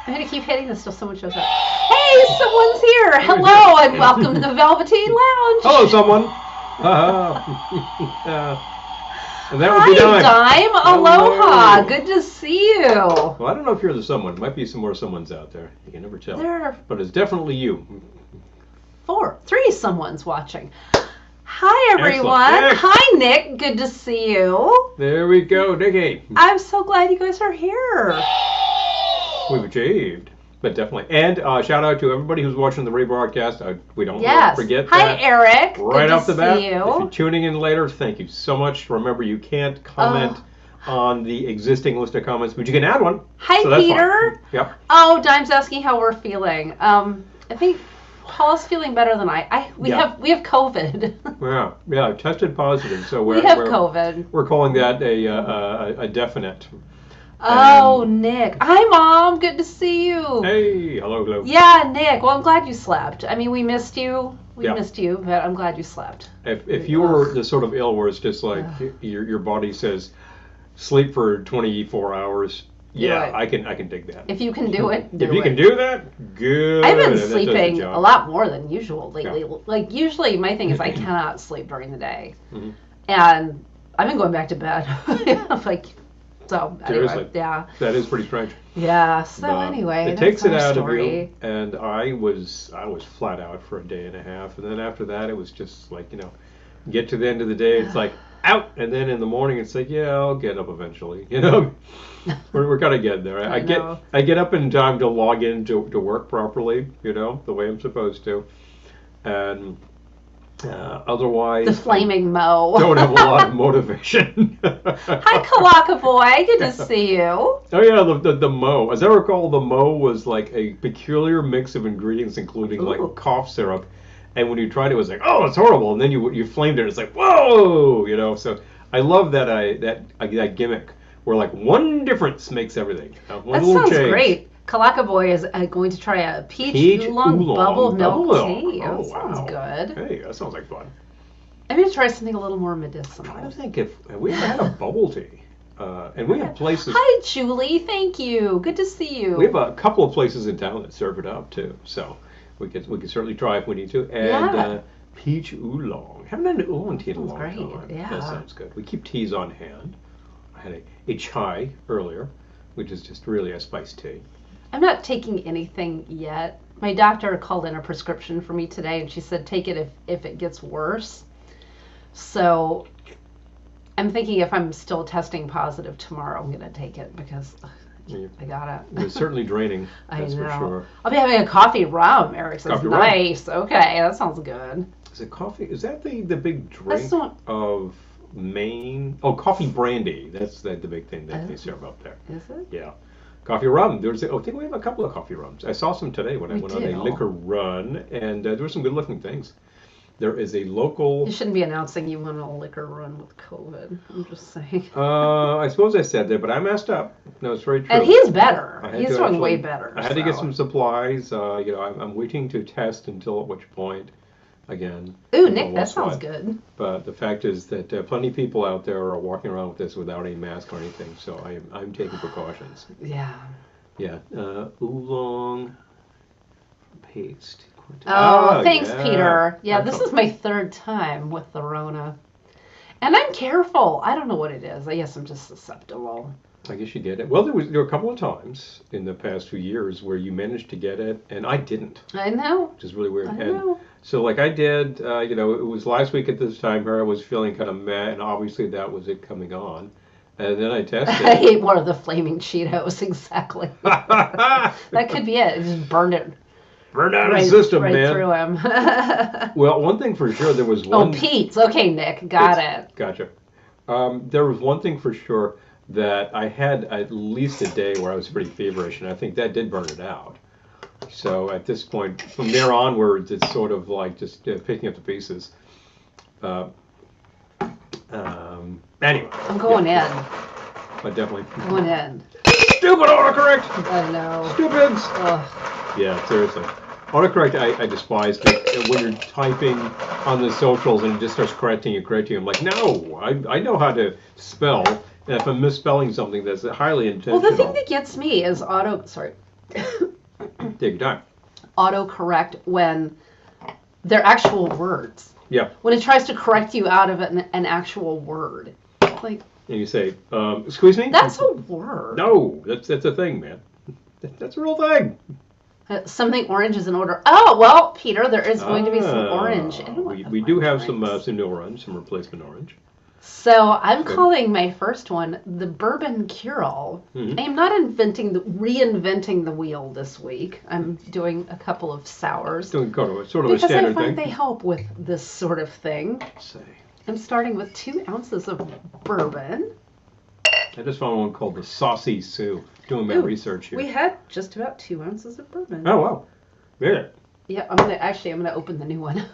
I'm going to keep hitting this till someone shows up. Hey, someone's here. Hello, and welcome to the Velveteen Lounge. Hello, someone. And that would be Dime. Dime. Aloha. Hello. Good to see you. Well, I don't know if you're the someone. It might be some more someones out there. You can never tell. But it's definitely you. 3 someones watching. Hi, everyone. Excellent. Hi, Nick. Good to see you. There we go, Nicky. I'm so glad you guys are here. We've achieved, but definitely. And shout out to everybody who's watching the rebroadcast. We don't forget that. Hi, Eric. Right Good off the bat. See you. If you're tuning in later, thank you so much. Remember, you can't comment on the existing list of comments, but you can add one. Hi, so Peter. Yep. Oh, Dime's asking how we're feeling. I think Paul's feeling better than we have COVID. Yeah, I tested positive, so we have COVID. We're calling that a definite. Oh, Nick. Hi, Mom. Good to see you. Hey, hello. Yeah, Nick. Well, I'm glad you slept. I mean, we missed you. Missed you, but I'm glad you slept. If you were the sort of ill where it's just like your body says, sleep for 24 hours. Yeah, I can dig that. If you can do it, if you can do that, good. I've been sleeping a lot more than usual lately. Yeah. Like, usually my thing is I cannot sleep during the day. Mm-hmm. And I've been going back to bed. So, anyway, yeah. That is pretty strange. Yeah, so anyway, it takes it out of you, and I was flat out for a day and a half, and then after that, it was just like, get to the end of the day, it's like, out, and then in the morning, it's like, yeah, I'll get up eventually, We're kind of getting there. I get up in time to log in to work properly, the way I'm supposed to, and otherwise, the flaming Mo. Don't have a lot of motivation. Hi, Kalaka boy. Good to see you. Oh yeah, the Mo. As I recall, the Mo was like a peculiar mix of ingredients, including like cough syrup. And when you tried it, it was like, oh, it's horrible. And then you flamed it. It's like, whoa, So I love that gimmick where like one difference makes everything. One that sounds great. Kalaka Boy is going to try a peach oolong bubble milk tea. Oh, sounds good. Hey, that sounds like fun. I'm going to try something a little more medicinal. I don't think if we ever had a bubble tea. And we have places. Hi, Julie. Thank you. Good to see you. We have a couple of places in town that serve it up too. So we could certainly try if we need to. And peach oolong. Haven't had an oolong tea in a long time. Yeah. That sounds good. We keep teas on hand. I had a chai earlier, which is just really a spiced tea. I'm not taking anything yet. My doctor called in a prescription for me today, and she said take it if it gets worse. So I'm thinking if I'm still testing positive tomorrow, I'm going to take it because I got it. It's certainly draining, that's for sure. I'll be having a coffee rum, Eric says. Nice. Rum. Okay, that sounds good. Is it coffee? Is that the big drink of Maine? Oh, coffee brandy. That's the big thing that they serve up there. Is it? Yeah. Coffee rum. I think we have a couple of coffee rums. I saw some today when I went on a liquor run, and there were some good-looking things. There is a local... You shouldn't be announcing you went on a liquor run with COVID. I'm just saying. I suppose I said that, but I messed up. No, it's very true. And he's better. He's doing way better. I had to get some supplies. I'm waiting to test until at which point, again... Ooh, Nick, that sounds good. But the fact is that plenty of people out there are walking around with this without any mask or anything, so I'm taking precautions. Yeah. Yeah. Oolong paste. Oh, thanks, Peter. Yeah, this is my 3rd time with the Rona. And I'm careful. I don't know what it is. I guess I'm just susceptible. I guess you get it. Well, there were a couple of times in the past few years where you managed to get it, and I didn't. I know. Which is really weird. I know. So, like I did, it was last week at this time here, I was feeling kind of meh, and obviously that was it coming on. And then I tested. I ate one of the flaming Cheetos, exactly. That could be it. It just burned it. Burned out his system, right man. Through him. Well, one thing for sure, there was one... Oh, Pete's. Okay, Nick. Got it. Gotcha. There was one thing for sure that I had at least a day where I was pretty feverish, and I think that did burn it out. So at this point, from there onwards, it's sort of like just picking up the pieces. Anyway. I'm going in. But definitely. I'm going in. Stupid autocorrect! I know. Stupids! Ugh. Yeah, seriously. Autocorrect, I despise it. When you're typing on the socials and it just starts correcting you, I'm like, no, I know how to spell. And if I'm misspelling something that's highly intentional. Well, the thing that gets me is Take your time. autocorrect when they're actual words. Yeah. When it tries to correct you out of an actual word. Like, and you say, excuse me? That's a word. No, that's a thing, man. That's a real thing. Something orange is in order. Oh, well, Peter, there is going to be some orange. We do have some new orange, some replacement orange. So I'm calling my first one the Bourbon Cure-All. I am not reinventing the wheel this week. I'm doing a couple of sours. Doing sort of a standard thing. Because I find they help with this sort of thing. Say. I'm starting with 2 ounces of bourbon. I just found one called the Saucy Sue. Doing my research here. We had just about 2 ounces of bourbon. Oh, wow. Yeah. Yeah, I'm gonna open the new one.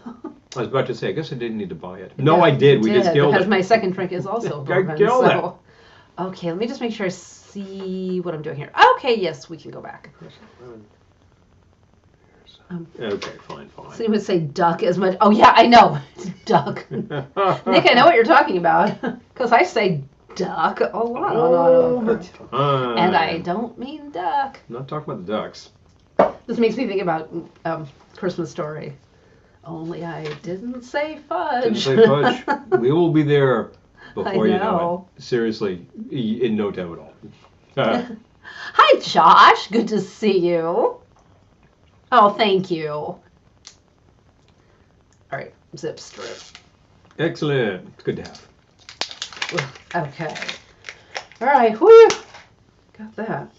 I was about to say, I guess I didn't need to buy it. No, I did. We just killed it. Because my second drink is also bourbon. I killed it. Okay, let me just make sure I see what I'm doing here. Okay, yes, we can go back. Okay, fine. So you would say duck as much. Oh, yeah, I know. Duck. Nick, I know what you're talking about. Because I say duck a lot on the time. And I don't mean duck. I'm not talking about the ducks. This makes me think about Christmas Story. Only I didn't say fudge. Didn't say fudge. We will be there before you know it. Seriously, in no time at all. Hi, Josh. Good to see you. Oh, thank you. All right, zip strip. Excellent. It's good to have. Okay. All right, whoo. Got that.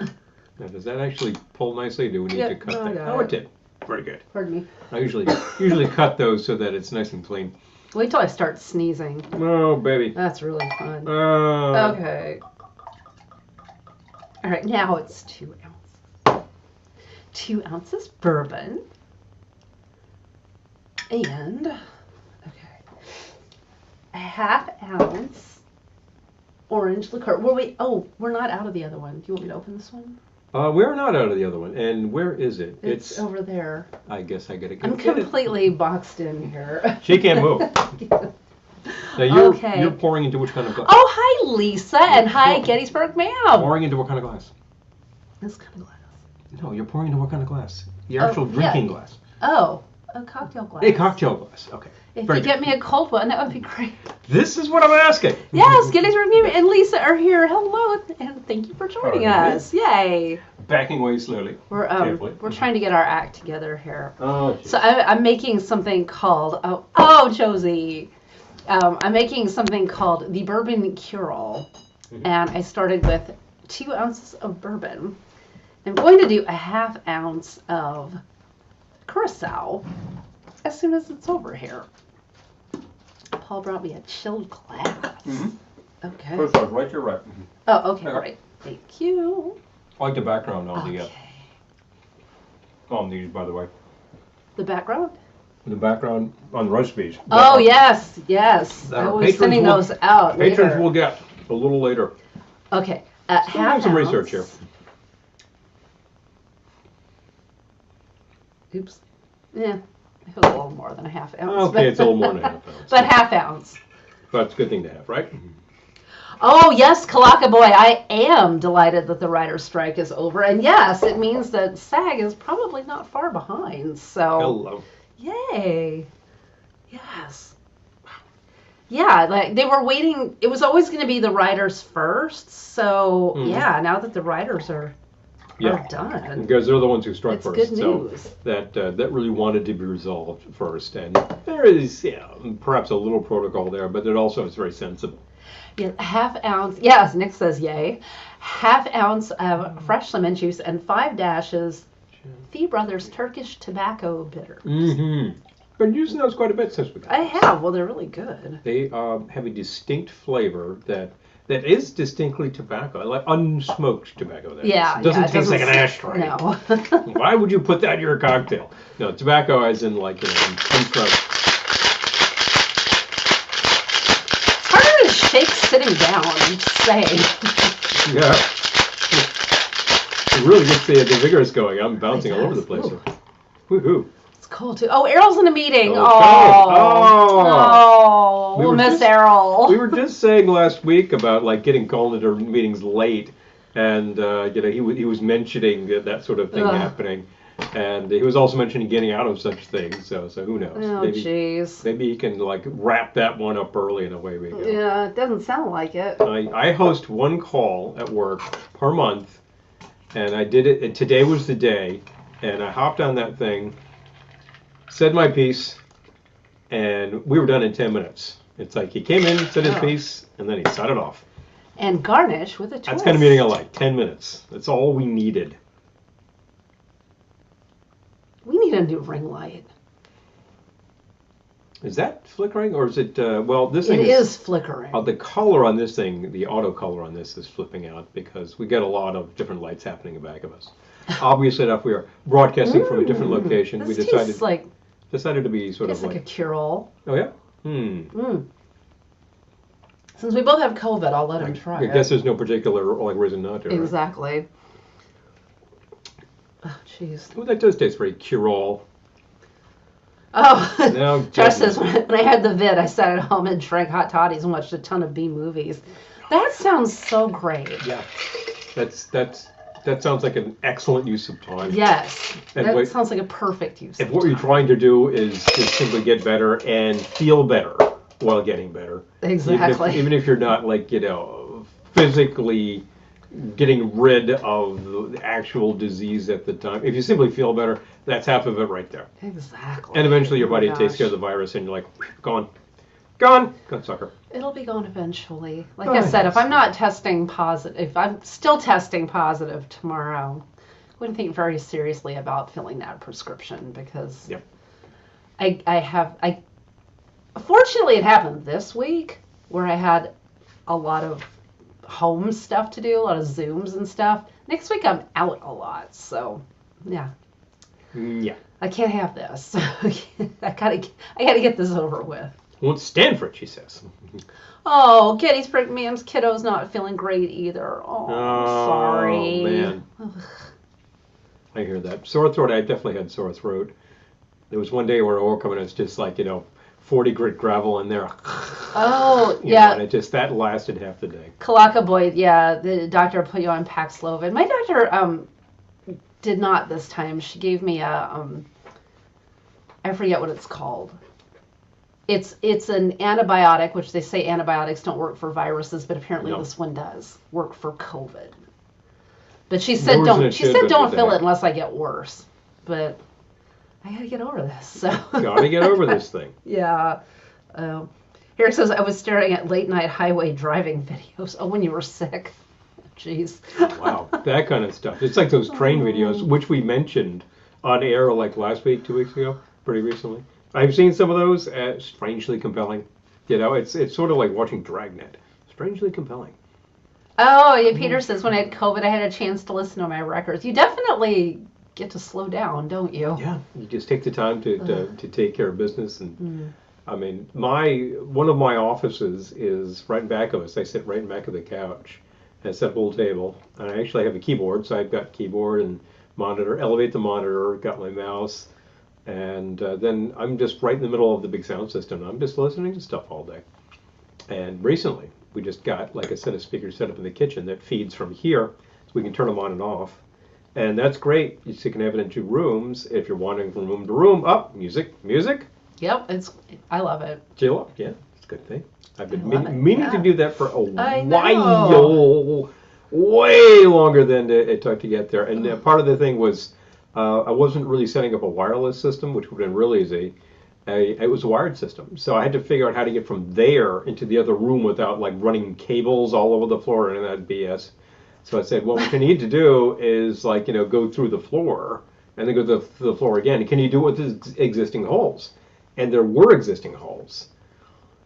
Now, does that actually pull nicely? Do we need to cut that? Oh, it did. Very good. Pardon me. I usually cut those so that it's nice and clean. Wait till I start sneezing. Oh, baby. That's really fun. Oh. Okay. All right, now it's 2 ounces. 2 ounces bourbon. And, okay, a ½ ounce orange liqueur. We're not out of the other one. Do you want me to open this one? We're not out of the other one. And where is it? It's over there. I guess I gotta go. I'm completely boxed in here. She can't move. Now you're pouring into which kind of glass? Oh, hi, Lisa, and hi, Gettysburg, ma'am. Pouring into what kind of glass? This kind of glass. No, you're pouring into what kind of glass? The actual drinking glass. Oh, a cocktail glass. A cocktail glass. Okay. If you get me a cold one, that would be great. This is what I'm asking. Yes, Gettysburg and Lisa are here. Hello, and thank you for joining us. Yay. Backing away slowly. We're trying to get our act together here. Oh, geez. So I'm making something called oh Josie. I'm making something called the Bourbon Cure-All, and I started with 2 ounces of bourbon. I'm going to do a ½ ounce of Curacao as soon as it's over here. Paul brought me a chilled glass. Mm-hmm. Okay. First one, right to right. Mm-hmm. Oh, okay, great. Thank you. I like the background on on these, by the way. The background? The background on the recipes. Oh, yes. I was sending those out later. Patrons will get a little later. Okay. Still doing some research here. Oops. Yeah. It was a little more than a ½ ounce. Okay, it's a little more than a ½ ounce. But ½ ounce. But it's a good thing to have, right? Oh, yes, Kalaka Boy. I am delighted that the writer's strike is over. And yes, it means that SAG is probably not far behind. So, hello. Yay. Yes. Yeah, like they were waiting. It was always going to be the writers first. So, yeah, now that the writers are done. Because they're the ones who struck first. It's good news. So that really wanted to be resolved first. And there is, perhaps a little protocol there, but it also is very sensible. Yeah, ½ ounce. Yes, Nick says yay. ½ ounce of fresh lemon juice and 5 dashes Fee Brothers Turkish Tobacco Bitters. Mm-hmm. Been using those quite a bit since we got I have. Well, they're really good. They have a distinct flavor that is distinctly tobacco, like unsmoked tobacco. That yeah, it doesn't taste like an ashtray. No. Why would you put that in your cocktail? No, tobacco as in like unsmoked. It's harder to shake sitting down, I'm just saying. Yeah. It really gets the vigorous going. I'm bouncing all over the place. Woohoo. It's cool too. Oh, Errol's in a meeting. Okay. Oh. We'll miss Errol. We were just saying last week about like getting called into meetings late, and he was mentioning that sort of thing Ugh. happening, and he was also mentioning getting out of such things. So who knows? Oh, jeez. Maybe he can like wrap that one up early, and away we go. Yeah, it doesn't sound like it. I host one call at work per month, and I did it. And today was the day, and I hopped on that thing, said my piece, and we were done in 10 minutes. It's like he came in, said his piece, and then he shut it off. And garnish with a twist. That's kind of meeting I like. 10 minutes. That's all we needed. We need a new ring light. Is that flickering, or is it? Well, this thing is flickering. The color on this thing, the auto color on this, is flipping out because we get a lot of different lights happening in back of us. Obviously, enough, we are broadcasting from a different location. This We decided to be sort of tastes like a cure-all. Oh yeah. Since we both have COVID, I'll let him try it. I guess there's no particular reason not to. Right? Exactly. Oh, jeez. Well, that does taste very cure-all. Oh, now, Josh says, when I had the vid, I sat at home and drank hot toddies and watched a ton of B movies. That sounds so great. Yeah, that sounds like an excellent use of time. Yes, that sounds like a perfect use of time. If what you're trying to do is just simply get better and feel better while getting better. Exactly. Even if you're not physically getting rid of the actual disease at the time. If you simply feel better, that's half of it right there. Exactly. And eventually your body takes care of the virus and you're like, gone, sucker. It'll be gone eventually. Like I said, if I'm not testing positive, if I'm still testing positive tomorrow, I wouldn't think very seriously about filling that prescription because fortunately it happened this week where I had a lot of home stuff to do, a lot of Zooms and stuff. Next week I'm out a lot, so yeah. Yeah. I can't have this. I gotta get this over with. Won't stand for it, she says. Oh, Kitty's Man's kiddo's not feeling great either. Oh, sorry. Oh, man. I hear that. Sore throat, I definitely had sore throat. There was one day where I woke up and it's just like, 40 grit gravel in there. Oh, yeah. And that lasted half the day. Kalaka Boy, yeah, the doctor put you on Paxlovid. My doctor did not this time. She gave me a, I forget what it's called. It's an antibiotic, which they say antibiotics don't work for viruses, but apparently this one does work for COVID. But she said don't fill it unless I get worse. But I gotta get over this. So gotta get over this thing. Yeah. Here it says I was staring at late night highway driving videos. Oh, when you were sick. Jeez. Wow, that kind of stuff. It's like those train videos, which we mentioned on air like last week, 2 weeks ago, pretty recently. I've seen some of those. Strangely compelling. It's sort of like watching Dragnet. Strangely compelling. Oh, yeah, Peter says when I had COVID, I had a chance to listen to my records. You definitely get to slow down, don't you? Yeah, you just take the time to take care of business. And I mean, one of my offices is right in back of us. I sit right in back of the couch. And I set up a little table. And I actually have a keyboard, so I've got keyboard and monitor, elevate the monitor, got my mouse. And then I'm just right in the middle of the big sound system. I'm just listening to stuff all day. And recently, we just got like a set of speakers set up in the kitchen that feeds from here, so we can turn them on and off. And that's great. You can have it in 2 rooms. If you're wandering from room to room, music. Yep, I love it. Chill, yeah, it's a good thing. I've been meaning to do that for a while, way longer than it took to get there. And part of the thing was I wasn't really setting up a wireless system, which would have been really easy. It was a wired system, so I had to figure out how to get from there into the other room without like running cables all over the floor and that BS. So I said, well, what you need to do is go through the floor and then go to the floor again. Can you do it with the existing holes? And there were existing holes,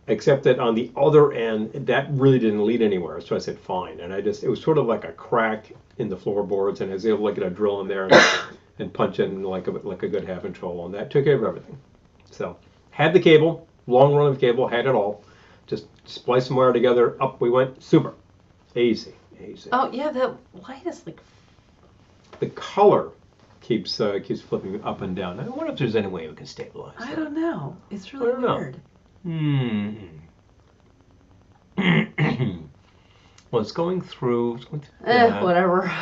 except that on the other end, that really didn't lead anywhere. So I said, fine. And it was sort of like a crack in the floorboards, and I was able to get a drill in there and punch in like a good half-inch hole, and that took care of everything. So had the cable, long run of cable, had it all. Just splice some wire together, up we went, super. Easy. Oh, yeah, the light is like... The color keeps flipping up and down. I wonder if there's any way we can stabilize that. I don't know. It's really weird. Well, it's going through. That. Whatever.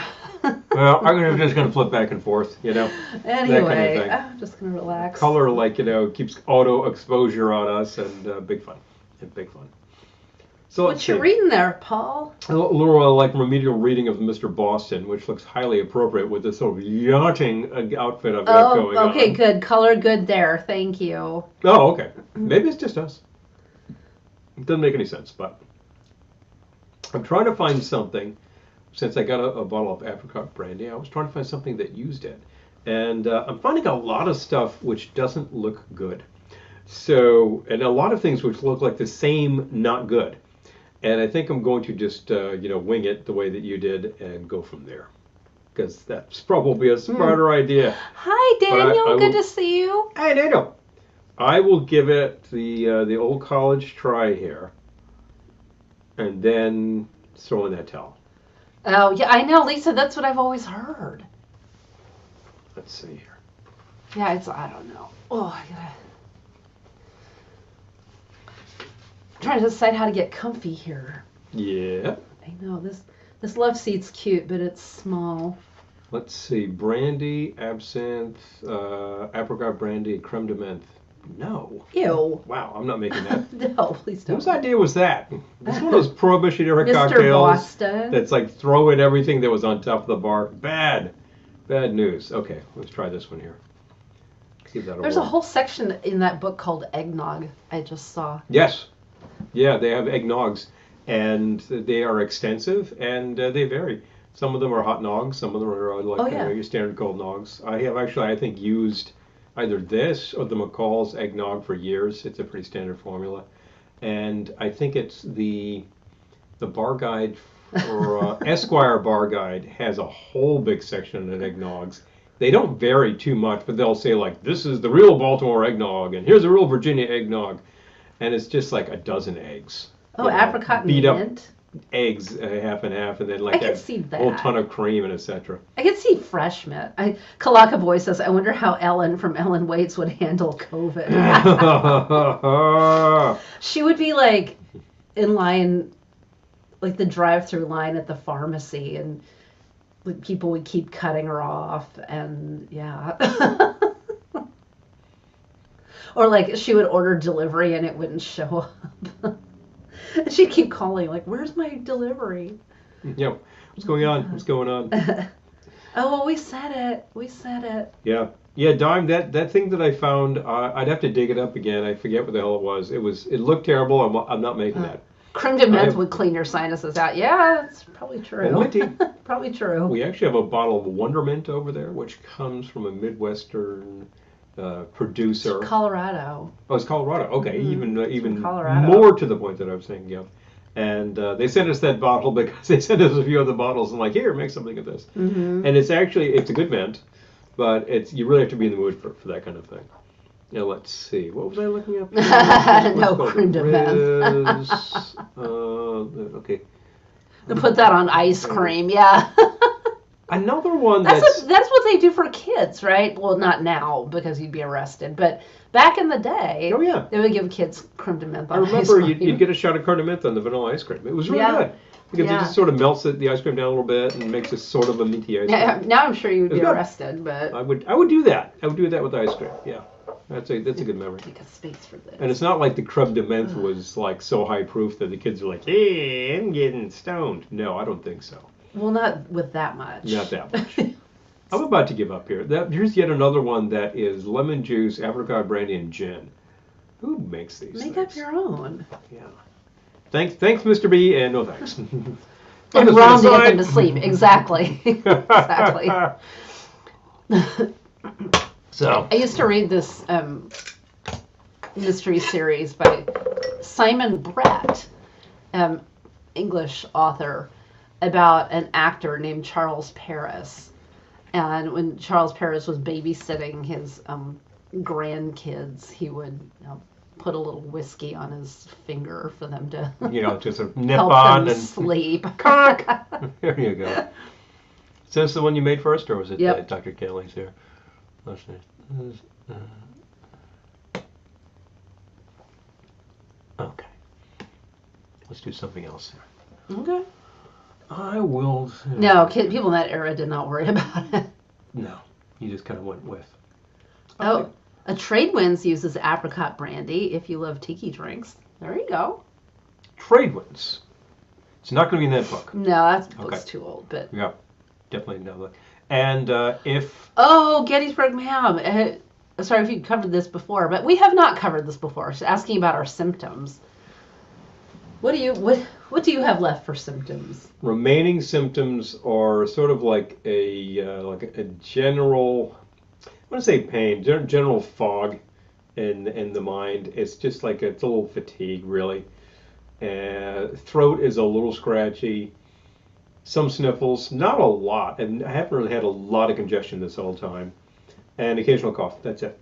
Well, I'm just going to flip back and forth, Anyway, that kind of thing. I'm just going to relax. Color, keeps auto exposure on us, and big fun. Big fun. So what you reading there, Paul? A little remedial reading of Mr. Boston, which looks highly appropriate with this sort of yachting outfit I've got going on. Okay, good. Color good there. Thank you. Oh, okay. Maybe it's just us. It doesn't make any sense, but I'm trying to find something. Since I got a bottle of apricot brandy, I was trying to find something that used it. And I'm finding a lot of stuff which doesn't look good. So, and a lot of things which look like the same, not good. And I think I'm going to just, wing it the way that you did and go from there. Because that's probably a smarter idea. Hi, Daniel. Good to see you. Hi, Daniel. I will give it the old college try here. And then throw in that towel. Oh, yeah, I know, Lisa. That's what I've always heard. Let's see here. Yeah, I don't know. Oh, I gotta... I'm trying to decide how to get comfy here. Yeah. I know, this love seat's cute, but it's small. Let's see. Brandy, absinthe, apricot brandy, creme de menthe. No. Ew. Wow, I'm not making that. No, please don't. Whose idea was that? This is one of those prohibition era Mr. cocktails Boston. that's like throw in everything that was on top of the bar. Bad news. Okay, let's try this one here. Give that There's a whole section in that book called Eggnog I just saw. Yes. Yeah, they have eggnogs, and they are extensive, and they vary. Some of them are hot nogs, some of them are your standard cold nogs. I have actually, I think, used either this or the McCall's eggnog for years. It's a pretty standard formula. And I think it's the bar guide for Esquire bar guide has a whole big section on eggnogs. They don't vary too much, but they'll say this is the real Baltimore eggnog and here's a real Virginia eggnog. And it's just like a dozen eggs. Oh, apricot and mint? Eggs, half and half, and then I can see that. Whole ton of cream and etc. I can see fresh mint. Kalaka Boy says, I wonder how Ellen from Ellen Waits would handle COVID. She would be in line, the drive-through line at the pharmacy, and people would keep cutting her off, and yeah. Or she would order delivery and it wouldn't show up. She'd keep calling, where's my delivery? Yeah, what's going on? What's going on? Oh, well, we said it. Yeah, Dime, that thing that I found, I'd have to dig it up again. I forget what the hell it was. It looked terrible. I'm not making that. Creme de menthe would clean your sinuses out. Yeah, that's probably true. Well, probably true. We actually have a bottle of Wondermint over there, which comes from a Midwestern producer. It's Colorado. Oh, it's Colorado. Okay, Mm-hmm. even Colorado. More to the point that I was saying. Yeah, and they sent us that bottle because they sent us a few other bottles and here, make something of this. Mm-hmm. And it's a good mint, but you really have to be in the mood for that kind of thing. Now let's see. What was I looking up? No, creme de menthe. Okay. Put that on ice cream. Yeah. Another one that's what they do for kids, right? Well, not now because you'd be arrested, but back in the day, oh yeah, they would give kids creme de menthe on ice cream. I remember you'd get a shot of creme de menthe on the vanilla ice cream. It was really good because it just sort of melts the ice cream down a little bit and makes it sort of a minty ice cream. Yeah, now I'm sure you would be arrested, but I would do that. I would do that with ice cream. Yeah, that's a good memory. Take a space for this. And it's not like the creme de menthe was so high proof that the kids are hey, I'm getting stoned. No, I don't think so. Well, not with that much. Not that much. I'm about to give up here. Here's yet another one that is lemon juice, apricot brandy, and gin. Who makes these Make things? up your own. Yeah. Thanks, Mr. B, and no thanks. And rum to get them to sleep. Exactly. Exactly. So I used to read this mystery series by Simon Brett, English author, about an actor named Charles Paris. And when Charles Paris was babysitting his grandkids, he would put a little whiskey on his finger for them to just a nip help on them and sleep. Cock. There you go. So this the one you made first, or was it Dr. Kelly's here? Let's see. Okay. Let's do something else here. Okay. I will. No, people in that era did not worry about it. No, you just kind of went with. Okay. Oh, a Tradewinds uses apricot brandy if you love tiki drinks. There you go. Tradewinds. It's not going to be in that book. No, that's too old. But yeah, definitely no. And if Gettysburg Ma'am, sorry if you covered this before, but we have not covered this before. So asking about our symptoms. What do you have left for symptoms? Remaining symptoms are sort of like a general, I want to say pain, general fog in the mind. It's just like it's a little fatigue, really. Throat is a little scratchy. Some sniffles, not a lot, and I haven't really had a lot of congestion this whole time. And occasional cough. That's it.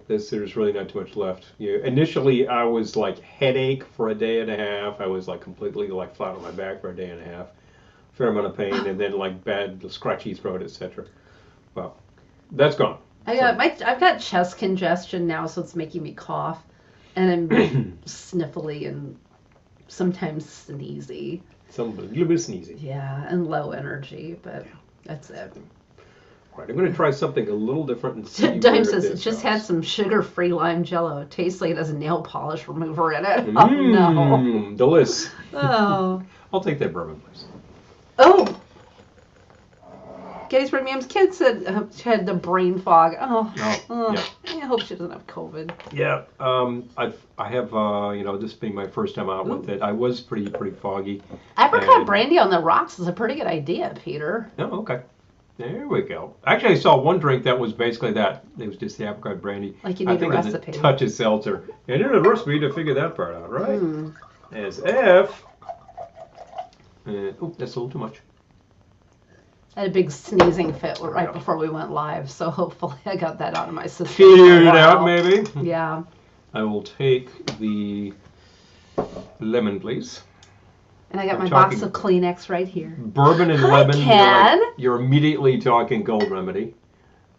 There's really not too much left. Initially, I was like headache for a day and a half. I was like completely like flat on my back for a day and a half. Fair amount of pain, and then like bad scratchy throat, etc. Well, that's gone. I've got chest congestion now, so it's making me cough, and I'm sniffly and sometimes sneezy. A little bit sneezy. Yeah, and low energy, but that's it. Right, I'm going to try something a little different and see Dime says it just had some sugar-free lime jello. It tastes like it has a nail polish remover in it. Oh, no. Delish. Oh. I'll take that bourbon, please. Oh. Gettysburg Ma'am's kid said she had the brain fog. Yeah. I hope she doesn't have COVID. Yeah. I have, this being my first time out with it, I was pretty foggy. Apricot brandy on the rocks is a pretty good idea, Peter. Oh, okay. There we go. Actually, I saw one drink that was basically that. It was just the apricot brandy. Like you need a recipe. A touch of seltzer. And you need a recipe to figure that part out, right? As if... that's a little too much. I had a big sneezing fit right before we went live, so hopefully I got that out of my system. Cleared it out, maybe? Yeah. I will take the lemon, please. And I got my box of Kleenex right here. Bourbon and Hi, lemon. Ken. You're immediately talking Gold Remedy.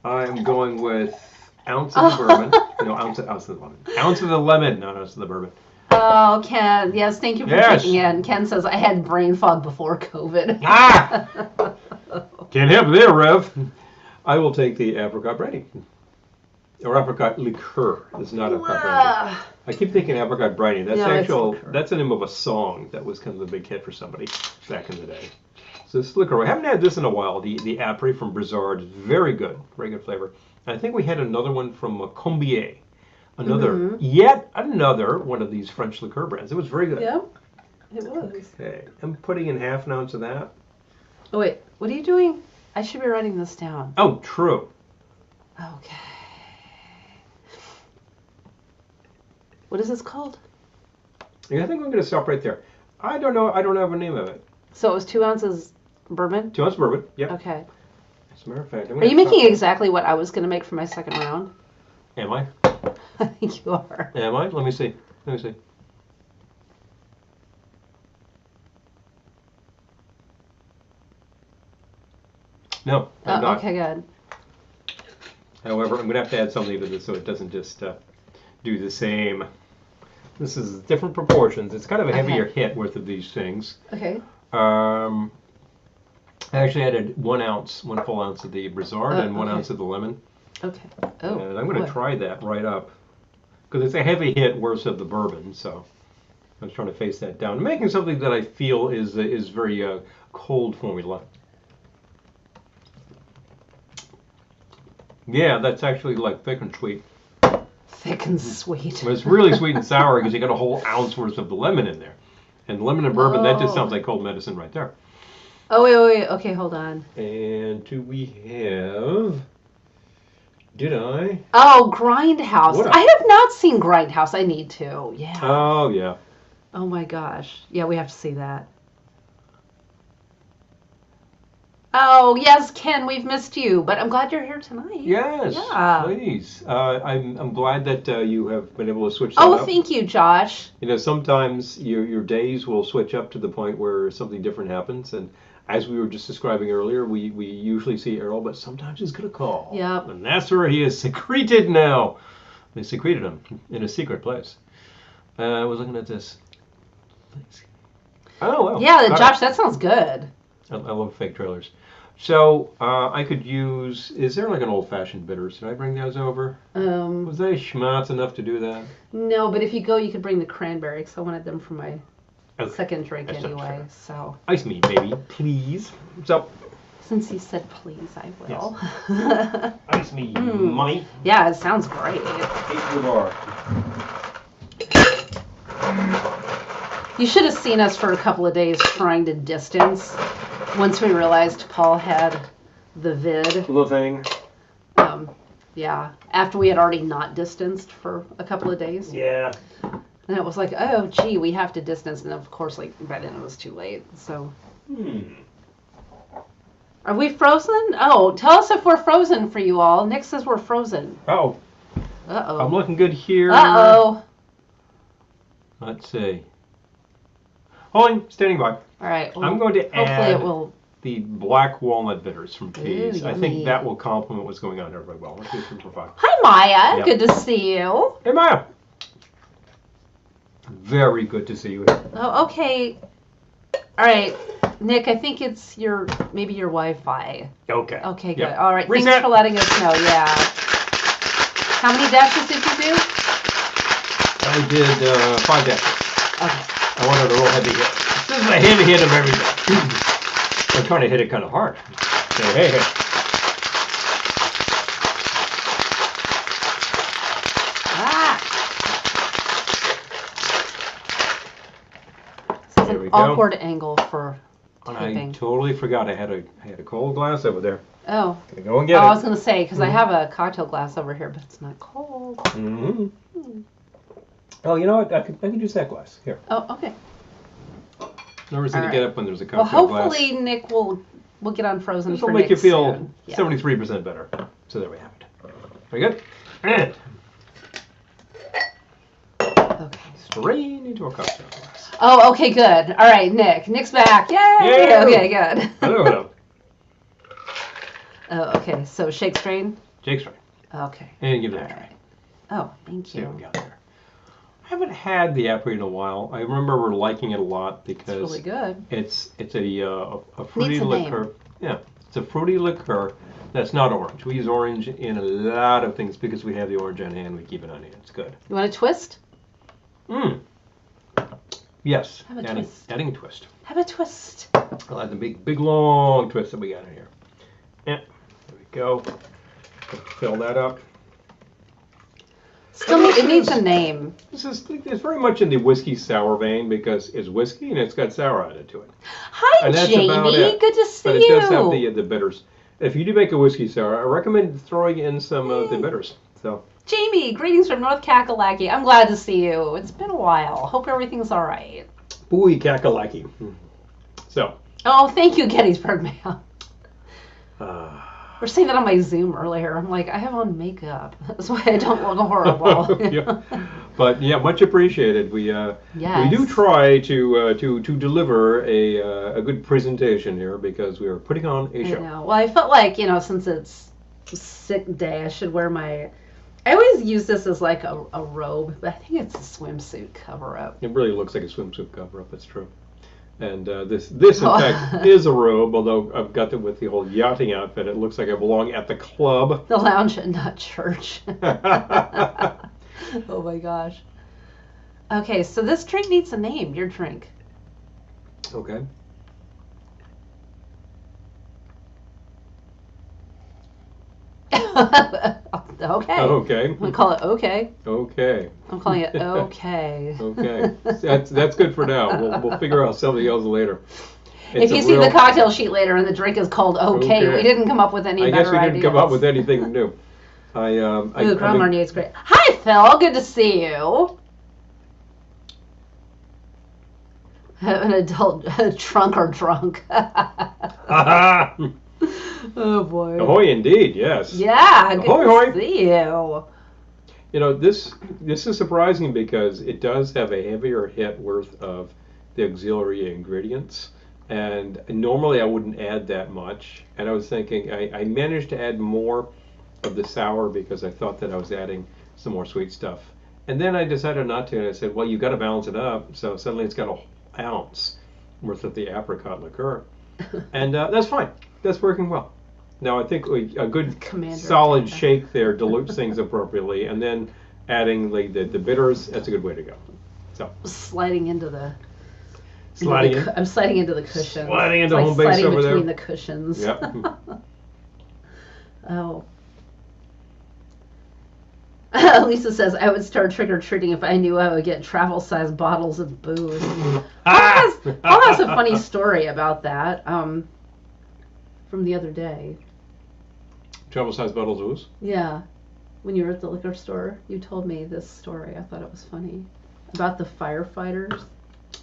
I'm going with ounce of the bourbon. No, ounce of the lemon. Ounce of the lemon, not ounce of the bourbon. Oh, Ken. Yes, thank you for taking it. And Ken says I had brain fog before COVID. Ah! Can't help there, Rev. I will take the apricot brandy. Or apricot liqueur. It's not apricot brandy. I keep thinking apricot brandy. That's the name of a song that was kind of a big hit for somebody back in the day. So this liqueur, I haven't had this in a while. The Apres from Brizard is very good flavor. And I think we had another one from Combier. Yet another one of these French liqueur brands. It was very good. Yeah, it was. Okay, I'm putting in half an ounce of that. Oh wait, what are you doing? I should be writing this down. Oh, true. Okay. What is this called? Yeah, I think I'm going to stop right there. I don't know. I don't have a name of it. So it was 2 ounces bourbon? 2 ounces bourbon, yep. Okay. As a matter of fact, are you making exactly what I was going to make for my second round? Am I? I think you are. Am I? Let me see. No, I'm not. Okay, good. However, I'm going to have to add something to this so it doesn't just do the same. This is different proportions. It's kind of a heavier hit worth of these things. Okay. I actually added 1 full ounce of the Brizard and 1 ounce of the lemon. Okay. Oh. And I'm going to try that right up. Because it's a heavy hit worse of the bourbon, so I was trying to face that down. I'm making something that I feel is very cold formula. Yeah, that's actually like thick and sweet. Thick and sweet. But it's really sweet and sour because you got a whole ounce worth of the lemon in there. And lemon and bourbon, that just sounds like cold medicine right there. Oh, wait. Okay, hold on. And do we have... Did I? Oh, Grindhouse. I have not seen Grindhouse. I need to. Yeah. Oh, yeah. Oh, my gosh. Yeah, we have to see that. Oh, yes, Ken, we've missed you, but I'm glad you're here tonight. Yes, please. I'm glad that you have been able to switch that up. Thank you, Josh. Sometimes your days will switch up to the point where something different happens, and as we were just describing earlier, we usually see Errol, but sometimes he's going to call. Yep. And that's where he is secreted now. They secreted him in a secret place. I was looking at this. Oh, well. Yeah, Got Josh, it. that sounds good. I love fake trailers. So I could use. Is there like an old-fashioned bitters? Did I bring those over? Was I schmatz enough to do that? No, but if you go, you could bring the cranberry because I wanted them for my second drink That sounds anyway. fair. So Ice me, baby, please. So since you said please, I will. Yes. Ice me, mommy. Yeah, it sounds great. Eight the bar. You should have seen us for a couple of days trying to distance. Once we realized Paul had the vid. Little thing. Yeah, after we had already not distanced for a couple of days. Yeah. And it was like, oh, gee, we have to distance. And of course, like, by then it was too late. So. Are we frozen? Oh, tell us if we're frozen for you all. Nick says we're frozen. Oh. Uh-oh. I'm looking good here. Uh-oh. Let's see. Holding, standing by. All right. Well, I'm going to hopefully add it will. the black walnut bitters from Tees. I yummy. think that will complement what's going on here very well. Let's do 3 for 5. Hi, Maya. Yep. Good to see you. Hey, Maya. Very good to see you here. Oh, okay. All right, Nick. I think it's maybe your Wi-Fi. Okay. Okay, good. Yep. All right. Reset. Thanks for letting us know. Yeah. How many dashes did you do? I did 5 dashes. Okay. I wanted a real heavy hit. This is a heavy hit of everything. I'm trying to hit it kind of hard. Hey. Ah. This is There an we go. awkward angle for And typing. I totally forgot I had a cold glass over there. Oh. Gonna go and get I it. was going to say, because I have a cocktail glass over here, but it's not cold. Mm-hmm. Oh, you know what? I could use that glass. Here. Oh, okay. No reason to All get right. up when there's a Well, cocktail glass. hopefully Nick will get on Frozen This for will make Nick you feel soon. Yeah. 73% better. So there we have it. Very good. And Okay. strain into a cocktail glass. Oh, okay, good. All right, Nick. Nick's back. Yay! Yeah. Okay, good. Hello. Oh, okay. So shake strain. Jake strain. Okay. And give that a All try. right. Oh, thank See what we you. got there. I haven't had the Apri in a while. I remember liking it a lot It's because really good. it's a fruity Needs a liquor. name. Yeah, it's a fruity liqueur that's not orange. We use orange in a lot of things because we have the orange on hand. We keep it on hand. It's good. You want a twist? Yes. Have a twist. Adding a twist. Have a twist. I'll add the big long twist that we got in here. Yeah. There we go. Fill that up. Still, it needs a name. It's very much in the whiskey sour vein because it's whiskey and it's got sour added to it. Hi, And that's Jamie. about it. Good to see But you. it does have the bitters. If you do make a whiskey sour, I recommend throwing in some of the bitters. So Jamie, greetings from North Kakalaki. I'm glad to see you. It's been a while. Hope everything's all right. Booey kakalaki. So. Oh, thank you, Gettysburg Man. We're saying that on my Zoom earlier. I'm like, I have on makeup. That's why I don't look horrible. Yeah. But yeah, much appreciated. We Yes. do try to deliver a good presentation here because we are putting on a I show. know. Well, I felt like, since it's sick day, I should wear my... I always use this as like a robe, but I think it's a swimsuit cover-up. It really looks like a swimsuit cover-up. It's true. And this in fact is a robe, although I've got it with the whole yachting outfit. It looks like I belong at the club. The lounge and not church. Oh my gosh. Okay, so this drink needs a name. Your drink. Okay. Okay. Okay. I'm gonna call it okay. Okay. I'm calling it okay. Okay. That's good for now. We'll figure out something else later. If you see the cocktail sheet later and the drink is called okay, we didn't come up with any I better guess we didn't ideas. come up with anything new. Ooh, Grandma Marnie's great. Hi, Phil. Good to see you. An adult trunk or drunk. Oh boy. Ahoy, indeed. Yes. Yeah. Good Ahoy, to see you. You know, this is surprising because it does have a heavier hit worth of the auxiliary ingredients, and normally I wouldn't add that much. And I was thinking I managed to add more of the sour because I thought that I was adding some more sweet stuff, and then I decided not to, and I said, well, you've got to balance it up. So suddenly it's got a whole ounce worth of the apricot liqueur, and that's fine. That's working well. Now I think a good solid shake there dilutes things appropriately, and then adding the bitters. That's a good way to go. So sliding into the. I'm sliding into the cushions. Sliding into home base over there. Between the cushions. Yep. Oh. Lisa says, I would start trick-or-treating if I knew I would get travel-sized bottles of booze. Paul has a funny story about that from the other day. Travel-sized bottles of booze? Yeah. When you were at the liquor store, you told me this story. I thought it was funny. About the firefighters.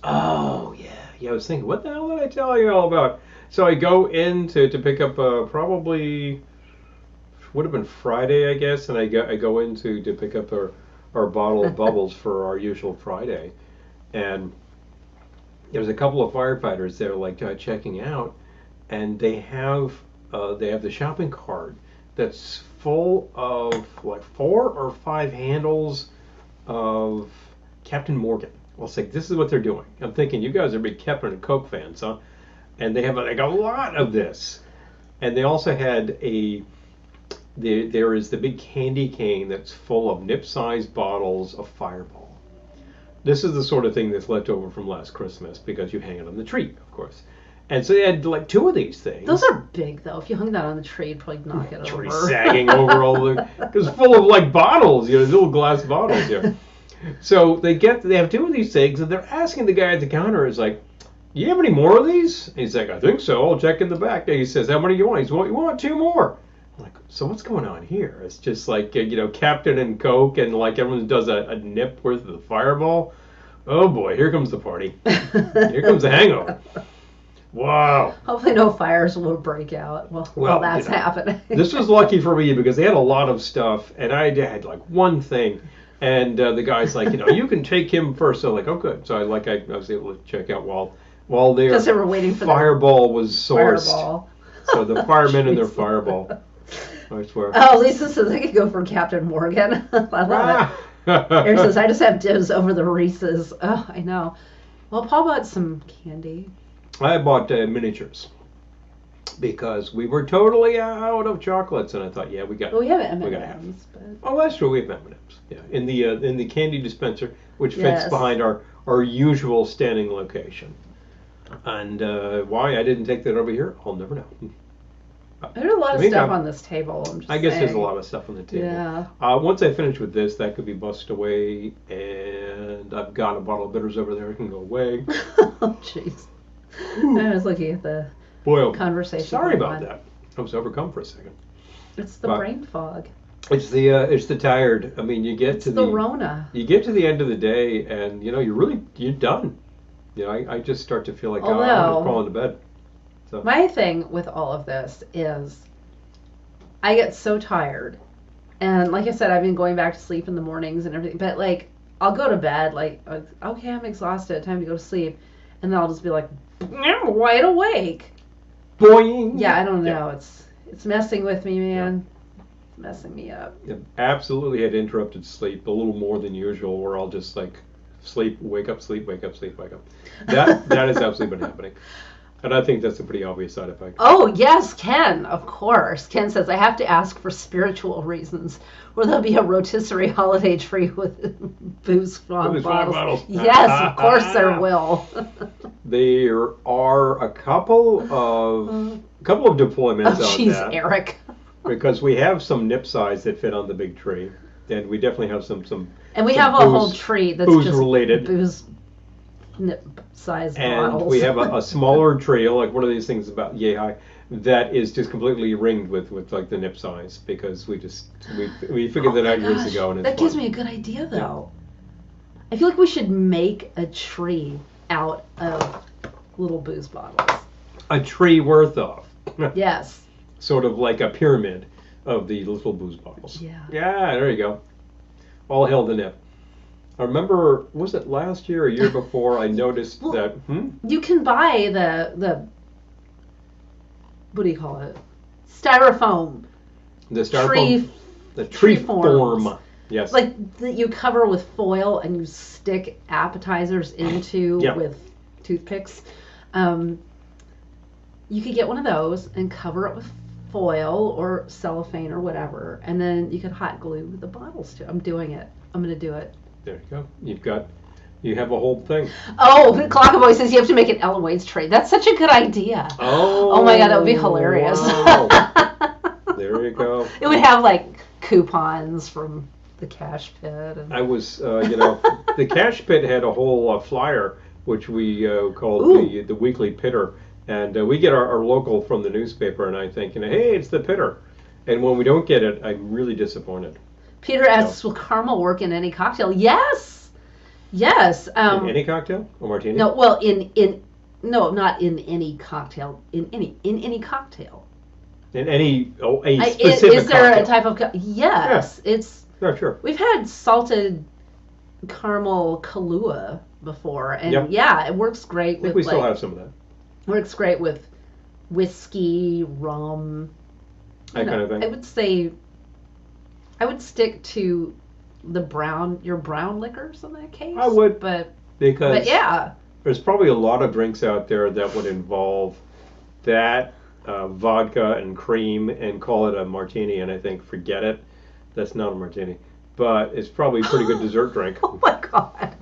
Oh, yeah. Yeah, I was thinking, what the hell did I tell you all about? So I go in to pick up probably... would have been Friday, I guess, and I go in to pick up our bottle of bubbles for our usual Friday, and there's a couple of firefighters there like checking out, and they have the shopping cart that's full of like 4 or 5 handles of Captain Morgan. Well, it's like, this is what they're doing. I'm thinking, you guys are big Captain and Coke fans, huh? And they have like a lot of this, and they also had there is the big candy cane that's full of nip-sized bottles of Fireball. This is the sort of thing that's left over from last Christmas because you hang it on the tree, of course. And so they had like 2 of these things. Those are big, though. If you hung that on the tree, you'd probably knock it over. Sagging over all the... It's full of like bottles, little glass bottles here. So they have 2 of these things, and they're asking the guy at the counter, is like, you have any more of these? And he's like, I think so. I'll check in the back. And he says, how many do you want? He says, well, you want 2 more. I'm like, so what's going on here? It's just like, Captain and Coke, and like everyone does a nip worth of the Fireball. Oh boy, here comes the party. Here comes the hangover. Wow. Hopefully no fires will break out while that's happening. This was lucky for me because they had a lot of stuff, and I had like one thing, and the guy's like, you can take him first. So like, oh good. So I was able to check out while their because they were waiting for Fireball was sourced. Fireball. So the firemen and their Fireball. I swear. Oh, Lisa says I could go for Captain Morgan. I love it. Eric says I just have dibs over the Reese's. Oh, I know. Well, Paul bought some candy. I bought miniatures because we were totally out of chocolates, and I thought, yeah, we got. Well, we have M&Ms, but. Oh, that's true. We have M&Ms. Yeah, in the candy dispenser, which fits behind our usual standing location. And why I didn't take that over here, I'll never know. There's a lot of stuff on this table. I guess there's a lot of stuff on the table. Yeah. Once I finish with this, that could be bussed away, and I've got a bottle of bitters over there. It can go away. Oh, jeez. I was looking at the conversation. Sorry about that. I was overcome for a second. It's the brain fog. It's the tired. I mean, you get to the Rona. You get to the end of the day, and you're done. I just start to feel like I'm just crawling to bed. So. My thing with all of this is I get so tired. And like I said, I've been going back to sleep in the mornings and everything. But like, I'll go to bed like, okay, I'm exhausted. Time to go to sleep. And then I'll just be like, I'm wide awake. Boing. Yeah, I don't know. Yeah. It's messing with me, man. Yeah. It's messing me up. Yeah, absolutely had interrupted sleep a little more than usual, where I'll just like sleep, wake up, sleep, wake up, sleep, wake up. That has absolutely been happening. And I think that's a pretty obvious side effect. Oh, yes, Ken, of course. Ken says, I have to ask for spiritual reasons. Will there be a rotisserie holiday tree with booze bottles? Yes, of course there will. There are a couple of deployments on that. Eric. Because we have some nip size that fit on the big tree. And we definitely have some and we have a whole tree that's booze just related. Booze size bottles. And we have a smaller tree, like one of these things about yay high, that is just completely ringed with like the nip size, because we figured that out years ago, and it's that gives me a good idea though. I feel like we should make a tree out of little booze bottles. A tree worth of. Yes. Sort of like a pyramid of the little booze bottles. Yeah. Yeah, there you go. All hail the nip. I remember, was it last year or a year before, I noticed that... You can buy the what do you call it? Styrofoam. The styrofoam. The tree form. Yes. Like that you cover with foil and you stick appetizers into with toothpicks. You could get one of those and cover it with foil or cellophane or whatever, and then you could hot glue the bottles to. I'm doing it. I'm going to do it. There you go. You have a whole thing. Oh, Clockaboy says you have to make an Ellen Wade's trade. That's such a good idea. Oh my God, that would be hilarious. Wow. There you go. It would have like coupons from the Cash Pit. And... I was, the Cash Pit had a whole flyer, which we called the Weekly Pitter. And we get our local from the newspaper, and I think, hey, it's the Pitter. And when we don't get it, I'm really disappointed. Peter asks, will caramel work in any cocktail? Yes. Yes. In any cocktail? Or martini? No, well, no, not in any cocktail. In any cocktail. In any, a specific is there cocktail. a type of, yes. Yeah. It's, yeah, sure. We've had salted caramel Kahlua before, and it works great with, I think we still have some of that. Works great with whiskey, rum. That kind of thing. I would stick to your brown liquors in that case. I would, but yeah, there's probably a lot of drinks out there that would involve that vodka and cream and call it a martini, and I think forget it. That's not a martini, but it's probably a pretty good dessert drink. Oh my God.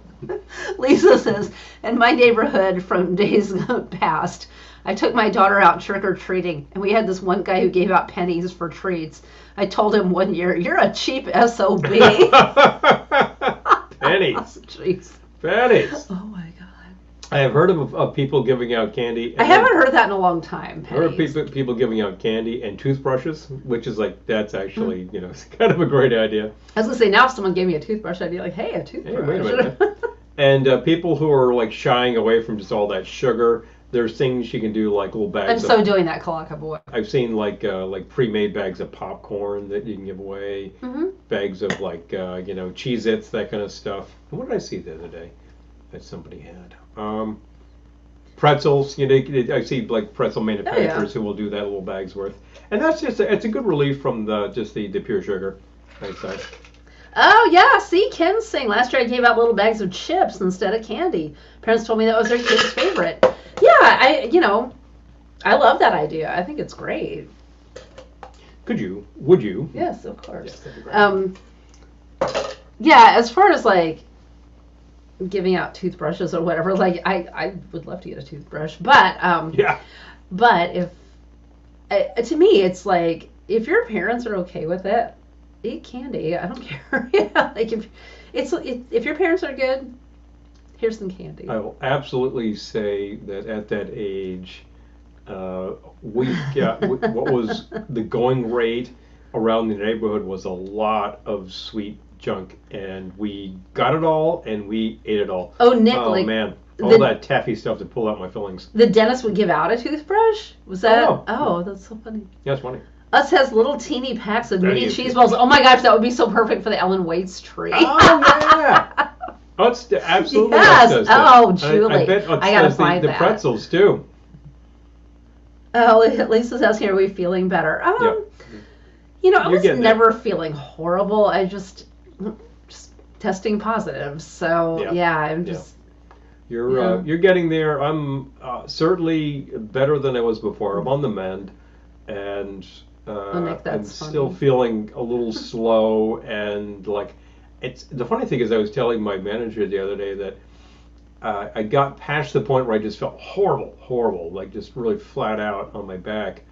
Lisa says, in my neighborhood from days past, I took my daughter out trick-or-treating, and we had this one guy who gave out pennies for treats. I told him one year, you're a cheap SOB. Pennies. Jeez. Pennies. Oh my God. I have heard of people giving out candy. I haven't heard that in a long time. I heard people giving out candy and toothbrushes, which is like, that's actually, it's kind of a great idea. I was going to say, now if someone gave me a toothbrush, I'd be like, hey, a toothbrush. Hey, wait a minute. And people who are like shying away from just all that sugar, there's things you can do like little bags. I'm doing that, Clockaboy. I've seen like pre-made bags of popcorn that you can give away, bags of like Cheez-Its, that kind of stuff. And what did I see the other day that somebody had? Pretzels. I see like pretzel manufacturers who will do that little bag's worth, and that's just it's a good relief from the pure sugar. I'd say. Oh, yeah, see, Ken's saying, last year I gave out little bags of chips instead of candy. Parents told me that was their kid's favorite. Yeah, I love that idea. I think it's great. Would you? Yes, of course. Yes, that'd be great. Yeah, as far as, like, giving out toothbrushes or whatever, like, I would love to get a toothbrush. But, but to me, it's like, if your parents are okay with it, eat candy. I don't care. Like if your parents are good, here's some candy. I will absolutely say that at that age, we got what was the going rate around the neighborhood was a lot of sweet junk, and we got it all and we ate it all. Oh, Nick, man, all that taffy stuff to pull out my fillings. The dentist would give out a toothbrush? Was that? Oh, that's so funny. Yeah, it's funny. Us has little teeny packs of mini cheese balls. Oh my gosh, that would be so perfect for the Ellen Wade's tree. Oh yeah. Oh, it's absolutely. Yes. Oh, Julie. I bet I gotta find the pretzels too. Oh, Lisa's asking, are we feeling better? I was never feeling horrible. I just testing positive. So I'm just. You're getting there. I'm certainly better than I was before. I'm on the mend, and. Nick, I'm funny. still feeling a little slow, and like it's the funny thing is I was telling my manager the other day that I got past the point where I just felt horrible, like just really flat out on my back,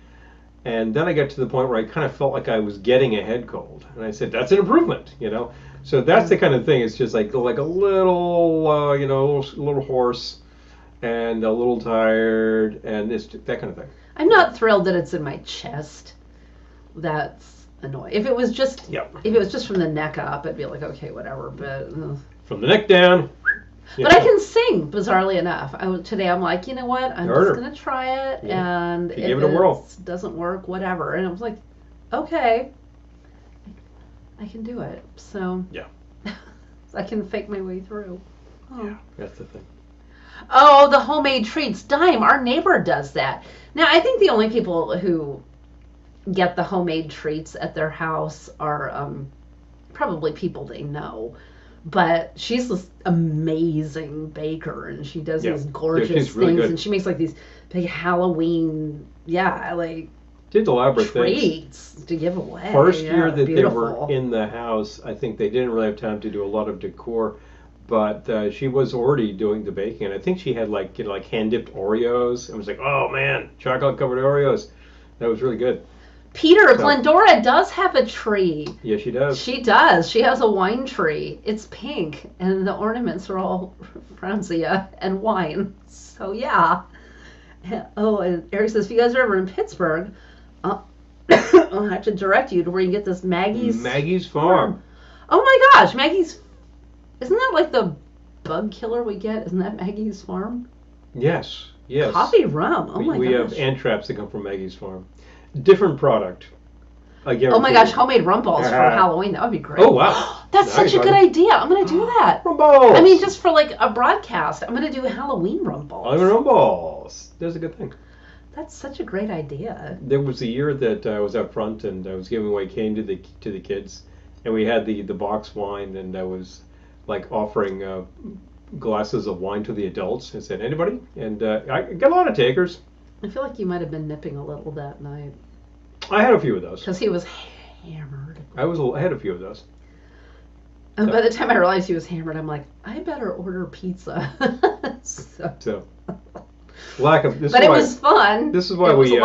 and then I got to the point where I kind of felt like I was getting a head cold, and I said that's an improvement, So that's the kind of thing. It's just like a little, a little hoarse, and a little tired, and it's that kind of thing. I'm not thrilled that it's in my chest. That's annoying. If it was just from the neck up, I'd be like, okay, whatever. But from the neck down. But I can sing, bizarrely enough. Today I'm like, you know what? I'm just gonna try it, and if it doesn't work, whatever. And I was like, okay, I can do it. So I can fake my way through. Oh. Yeah, that's the thing. Oh, the homemade treats. Dime, our neighbor does that. Now, I think the only people who get the homemade treats at their house are probably people they know. But she's this amazing baker, and she does these gorgeous she's really things, good. and she makes like these big Halloween, like Did elaborate treats things. to give away. First year that beautiful. they were in the house, I think they didn't really have time to do a lot of decor, but she was already doing the baking, and I think she had like hand dipped Oreos. It was like, oh man, chocolate covered Oreos. That was really good. Peter, Glendora does have a tree. Yeah, she does. She does. She has a wine tree. It's pink, and the ornaments are all Franzia and wine. So, yeah. Oh, and Eric says, if you guys are ever in Pittsburgh, I'll have to direct you to where you get this Maggie's Farm. Oh, my gosh. Maggie's... Isn't that like the bug killer we get? Isn't that Maggie's Farm? Yes. Coffee rum. Oh, my gosh. We have ant traps that come from Maggie's Farm. Different product. Oh my gosh, homemade rum balls for Halloween. That would be great. Oh, wow. That's such a good idea. I'm going to do that. Rum balls. I mean, just for like a broadcast, I'm going to do Halloween rum balls. Rum balls. That's a good thing. That's such a great idea. There was a year that I was up front and I was giving away cane to the kids, and we had the box wine, and I was like offering glasses of wine to the adults. I said, anybody? And I got a lot of takers. I feel like you might have been nipping a little that night. I had a few of those. Because he was hammered. I had a few of those. And by the time I realized he was hammered, I'm like, I better order pizza. So lack of. But it was fun. This is why we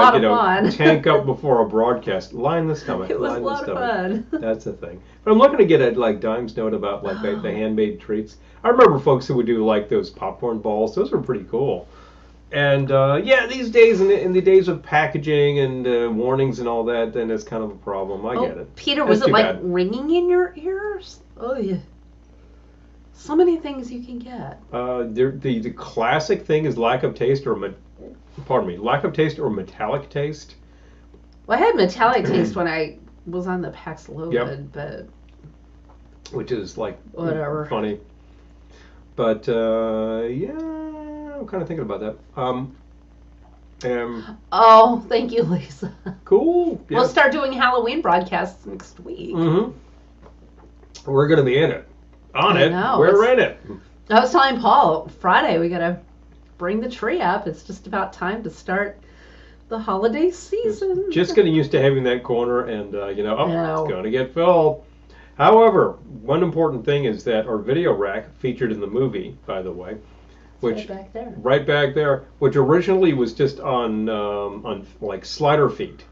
tank up before a broadcast. Line the stomach. It was a lot of fun. That's the thing. But I'm looking to get a Dime's note about the handmade treats. I remember folks who would do like those popcorn balls. Those were pretty cool. And these days, in the days of packaging and warnings and all that, then it's kind of a problem. I get it. Peter, was it like ringing in your ears? Oh, yeah. So many things you can get. The classic thing is lack of taste or metallic taste. Well, I had metallic taste when I was on the Paxlovid, but which is like whatever. Funny. But I'm kind of thinking about that. Oh, thank you, Lisa. Cool. Yes. We'll start doing Halloween broadcasts next week. Mm-hmm. We're going to be in it. We're in it. I was telling Paul, Friday we got to bring the tree up. It's just about time to start the holiday season. Just getting used to having that corner and, it's going to get filled. However, one important thing is that our video rack featured in the movie, by the way, which right back there, which originally was just on like slider feet,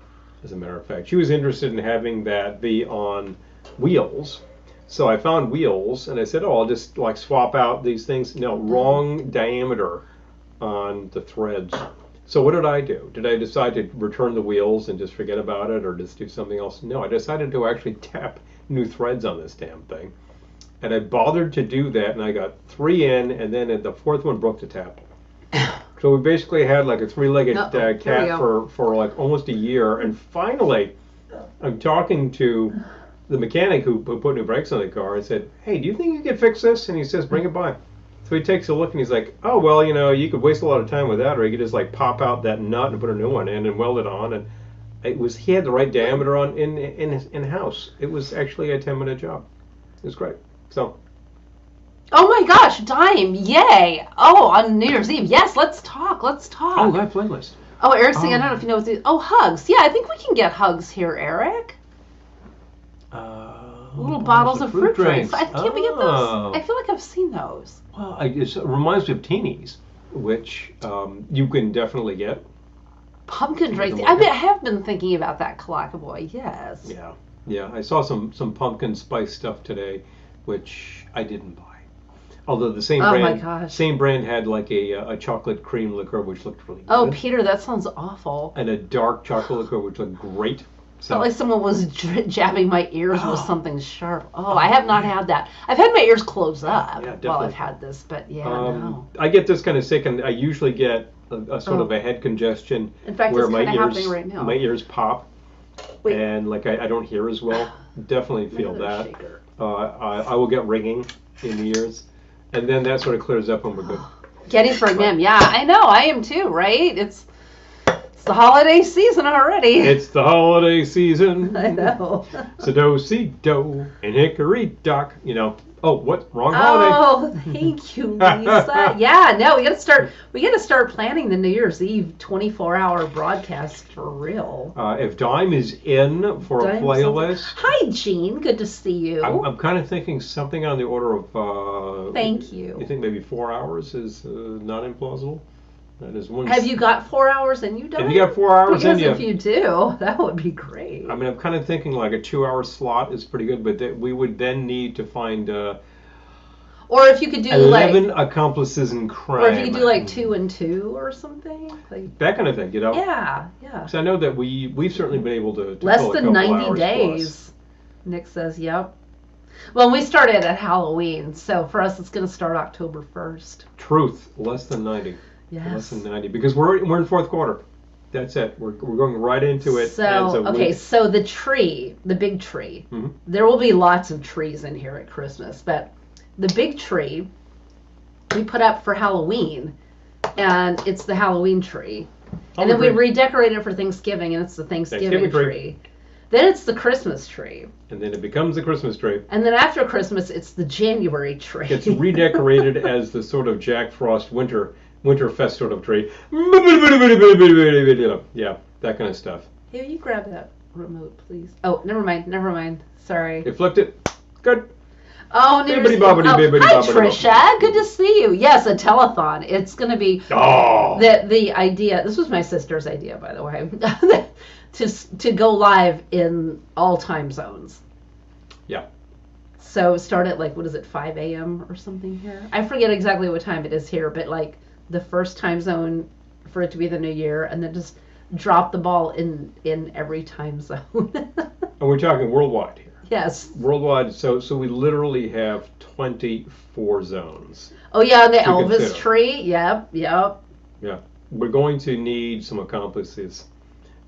as a matter of fact. She was interested in having that be on wheels. So I found wheels, and I said, I'll just like swap out these things. No, wrong diameter on the threads. So what did I do? Did I decide to return the wheels and just forget about it, or just do something else? No, I decided to actually tap new threads on this damn thing. And I bothered to do that, and I got 3 in, and then the 4th one broke the tap. So we basically had like a 3-legged cat for like almost a year, and finally I'm talking to the mechanic who put new brakes on the car. I said, hey, do you think you could fix this? And he says, bring it by. So he takes a look and he's like, oh, well, you could waste a lot of time with that, or you could just like pop out that nut and put a new one in and weld it on. And he had the right diameter on in house. It was actually a 10-minute job. It was great. So. Oh my gosh, Dime, yay. Oh, on New Year's Eve. Yes, let's talk. Oh, that playlist. Oh, Eric's saying, I don't know if you know what these. Oh, hugs. Yeah, I think we can get hugs here, Eric. Little bottles of fruit drinks. Can't we get those? I feel like I've seen those. Well, it reminds me of teenies, which you can definitely get. Pumpkin drinks. I have been thinking about that, Kalaka Boy. Yes. Yeah. I saw some pumpkin spice stuff today, which I didn't buy. Although the same brand had like a chocolate cream liquor, which looked really good. Oh, Peter, that sounds awful. And a dark chocolate liquor, which looked great. Felt like someone was jabbing my ears with something sharp. Oh, I have not had that. I've had my ears close up while I've had this, but no. I get this kind of sick, and I usually get a sort of a head congestion. In fact, where it's kind of happening right now. My ears pop, and like I don't hear as well. Definitely feel that. I will get ringing in the ears, and then that sort of clears up when we're good. Gettysburg Mim, yeah, I know, I am too, right? It's It's the holiday season already. It's the holiday season. I know. So do, si, do, and hickory dock. You know. Oh, what? Wrong holiday. Oh, thank you, Lisa. Yeah, no, we gotta start planning the New Year's Eve 24-hour broadcast for real. If Dime is in for a playlist. Hi, Jean. Good to see you. I'm kind of thinking something on the order of. Thank you. You think maybe 4 hours is not implausible? That is one. Have you got 4 hours in you, Dime? Have you got 4 hours in you? Because if you do, that would be great. I mean, I'm kind of thinking like a 2-hour slot is pretty good, but we would then need to find. Or if you could do 11 accomplices in crime. Or if you could do like 2 and 2 or something. Like, that kind of thing, you know? Yeah. Because I know that we've certainly been able to less pull a than couple 90 hours days. Plus. Nick says, yep. Well, we started at Halloween, so for us it's going to start October 1st. Truth, less than 90. Yes. Less than 90, because we're in fourth quarter. That's it. We're going right into it. So so the tree, the big tree. Mm-hmm. There will be lots of trees in here at Christmas, but the big tree we put up for Halloween, and it's the Halloween tree. And then we redecorate it for Thanksgiving, and it's the Thanksgiving tree. Then it's the Christmas tree. And then it becomes the Christmas tree. And then after Christmas, it's the January tree. It's redecorated as the sort of Jack Frost Winterfest sort of tree. Yeah, that kind of stuff. Hey, will you grab that remote, please? Oh, never mind. Sorry. You flipped it. Good. Oh, hi, Trisha. Good to see you. Yes, a telethon. It's going to be the idea. This was my sister's idea, by the way, to go live in all time zones. Yeah. So start at 5 a.m. or something here? I forget exactly what time it is here, but the first time zone for it to be the new year, and then just drop the ball in every time zone. And we're talking worldwide here. Yes. Worldwide, so we literally have 24 zones. Oh yeah, the Elvis tree. Yep. Yeah. We're going to need some accomplices.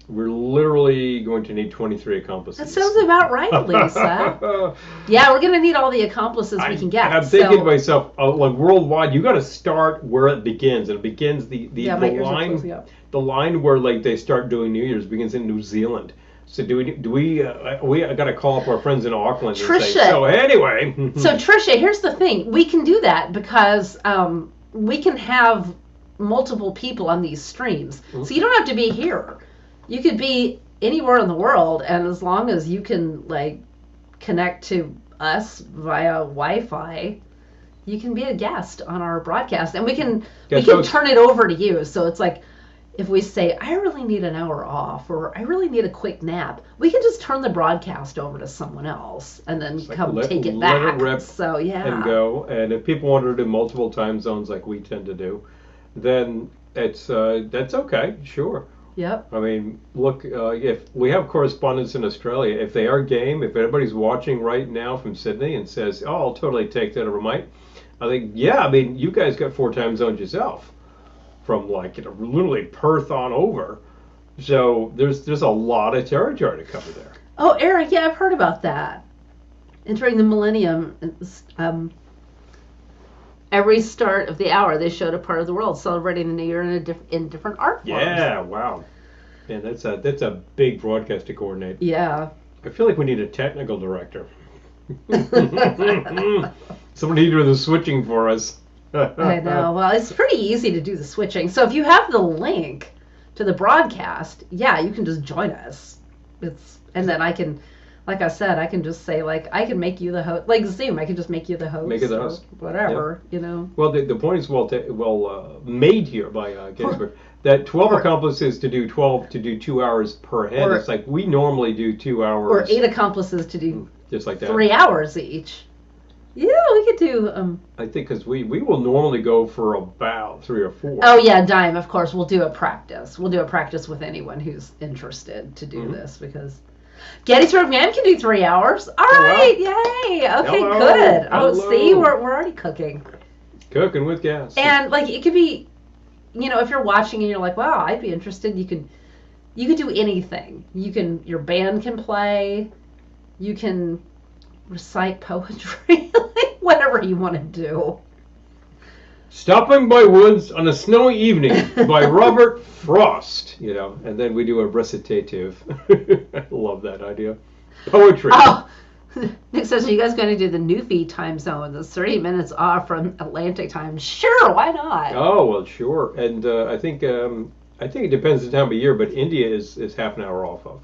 We're literally going to need 23 accomplices. That sounds about right, Lisa. Yeah, we're going to need all the accomplices we can get. I'm thinking to myself, worldwide, you got to start where it begins. And it begins the line where they start doing New Year's begins in New Zealand. So we got to call up our friends in Auckland and say, so anyway. So Trisha, here's the thing. We can do that because we can have multiple people on these streams. Mm-hmm. So you don't have to be here. You could be anywhere in the world, and as long as you can connect to us via Wi-Fi, you can be a guest on our broadcast, and we can turn it over to you. So it's if we say, I really need an hour off, or I really need a quick nap, we can just turn the broadcast over to someone else and then take it back. Let it rip so yeah, and go. And if people want to do multiple time zones like we tend to do, then that's okay. Sure. Yep. I mean, look, if we have correspondents in Australia, if they are game, if anybody's watching right now from Sydney and says, oh, I'll totally take that over Mike, I think, yeah, I mean, you guys got 4 time zones yourself from literally Perth on over. So there's a lot of territory to cover there. Oh, Eric, yeah, I've heard about that. Entering the millennium, every start of the hour, they showed a part of the world celebrating the new year in different art forms. Yeah, wow. Man, that's a big broadcast to coordinate. Yeah. I feel like we need a technical director. Somebody to do the switching for us. I know. Well, it's pretty easy to do the switching. So if you have the link to the broadcast, yeah, you can just join us. And then I can, like I said, I can just say I can make you the host, Zoom. I can just make you the host. Make it the host. Whatever, yeah. Well, the point is well made here by Ginsburg. That 12 accomplices to do 2 hours per head. It's we normally do 2 hours. Or 8 accomplices to do just like that. 3 hours each. Yeah, we could do. I think because we will normally go for about 3 or 4. Oh yeah, Dime. Of course, we'll do a practice. We'll do a practice with anyone who's interested to do this because Gettysburg Man can do 3 hours. All right, yay. Okay, good. Hello. Oh, see, we're already cooking. Cooking with gas. And it could be, if you're watching and you're like, wow, I'd be interested. You could do anything. Your band can play. You can recite poetry, whatever you want to do. Stopping by Woods on a Snowy Evening by Robert Frost, you know, and then we do a recitative. I love that idea. Poetry. Oh, Nick says, are you guys going to do the Newfie time zone? That's 30 minutes off from Atlantic time. Sure, why not? Oh, well, sure. And I think it depends on the time of year, but India is half an hour off of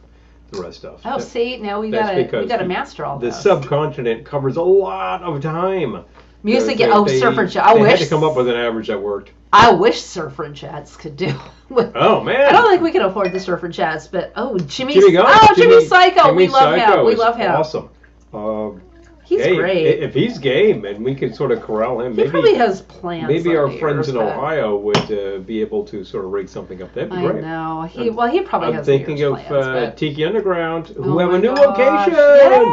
the rest of. Oh, see, now we gotta master all this. The subcontinent covers a lot of time. Music, they suffragette. I wish. They had wish to come up with an average that worked. I wish suffragettes could do. Oh man! I don't think we can afford the suffragettes, but Jimmy Psycho, we love him. We love him. Awesome. He's great. If he's game, and we could sort of corral him, he probably has plans. Maybe our friends in Ohio would be able to sort of rig something up. That'd be great. I know. He probably has. I'm thinking of plans, Tiki Underground, who have a new gosh. location. Yay!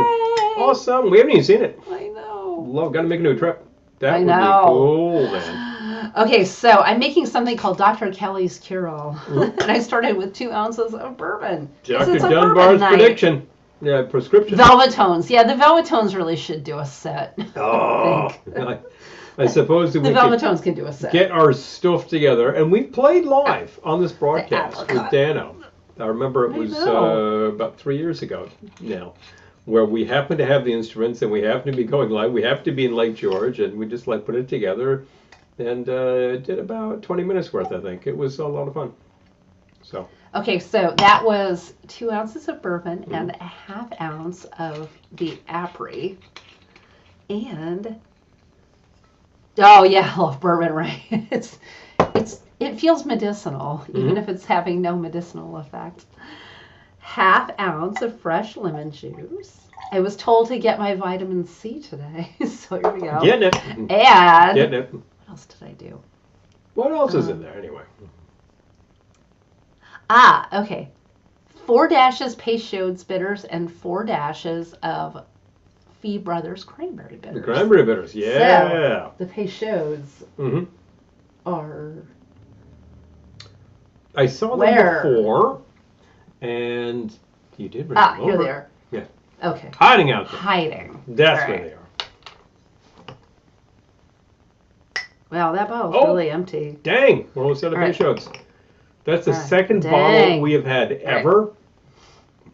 Awesome. We haven't even seen it. I know. Love. Got to make a new trip. That would be cool, man. Okay, so I'm making something called Dr. Kelly's Cure-All, and I started with 2 ounces of bourbon. Dr. Dunbar's prediction. Yeah, prescription. Velvetones. Yeah, the Velvetones really should do a set. Oh, I suppose that the Velvetones can do a set. Get our stuff together, and we played live on this broadcast with Dano. I remember it was about 3 years ago now, where we happened to have the instruments and we happened to be going live. We happened to be in Lake George, and we just put it together, and did about 20 minutes worth. I think it was a lot of fun. So. Okay, so that was 2 ounces of bourbon and a half ounce of the Apri. And oh yeah, I love bourbon, right? It feels medicinal, even if it's having no medicinal effect. Half ounce of fresh lemon juice. I was told to get my vitamin C today, so here we go. Getting it. And getting it. What else did I do? What else is in there anyway? Okay. 4 dashes Peychaud's bitters and 4 dashes of Fee Brothers cranberry bitters. The cranberry bitters, yeah. So, the Peychaud's are. I saw them before, and you did bring them over. Here they are. Yeah. Okay. Hiding out there. Hiding. That's where they are. Wow, that bottle's really empty. Dang, we're almost out of Peychaud's. That's the second bottle we have had ever,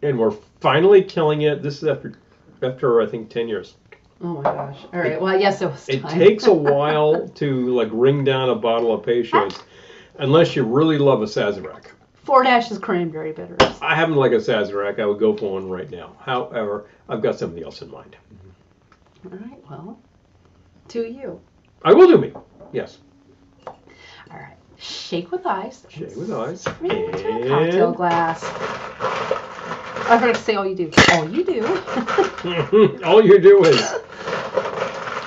and we're finally killing it. This is after I think 10 years. Oh my gosh! All right. Well, I guess it was time. It takes a while to wring down a bottle of Peychaud's, unless you really love a Sazerac. 4 dashes cranberry bitters. I happen to like a Sazerac. I would go for one right now. However, I've got something else in mind. All right. Well, do you? I will do me. Yes. All right. Shake with ice. Shake with ice. And cocktail glass. I forgot to say all you do. All you do. All you do is.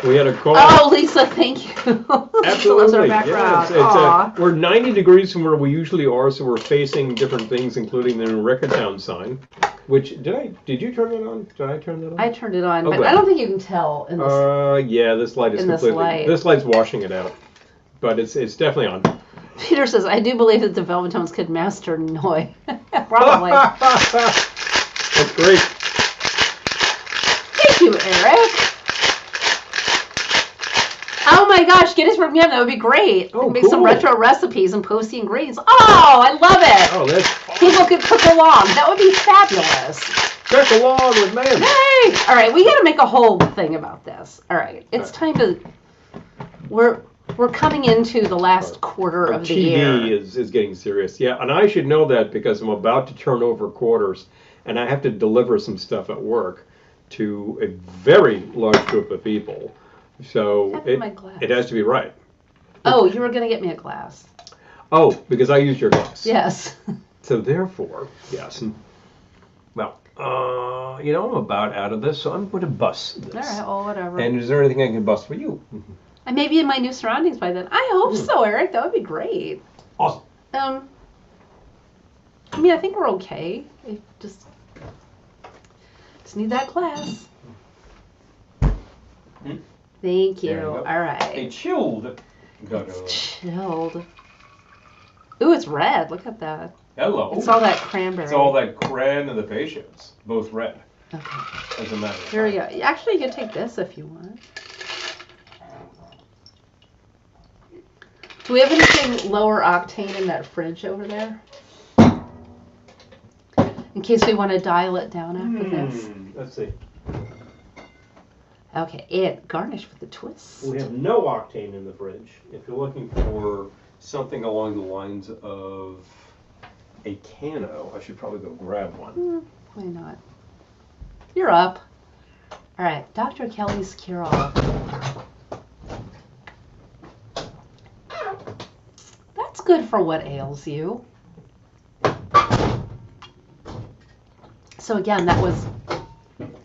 We had a call. Oh, Lisa, thank you. Absolutely. Yes. We're 90 degrees from where we usually are, so we're facing different things, including the Record Town sign. Which did you turn that on? Did I turn that on? I turned it on, but I don't think you can tell in this. Yeah, this light is completely. This light's washing it out, but it's definitely on. Peter says, I do believe that the Velvetones could master Noi. Probably. That's great. Thank you, Eric. Oh my gosh, get us from him. That would be great. Oh, make some retro recipes and post the ingredients. Oh, I love it. Oh, that's fun. People could cook along. That would be fabulous. Cook along with me. Hey! All right, we got to make a whole thing about this. All right, it's time to. We're coming into the last quarter of the year. TV is getting serious. Yeah, and I should know that because I'm about to turn over quarters, and I have to deliver some stuff at work to a very large group of people. So it has to be right. Oh, you were going to get me a glass. Oh, because I used your glass. Yes. So therefore, yes. Well, I'm about out of this, so I'm going to bust this. All right, well, whatever. And is there anything I can bust for you? I may be in my new surroundings by then. I hope so, Eric. That would be great. Awesome. I mean, I think we're okay. I just need that glass. Thank you. All right. A chilled. It's chilled. Ooh, it's red. Look at that. Hello. It's all that cranberry. It's all that cran and the Peychaud's. Both red. Okay. As a matter of fact. Here we go. Actually, you can take this if you want. Do we have anything lower octane in that fridge over there? In case we want to dial it down after this. Let's see. Okay, and garnish with a twist. We have no octane in the fridge. If you're looking for something along the lines of a Cano, I should probably go grab one. Why not? You're up. All right, Dr. Kelly's Cure-All. That's good for what ails you. So again, that was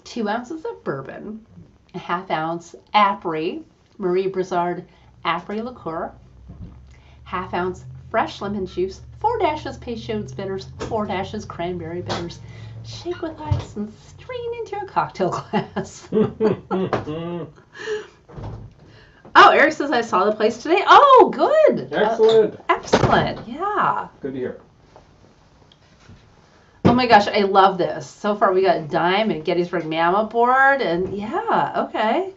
2 ounces of bourbon, a ½ ounce Apres, Marie Brizard Apres liqueur, ½ ounce fresh lemon juice, 4 dashes Peychaud's bitters, 4 dashes cranberry bitters. Shake with ice and strain into a cocktail glass. Oh, Eric says I saw the place today. Oh, good. Excellent. Excellent. Yeah. Good to hear. Oh my gosh, I love this. So far we got Dime and Gettysburg Mama board, and yeah, okay.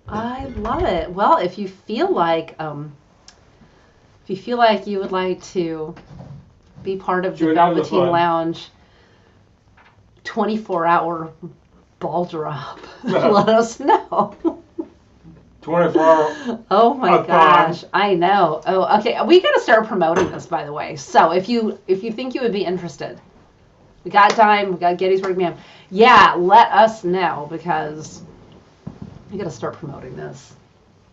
I love it. Well, if you feel like you would like to be part of the Velveteen Lounge 24-hour ball drop, let us know. 24-hour. Oh my gosh, I know. Oh, okay. We got to start promoting this, by the way. So if you think you would be interested, we got Dime, we got Gettysburg Ma'am. Yeah, let us know because we got to start promoting this.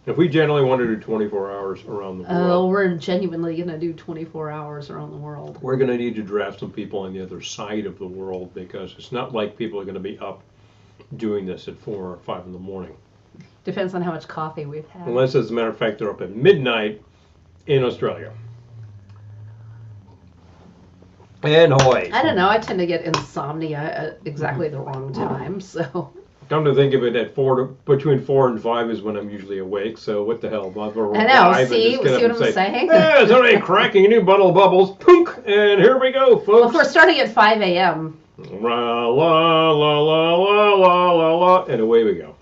If we generally want to do 24 hours around the world. Oh, we're genuinely going to do 24 hours around the world. We're going to need to draft some people on the other side of the world because it's not like people are going to be up doing this at 4 or 5 in the morning. Depends on how much coffee we've had. Unless, as a matter of fact, they're up at midnight in Australia. And Hawaii. I don't know. I tend to get insomnia at exactly the wrong time, so. Come to think of it, between 4 and 5 is when I'm usually awake. So what the hell? I know. See what I'm saying? Yeah, it's already cracking a new bottle of bubbles. Punk, and here we go, folks. Well, if we're starting at 5 a.m. La la la la la la la la, and away we go.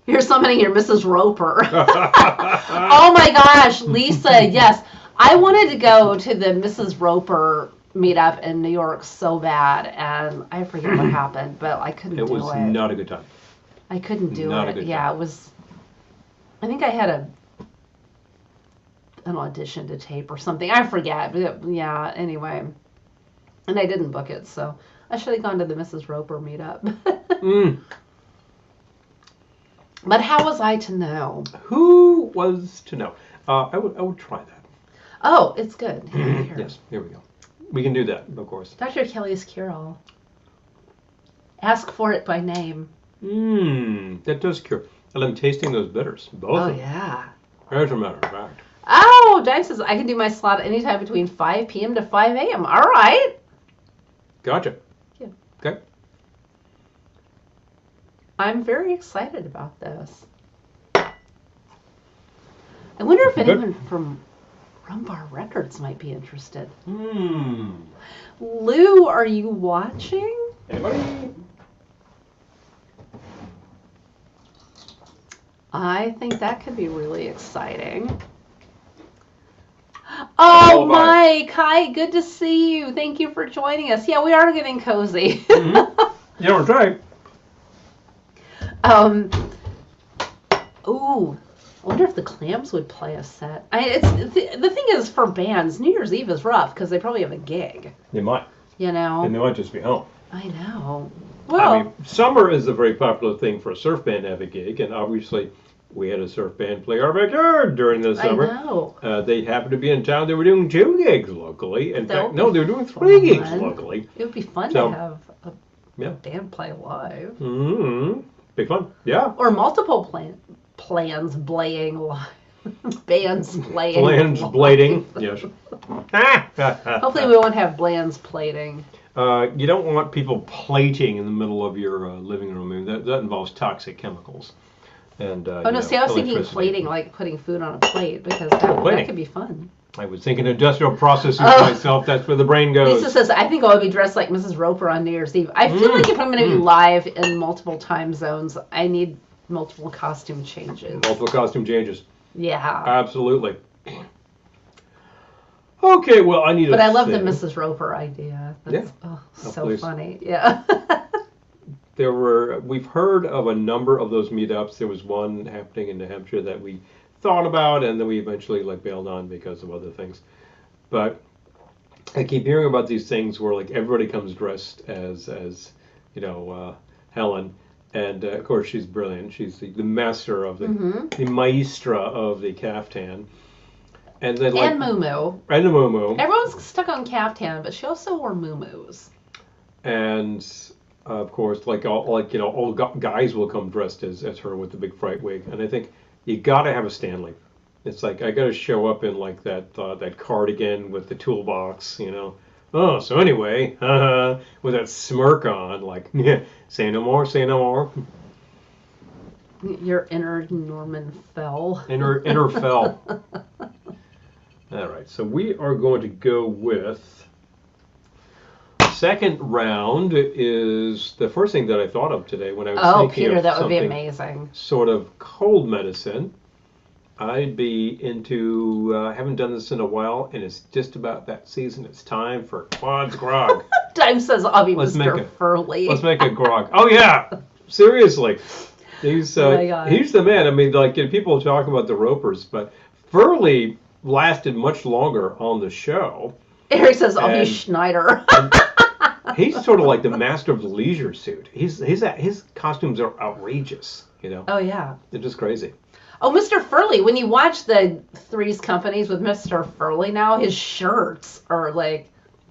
You're summoning your Mrs. Roper. Oh my gosh, Lisa, yes. I wanted to go to the Mrs. Roper meetup in New York so bad, and I forget what happened, but I couldn't do it. It was not a good time. I couldn't do it. Yeah, it was. I think I had an audition to tape or something. I forget, but yeah, anyway. And I didn't book it, so I should have gone to the Mrs. Roper meetup. But how was I to know? Who was to know? I would try that. Oh, it's good. Here. Yes, here we go. We can do that, of course. Dr. Kelly's Cure-All. Ask for it by name. That does cure. And I'm tasting those bitters. Both of them. Yeah. As a matter of fact. Oh, Diane says I can do my slot anytime between 5 p.m. to 5 a.m. All right. Gotcha. Yeah. Okay. I'm very excited about this. I wonder if anyone from Rumbar Records might be interested. Lou, are you watching? Anybody? I think that could be really exciting. Oh, Mike, hi, good to see you. Thank you for joining us. Yeah, we are getting cozy. Yeah, we're trying. Ooh, I wonder if the Clams would play a set. The thing is, for bands, New Year's Eve is rough because they probably have a gig. They might. You know? And they might just be home. I know. Well, I mean, summer is a very popular thing for a surf band to have a gig, and obviously we had a surf band play our backyard during the summer. I know. They happened to be in town. They were doing 2 gigs locally. In fact, no, they were doing 3 gigs locally. It would be fun to have a band play live. Big fun. Yeah. Or multiple plans playing live. Bands playing. Plans blading. Yes. Hopefully we won't have blands plating. You don't want people plating in the middle of your living room. I mean, that involves toxic chemicals. And I was thinking plating, like putting food on a plate, because that could be fun. I was thinking industrial processes myself. That's where the brain goes. Lisa says, I think I would be dressed like Mrs. Roper on New Year's Eve. I feel like if I'm going to be live in multiple time zones, I need multiple costume changes. Multiple costume changes. Yeah. Absolutely. Okay, well, I need But to I love the sing. Mrs. Roper idea. That's so please. funny. Yeah. We've heard of a number of those meetups. There was one happening in New Hampshire that we thought about, and then we eventually bailed on because of other things. But I keep hearing about these things where everybody comes dressed as Helen, and of course she's brilliant. She's the master of the maestra of the caftan. And then and Moo. And the Moo. Everyone's stuck on caftan, but she also wore Moo-moos. And of course, all guys will come dressed as her with the big fright wig. And I think you got to have a Stanley. It's I got to show up in that cardigan with the toolbox, Oh, so anyway, with that smirk on, say no more, say no more. Your inner Norman Fell. Inner Fell. All right, so we are going to go with second round is the first thing that I thought of today when I was thinking Peter, of that would be something amazing. Sort of cold medicine. I'd be into, haven't done this in a while, and it's just about that season. It's time for Quad's Grog. Time says I'll be Mr. Furley. Let's make a grog. Oh, yeah. Seriously. He's the man. I mean, people talk about the Ropers, but Furley lasted much longer on the show. Eric says I'll be Schneider. He's sort of like the master of the leisure suit. His costumes are outrageous, Oh, yeah. They're just crazy. Oh, Mr. Furley, when you watch the Three's Companies with Mr. Furley now, his shirts are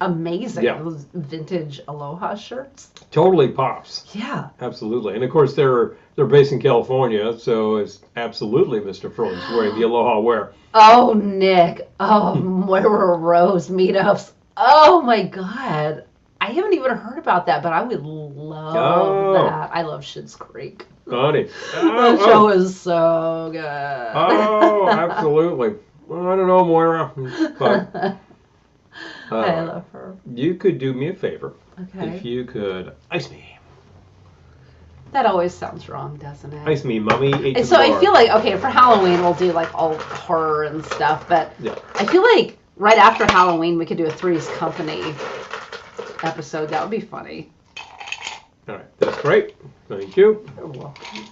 amazing. Yeah. Those vintage Aloha shirts. Totally pops. Yeah. Absolutely. And of course they're based in California, so it's absolutely Mr. Furley's wearing the Aloha wear. Oh, Nick. Oh, Moira Rose meetups. Oh my God. I haven't even heard about that, but I would love that. I love Schitt's Creek. Honey. That show is so good. Oh, absolutely. Well, I don't know, Moira, but I love her. You could do me a favor. Okay. If you could ice me. That always sounds wrong, doesn't it? Ice me, Mummy. And so I feel for Halloween we'll do all horror and stuff, but yeah. I feel right after Halloween we could do a Three's Company episode. That would be funny. All right, that's great. Thank you. You're welcome.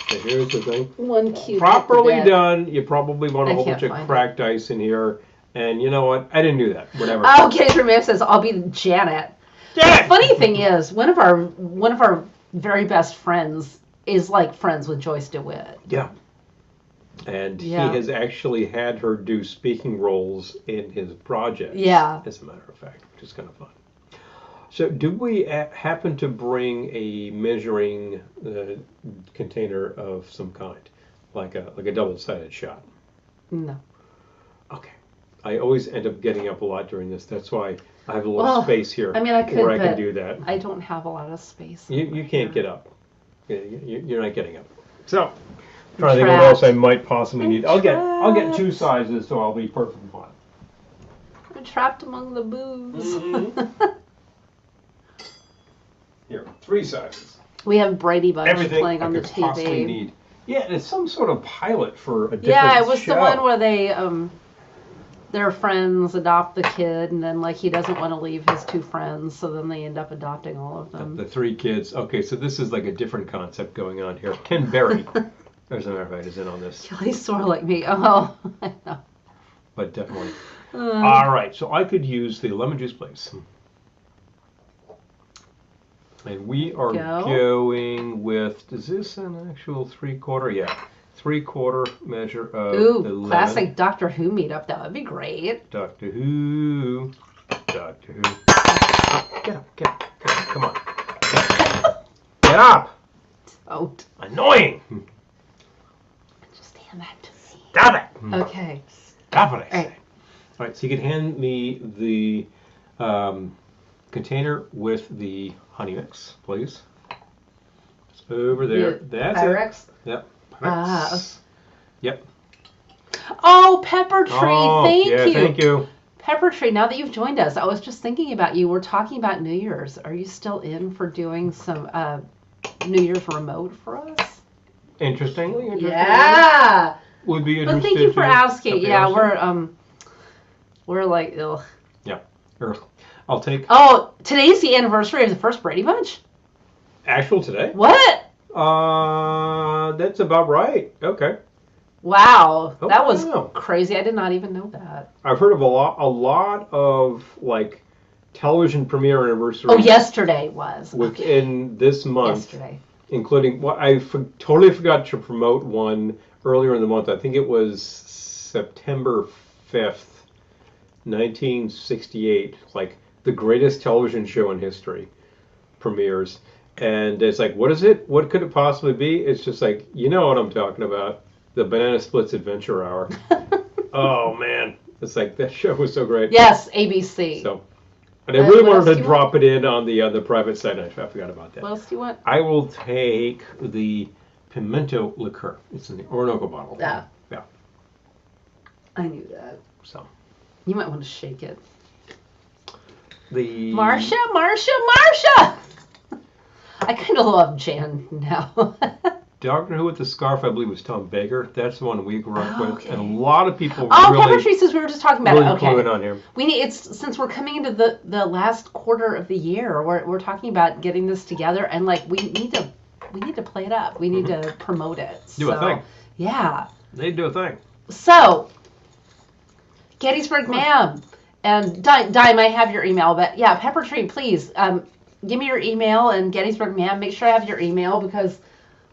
So here's the thing. One cute. Properly done. You probably want a whole bunch of cracked ice in here. And you know what? I didn't do that. Whatever. Okay, Tremaine says I'll be Janet. Janet! The funny thing is, one of our very best friends is friends with Joyce DeWitt. Yeah. And he has actually had her do speaking roles in his project. Yeah. As a matter of fact, which is kind of fun. So, do we happen to bring a measuring container of some kind, like a double-sided shot? No. Okay. I always end up getting up a lot during this. That's why I have a little space here. I mean, I could, where I can do that. I don't have a lot of space. You can't get up. You're not getting up. So, trying to think what else I might possibly need. I'll get two sizes, so I'll be perfectly fine. I'm trapped among the booze. Mm-hmm. Here, 3 sizes. We have Brady Bunch Everything playing on the I could possibly TV. need. Yeah, it's some sort of pilot for a different Yeah, it was show. the one where they their friends adopt the kid, and then he doesn't want to leave his 2 friends, so then they end up adopting all of them. The 3 kids. Okay, so this is a different concept going on here. Ken Berry, as a matter of fact, is in on this. He's sort of like me. Oh, I know. But definitely. All right, so I could use the lemon juice, please. And we are going with, is this an actual 3/4? Yeah, 3/4 measure of the lemon. Classic Doctor Who meetup. That would be great. Doctor Who. Oh, get up, come on. Get up. Out. Annoying. Just hand that to me. Stop it. Okay. Stop it, I say. All right, so you can hand me the container with the honey mix, please. It's over there. That's Pyrex? it. Yep. Pyrex. Yep. Oh, Pepper Tree, thank you. Thank you. Pepper Tree, now that you've joined us, I was just thinking about you. We're talking about New Year's. Are you still in for doing some New Year's remote for us. Interestingly. Yeah. Would be But interested. thank you for asking. Yeah, else? we're like, ugh. Yeah. I'll take. Oh, today's the anniversary of the first Brady Bunch. Actual today? What? That's about right. Okay. Wow, Oh, that was wow. crazy. I did not even know that. I've heard of a lot of like television premiere anniversaries. Oh, yesterday was within this month. Yesterday, including what I totally forgot to promote one earlier in the month. I think it was September 5th, 1968. Like the greatest television show in history premieres. And it's like, what is it? What could it possibly be? It's just like, you know what I'm talking about. The Banana Splits Adventure Hour. Oh, man. It's like, that show was so great. Yes, ABC. So, and I really wanted to drop it in on the private site. I forgot about that. What else do you want? I will take the pimento liqueur. It's in the Orinoco bottle. Yeah. Yeah. I knew that. So. You might want to shake it. Marsha! I kind of love Jan now. Doctor Who with the scarf, I believe, was Tom Baker. That's the one we grew up with, and a lot of people Pepper Tree says we were just talking about really it. Okay. cluing on here. It's since we're coming into the last quarter of the year, we're talking about getting this together, and like we need to play it up. We need to promote it. Do a thing. Yeah. They do a thing. So, Gettysburg Ma'am, and Dime, I have your email, but yeah, Pepper Tree, please give me your email, and Gettysburg Ma'am, make sure I have your email because.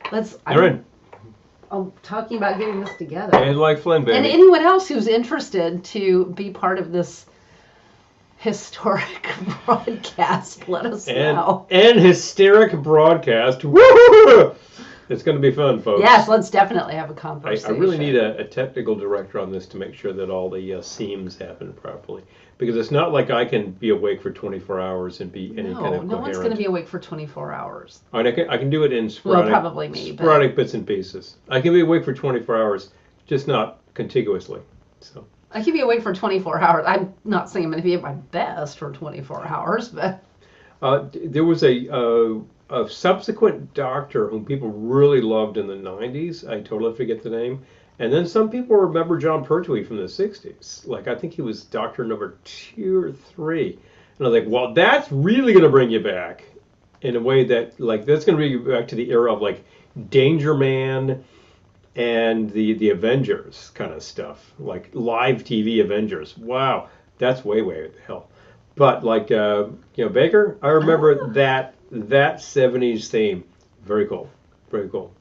I'm talking about getting this together. And like Flynn, baby. And anyone else who's interested to be part of this historic broadcast, let us know. And hysteric broadcast. Woo! It's going to be fun, folks. Yes, let's definitely have a conversation. I really need a technical director on this to make sure that all the seams happen properly. Because it's not like I can be awake for 24 hours and be any kind of coherent. No one's going to be awake for 24 hours. I can do it in sporadic, probably me, sporadic bits and pieces. I can be awake for 24 hours, just not contiguously. So I can be awake for 24 hours. I'm not saying I'm going to be at my best for 24 hours, but... there was a subsequent doctor whom people really loved in the 90s. I totally forget the name. And then some people remember John Pertwee from the 60s. Like, I think he was doctor number 2 or 3. And I was like, well, that's really going to bring you back in a way that, like, that's going to bring you back to the era of, like, Danger Man and the Avengers kind of stuff. Like, live TV Avengers. Wow, that's way the hell. But, like, Baker, I remember that 70s theme. Very cool. Very cool.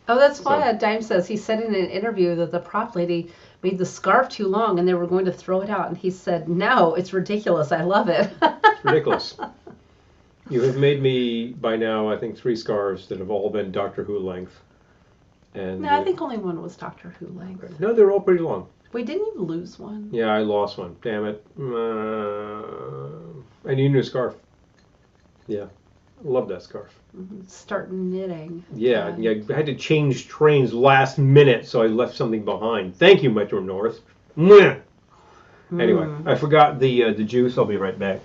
Oh, that's why Dime says he said in an interview that the prop lady made the scarf too long and they were going to throw it out. And he said, no, it's ridiculous. I love it. It's ridiculous. You have made me, by now, I think 3 scarves that have all been Doctor Who length. And no, I think only one was Doctor Who length. No, they're all pretty long. Wait, didn't you lose one? Yeah, I lost one. Damn it. I need a new scarf. Yeah. I love that scarf. Start knitting. Yeah, I had to change trains last minute, so I left something behind. Thank you, Metro North. Mwah! Anyway, I forgot the juice. I'll be right back.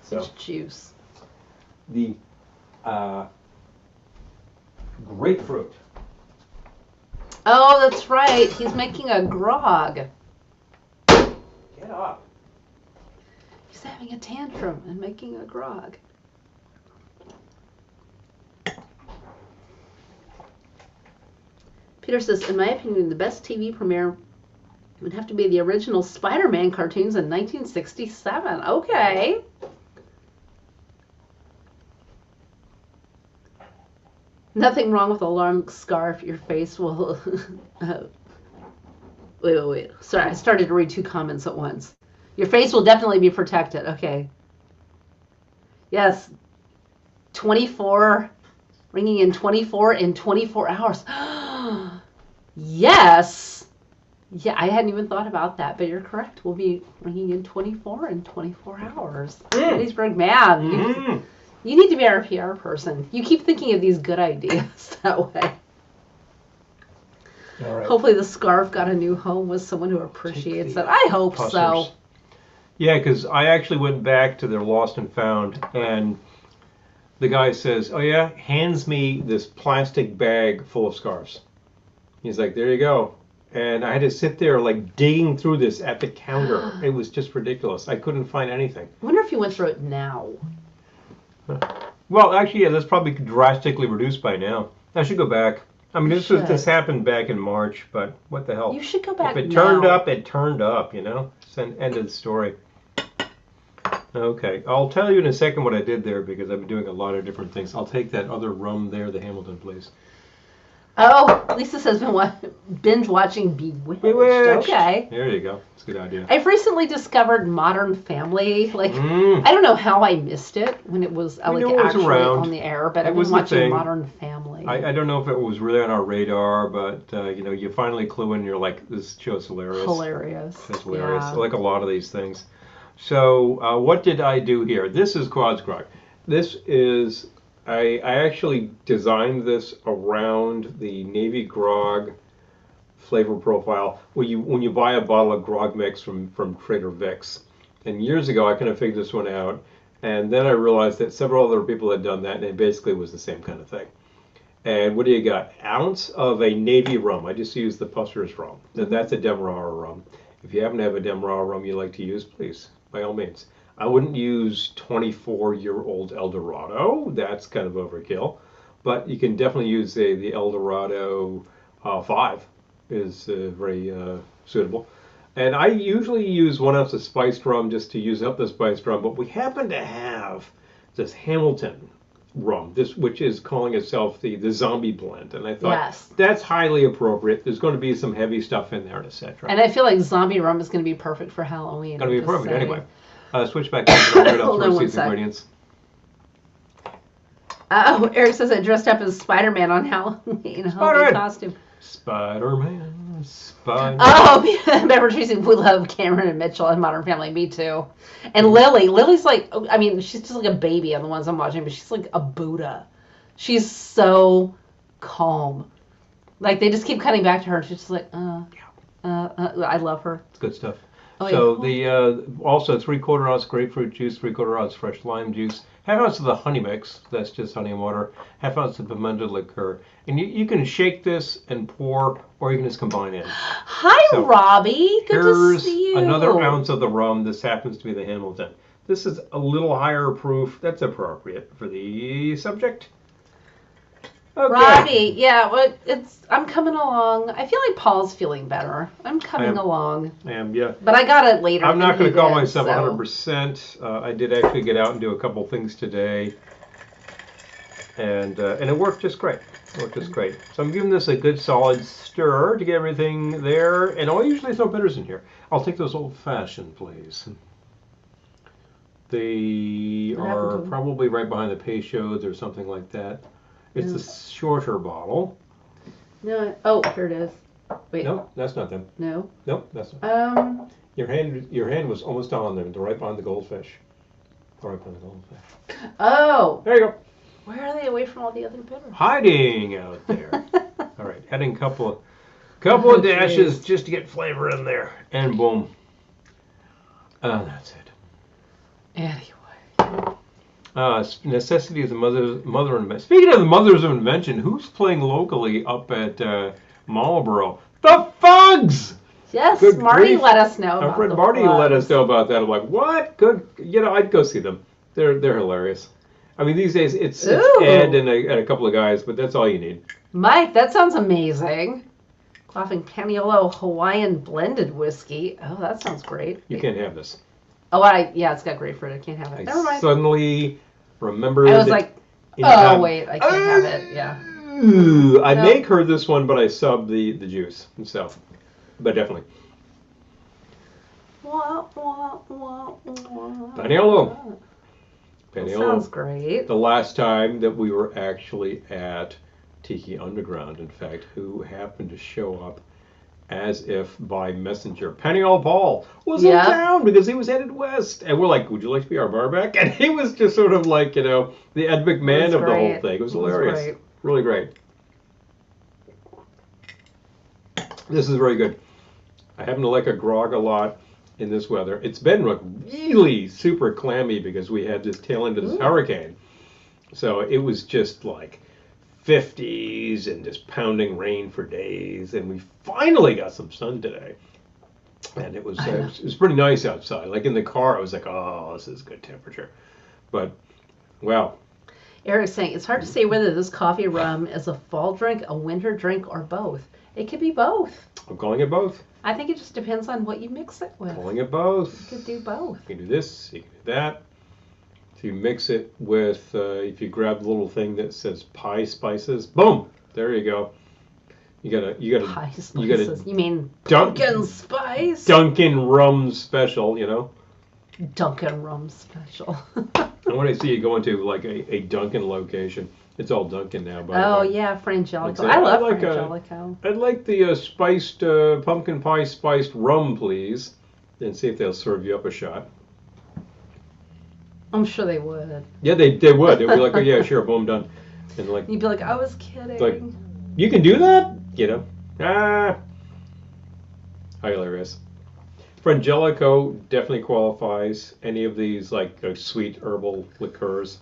So, which juice? The grapefruit. Oh, that's right. He's making a grog. Get up. He's having a tantrum and making a grog. Peter says, in my opinion, the best TV premiere would have to be the original Spider-Man cartoons in 1967. Okay. Nothing wrong with a long scarf. Your face will... Wait. Sorry, I started to read 2 comments at once. Your face will definitely be protected. Okay. Yes. 24... Ringing in 24 in 24 hours. Yes. Yeah, I hadn't even thought about that, but you're correct. We'll be ringing in 24 in 24 hours. Gettysburg Man, you need to be our PR person. You keep thinking of these good ideas that way. All right. Hopefully the scarf got a new home with someone who appreciates it. I hope so. Yeah, because I actually went back to their Lost and Found, and the guy says, "Oh yeah," hands me this plastic bag full of scarves. He's like, "There you go." And I had to sit there like digging through this at the counter. It was just ridiculous. I couldn't find anything. I wonder if you went through it now. Well, actually, yeah, that's probably drastically reduced by now. I should go back. I mean, this happened back in March, but what the hell? You should go back. If it now. turned up, it turned up. You know, it's an end of the story. Okay, I'll tell you in a second what I did there because I've been doing a lot of different things. I'll take that other rum there, the Hamilton, please. Oh, Lisa says binge watching Bewitched. Okay. There you go. It's a good idea. I've recently discovered Modern Family. Like, I don't know how I missed it when it was actually on the air, but I've been watching Modern Family. I don't know if it was really on our radar, but you finally clue in and you're like, this show's hilarious. Hilarious. It's hilarious. Yeah. I like a lot of these things. So what did I do here? This is Quad's Grog. This is... I actually designed this around the Navy Grog flavor profile. When you buy a bottle of Grog mix from Trader Vic's, and years ago I kind of figured this one out, and then I realized that several other people had done that, and it basically was the same kind of thing. And what do you got? Ounce of a Navy rum. I just used the Puster's rum. That's a Demerara rum. If you happen to have a Demerara rum you like to use, please, by all means. I wouldn't use 24-year-old Eldorado. That's kind of overkill. But you can definitely use the Eldorado 5 is very suitable. And I usually use 1 ounce of spiced rum just to use up the spiced rum. But we happen to have this Hamilton rum, which is calling itself the zombie blend. And I thought that's highly appropriate. There's going to be some heavy stuff in there, etc. And I feel like zombie rum is going to be perfect for Halloween. Going to be perfect anyway. Switch back to the ingredients. Oh, Eric says I dressed up as Spider-Man on Halloween. Halloween costume. Spider-Man. Oh, remember Tracy? We love Cameron and Mitchell and Modern Family. Me too. And Lily. Lily's like, I mean, she's just like a baby on the ones I'm watching, but she's like a Buddha. She's so calm. Like, they just keep cutting back to her, and she's just like, I love her. It's good stuff. Oh, so also 3/4 ounce grapefruit juice, 3/4 ounce fresh lime juice, 1/2 ounce of the honey mix, that's just honey and water, 1/2 ounce of pimento liqueur. And you can shake this and pour, or you can just combine it. Hi, Robbie. Good to see you. Here's another ounce of the rum. This happens to be the Hamilton. This is a little higher proof. That's appropriate for the subject. Okay. Robbie, yeah, I'm coming along. I feel like Paul's feeling better. I'm coming along. I am, yeah. But I got it later. I'm not going to call myself 100%. I did actually get out and do a couple things today, and it worked just great. So I'm giving this a good solid stir to get everything there, and I'll usually throw bitters in here. I'll take those old-fashioned, please. They are probably right behind the Peychaud's or something like that. It's a shorter bottle. No. Oh, here it is. Wait. No, that's not them. No. Nope, that's not. Your hand was almost on them. They're right behind the goldfish. Right behind the goldfish. Oh. There you go. Where are they away from all the other bitters? Hiding out there. All right, adding a couple of dashes just to get flavor in there, and boom. That's it. Anyway. Necessity is the mother of invention. Speaking of the mothers of invention, who's playing locally up at Marlboro? The Fugs! Yes, good Marty grief. Let us know about the Marty Fugs. Let us know about that. I'm like, what? Good. I'd go see them. They're hilarious. I mean, these days it's Ed and a couple of guys, but that's all you need. Mike, that sounds amazing. Quaffing Paniolo Hawaiian blended whiskey. Oh, that sounds great. You can't have this. Oh, it's got grapefruit. I can't have it. Never mind. Suddenly remembered. I was like, wait, I can't have it. Yeah. I make her this one, but I sub the juice itself. But definitely. Paniolo. Sounds great. The last time that we were actually at Tiki Underground, in fact, who happened to show up as if by messenger. Paniolo Paul was in town because he was headed west. And we're like, would you like to be our barback? And he was just sort of like, the Ed McMahon of the whole thing. It was hilarious. Great. Really great. This is very good. I happen to like a grog a lot in this weather. It's been really super clammy because we had this tail end of this hurricane. So it was just like 50s and just pounding rain for days, and we finally got some sun today. And it was pretty nice outside. Like in the car, I was like, oh, this is good temperature. But, well. Eric's saying, it's hard to say whether this coffee rum is a fall drink, a winter drink, or both. It could be both. I'm calling it both. I think it just depends on what you mix it with. Calling it both. You could do both. You can do this, you can do that. If you mix it with, if you grab the little thing that says pie spices, boom, there you go. You gotta pie spices. You mean Dunkin' Spice? Dunkin' Rum Special, you know. Dunkin' Rum Special. And when I see you go into like a Dunkin' location, it's all Dunkin' now. By the way. Yeah, Frangelico. I love Frangelico. I'd like the spiced pumpkin pie spiced rum, please, and see if they'll serve you up a shot. I'm sure they would. Yeah, they would. They'd be like, oh yeah, sure, boom, done. And like you'd be like, I was kidding. Like, you can do that, you know? How hilarious. Frangelico definitely qualifies. Any of these like sweet herbal liqueurs,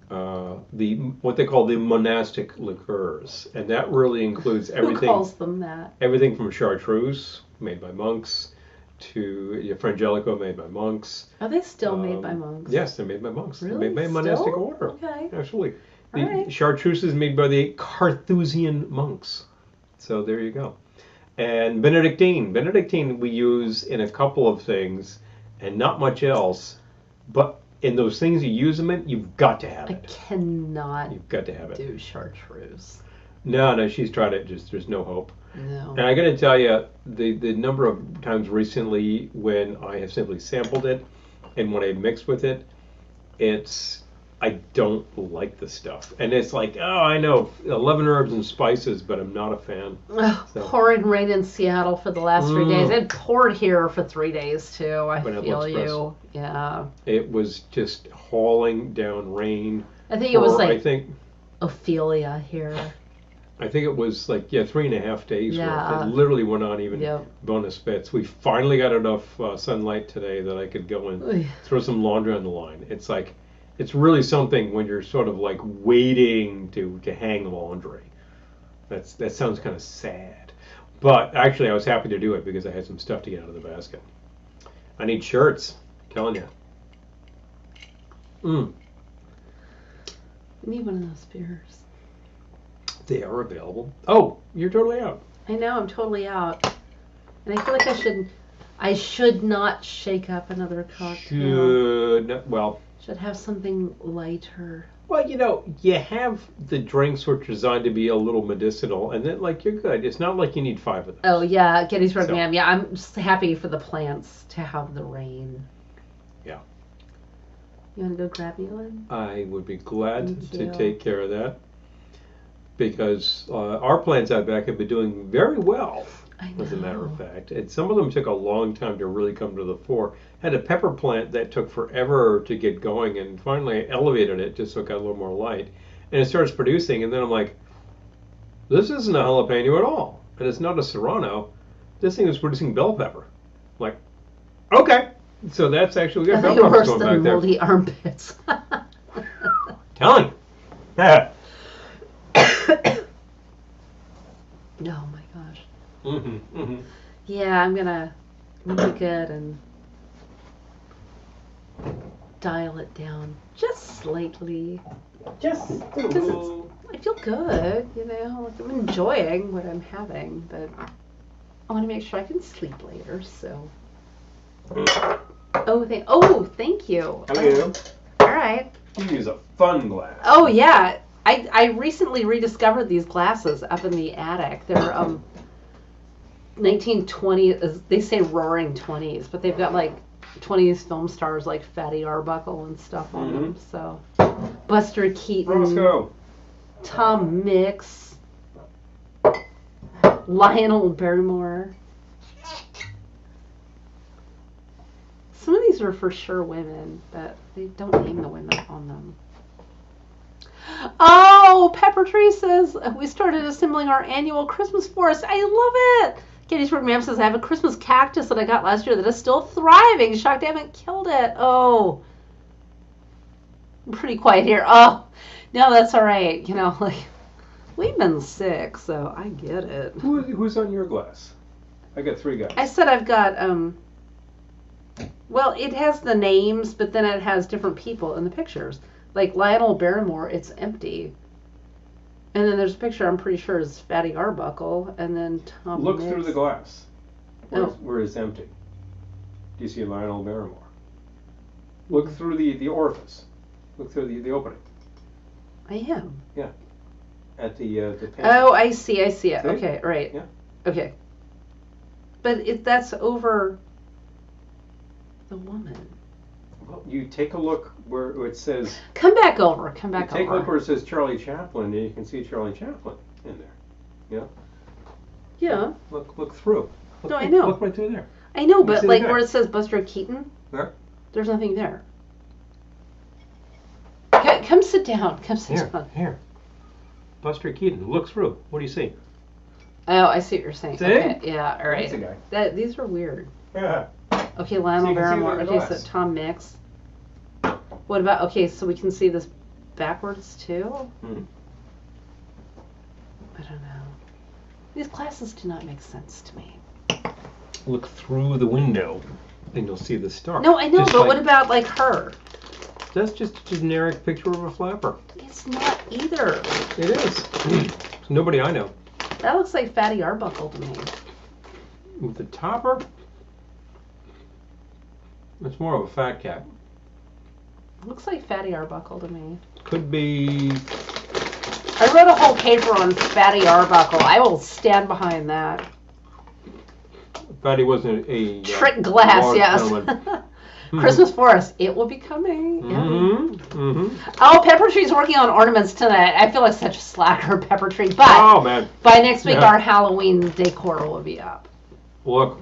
what they call the monastic liqueurs, and that really includes everything. Who calls them that? Everything from chartreuse, made by monks, to Frangelico, made by monks. Are they still made by monks? Yes, they're made by monks. Really? They're made by a monastic order. Okay. Absolutely. All The right. chartreuse is made by the Carthusian monks. So there you go. And Benedictine. Benedictine we use in a couple of things and not much else. But in those things you use them in, you've got to have it. I cannot You've got to have it. do chartreuse. No, she's tried it. Just there's no hope. No. And I got to tell you, the number of times recently when I have simply sampled it and when I mixed with it, I don't like the stuff. And it's like, oh, I know, 11 herbs and spices, but I'm not a fan. So. Pouring rain in Seattle for the last 3 days. It poured here for 3 days, too. I feel you. Yeah. It was just hauling down rain. I think it was like I think Ophelia here. I think it was like, 3.5 days Yeah. worth. It literally went on even bonus bits. We finally got enough sunlight today that I could go and throw some laundry on the line. It's like, it's really something when you're sort of like waiting to hang laundry. That sounds kind of sad. But actually I was happy to do it because I had some stuff to get out of the basket. I need shirts, I'm telling you. I need one of those beers. They are available. Oh, you're totally out. I know, I'm totally out. And I feel like I should not shake up another cocktail. Should have something lighter. Well, you have the drinks which are designed to be a little medicinal, and then like you're good. It's not like you need 5 of them. Oh yeah, Gettysburg Ma'am. Yeah, I'm just happy for the plants to have the rain. Yeah. You want to go grab me one? I would be glad to take care of that because our plants out back have been doing very well. I know. As a matter of fact, and some of them took a long time to really come to the fore. Had a pepper plant that took forever to get going, and finally I elevated it just so it got a little more light, and it starts producing. And then I'm like, this isn't a jalapeno at all, and it's not a serrano. This thing is producing bell pepper. I'm like, okay, so that's actually we got bell peppers going back there. Moldy armpits. Telling you. Yeah. Oh my gosh. Mm-hmm. Yeah, I'm gonna be good and dial it down just slightly. Just because I feel good, like I'm enjoying what I'm having, but I want to make sure I can sleep later. So. Thank you. How are you? All right. You use a fun glass. Oh yeah, I recently rediscovered these glasses up in the attic. They're 1920s, they say roaring 20s, but they've got like 20s film stars like Fatty Arbuckle and stuff on them. So Buster Keaton, Roscoe, Tom Mix, Lionel Barrymore. Some of these are for sure women, but they don't name the women on them. Oh, Pepper Tree says, we started assembling our annual Christmas forest. I love it. Gettysburg Ma'am says, I have a Christmas cactus that I got last year that is still thriving. Shocked I haven't killed it. Oh. pretty quiet here. Oh, no, that's all right. You know, like, we've been sick, so I get it. Who's on your glass? I got 3 guys. I said I've got, well, it has the names, but then it has different people in the pictures. Like Lionel Barrymore, it's empty. And then there's a picture I'm pretty sure is Fatty Arbuckle, and then Tom Look Mix. through the glass where it's empty. Do you see Lionel Barrymore? Look through the orifice. Look through the opening. I am. Yeah. At the pan. Oh, I see it. See? Okay, right. Yeah. Okay. But that's over the woman. Well, you take a look where it says. Come back over. Take a look where it says Charlie Chaplin, and you can see Charlie Chaplin in there. Yeah. Yeah. Look through. No, I know. Look right through there. I know, You but see like the guy? where it says Buster Keaton, There. there's nothing there. Come sit down. Come sit down. Here. Buster Keaton. Look through. What do you see? Oh, I see what you're saying. See? Okay, yeah, all right. That's the guy. These are weird. Yeah. Okay, Lionel Barrymore. the Okay, so glass. Tom Mix. What about? Okay, so we can see this backwards too. Hmm. I don't know. These glasses do not make sense to me. Look through the window, and you'll see the star. No, I know, Just but like- what about like her? That's just a generic picture of a flapper. It's not either. It is. Nobody I know. That looks like Fatty Arbuckle to me. With the topper, it's more of a fat cat. Looks like Fatty Arbuckle to me. Could be. I wrote a whole paper on Fatty Arbuckle. I will stand behind that. Fatty wasn't a Trick glass, large yes. gentleman. Christmas forest. It will be coming. Yeah. Mm-hmm. Oh, Pepper Tree's working on ornaments tonight. I feel like such a slacker, Pepper Tree. But Oh man! by next week, Yeah. our Halloween decor will be up. Look,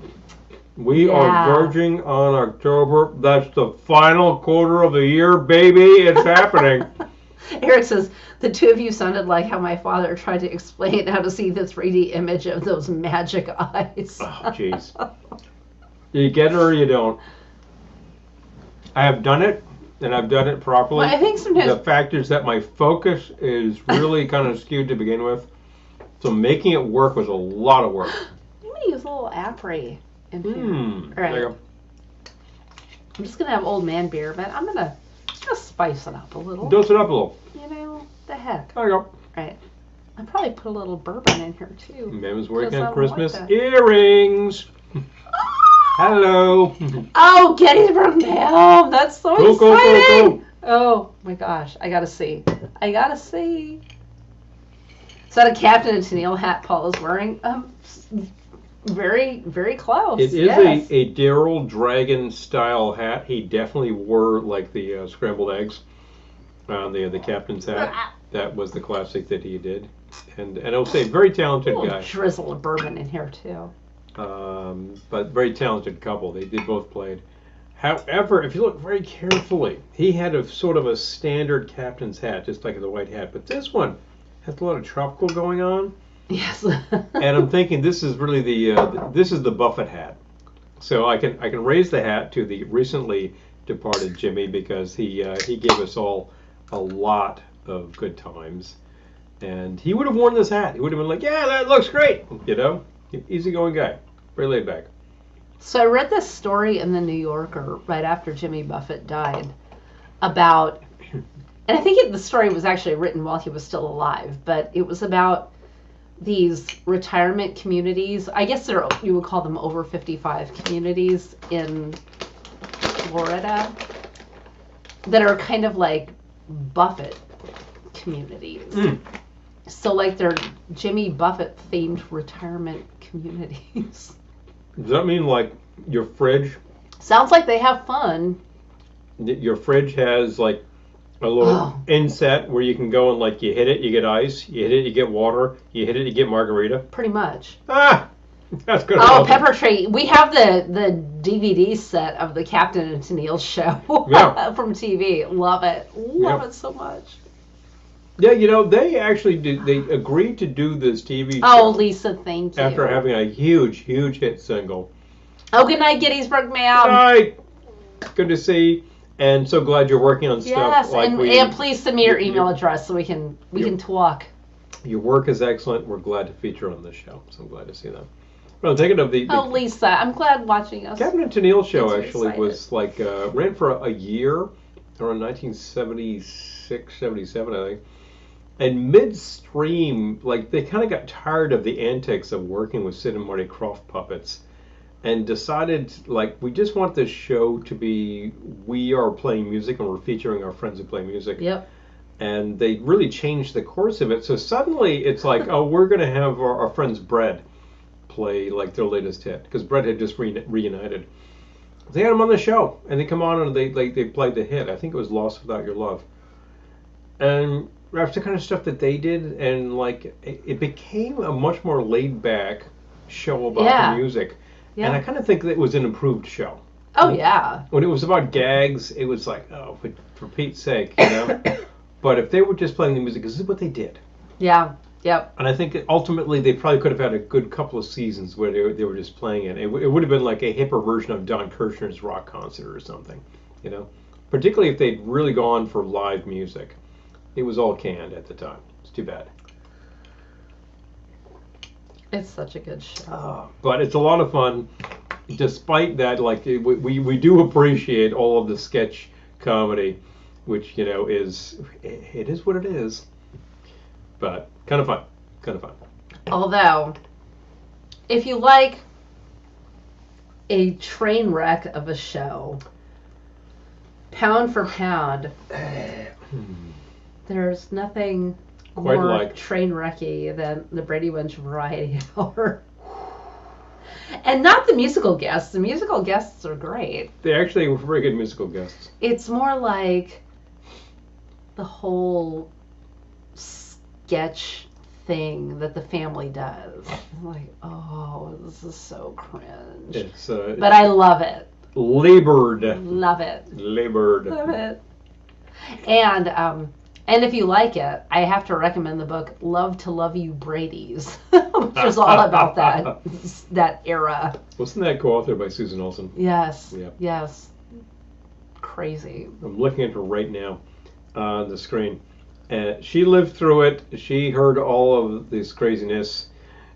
we Yeah. are verging on October. That's the final quarter of the year, baby. It's happening. Eric says, the two of you sounded like how my father tried to explain how to see the 3D image of those magic eyes. Oh, jeez. You get it or you don't. I have done it, and I've done it properly. Well, I think sometimes... The fact is that my focus is really kind of skewed to begin with. So making it work was a lot of work. I'm going to use a little Apri in here. All right. There you go. I'm just going to have old man beer, but I'm going to spice it up a little. Dose it up a little. You know, the heck. There you go. Right. I'll probably put a little bourbon in here, too. Mam's working Because I on don't like Christmas that. earrings. Hello. Oh, Gettysburg Ma'am! That's so Go, exciting! go, go. Oh my gosh, I gotta see. Is that a Captain and Tennille hat Paul is wearing? Very, very close. It is yes. a Daryl Dragon style hat. He definitely wore like the scrambled eggs on the captain's hat. That was the classic that he did. And I'll say, very talented a little guy. drizzle of bourbon in here too. But very talented couple. They both played. However, if you look very carefully, he had a sort of a standard captain's hat, just like the white hat. But this one has a lot of tropical going on. Yes. And I'm thinking this is really this is the Buffett hat. So I can raise the hat to the recently departed Jimmy because he gave us all a lot of good times. And he would have worn this hat. He would have been like, yeah, that looks great. You know, easygoing guy, very laid back. So I read this story in the New Yorker right after Jimmy Buffett died about, and I think the story was actually written while he was still alive, but it was about these retirement communities. I guess you would call them over 55 communities in Florida that are kind of like Buffett communities. So like they're Jimmy Buffett themed retirement communities. Does that mean like your fridge? Sounds like they have fun. Your fridge has like a little inset where you can go and like you hit it, you get ice. You hit it, you get water. You hit it, you get margarita. Pretty much. Ah, that's good. Oh, Pepper Tree. We have the DVD set of the Captain and Tennille show from TV. Love it. Love it so much. Yeah, you know, they actually did. They agreed to do this TV show. Oh, Lisa, thank you. After having a huge hit single. Oh, good night, Gettysburg, ma'am. Good night. Good to see. And so glad you're working on stuff. Yes, like and please send me your email address so we can talk. Your work is excellent. We're glad to feature on this show. So I'm glad to see that. Well, I'm thinking of the Lisa, I'm glad watching us. Captain and Tennille show actually was like ran for a year around 1976, 77, I think. And midstream, like they kind of got tired of the antics of working with Sid and Marty Krofft puppets, and decided like we just want this show to be we are playing music and we're featuring our friends who play music. Yep. And they really changed the course of it. So suddenly it's like, oh, we're going to have our friends Bread play like their latest hit because Bread had just reunited. They had them on the show, and they come on and they played the hit. I think it was "Lost Without Your Love," and that's the kind of stuff that they did, and like it became a much more laid back show about the music. Yeah. And I kind of think that it was an improved show. Oh yeah. When it was about gags, it was like, oh, for Pete's sake, you know. But if they were just playing the music, this is what they did. Yeah. Yep. And I think that ultimately they probably could have had a good couple of seasons where they were just playing it. It would have been like a hipper version of Don Kirshner's rock concert or something, you know. Particularly if they'd really gone for live music. It was all canned at the time. It's too bad. It's such a good show. But it's a lot of fun. Despite that, like we do appreciate all of the sketch comedy, which it is what it is. But kind of fun. Although, if you like a train wreck of a show, pound for pound, there's nothing quite more like train wrecky than the Brady Bunch Variety Hour. And not the musical guests. The musical guests are great. They actually were very good musical guests. It's more like the whole sketch thing that the family does. Like, oh, this is so cringe. But I love it. Labored. Love it. Labored. Love it. And if you like it, I have to recommend the book Love to Love You Brady's, which is all about that era. Wasn't that co-authored by Susan Olsen? Yes. Yeah. Yes. Crazy. I'm looking at her right now on the screen. She lived through it. She heard all of this craziness.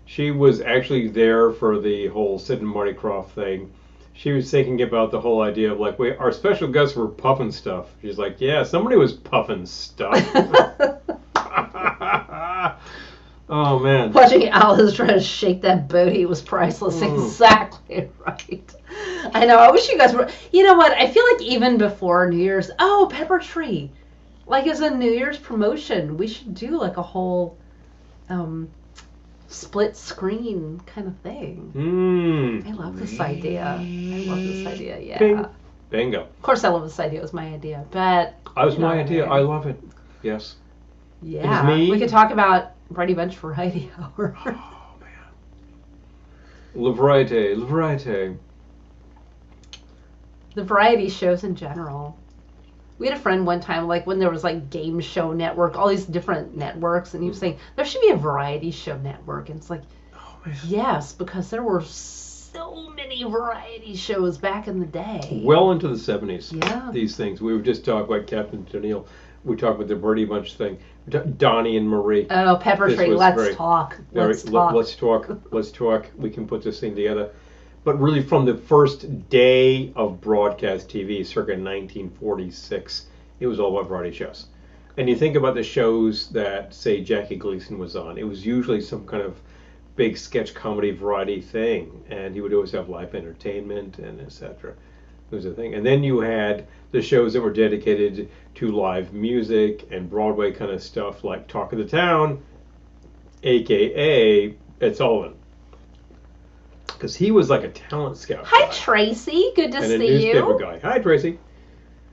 She was actually there for the whole Sid and Marty Krofft thing. She was thinking about the whole idea of like, our special guests were puffing stuff. She's like, yeah, somebody was puffing stuff. Oh, man. Watching Alice try to shake that booty was priceless. Exactly right. I know. I wish you guys were. You know what? I feel like even before New Year's, Pepper Tree. Like as a New Year's promotion, we should do like a whole split screen kind of thing. I love this idea. Yeah. Bing. Bingo. Of course I love this idea. It was my idea. But it was my idea. I love it. Yes. Yeah. We could talk about Brady Bunch Variety Hour. Oh man. Le variety. The variety shows in general. We had a friend one time, like when there was like Game Show Network, all these different networks, and he was saying there should be a variety show network, and it's like, yes, because there were so many variety shows back in the day. Well into the 70s. Yeah. These things. We were just talking about Captain Tennille. We talked about the Brady Bunch thing. Donnie and Marie. Oh, Pepper Tree. Let's talk. Let's talk. We can put this thing together. But really from the first day of broadcast TV, circa 1946, it was all about variety shows. And you think about the shows that, say, Jackie Gleason was on. It was usually some kind of big sketch comedy variety thing. And he would always have live entertainment and etc. It was a thing. And then you had the shows that were dedicated to live music and Broadway kind of stuff like Talk of the Town, a.k.a. Ed Sullivan. Because he was like a talent scout. Hi, Tracy. Good to see you. And a newspaper guy. Hi, Tracy.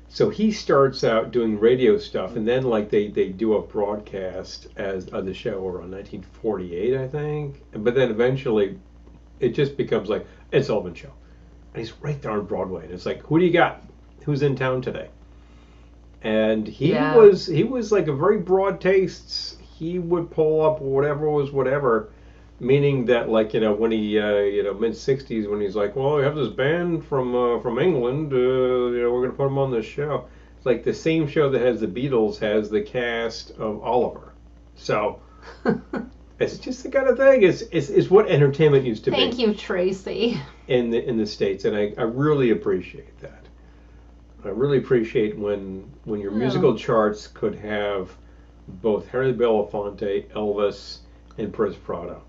So he starts out doing radio stuff, and then like they do a broadcast as of the show around 1948, I think. But then eventually, it just becomes like Ed Sullivan Show, and he's right there on Broadway, and it's like, who do you got? Who's in town today? And he was like a very broad tastes. He would pull up whatever was whatever. Meaning that, like, when he, mid-60s, when he's like, well, we have this band from England, we're going to put them on this show. It's like the same show that has the Beatles has the cast of Oliver. So, it's just the kind of thing. It's what entertainment used to be. Thank you, Tracy. In the States, and I really appreciate that. I really appreciate when your musical charts could have both Harry Belafonte, Elvis, and Prince Prado.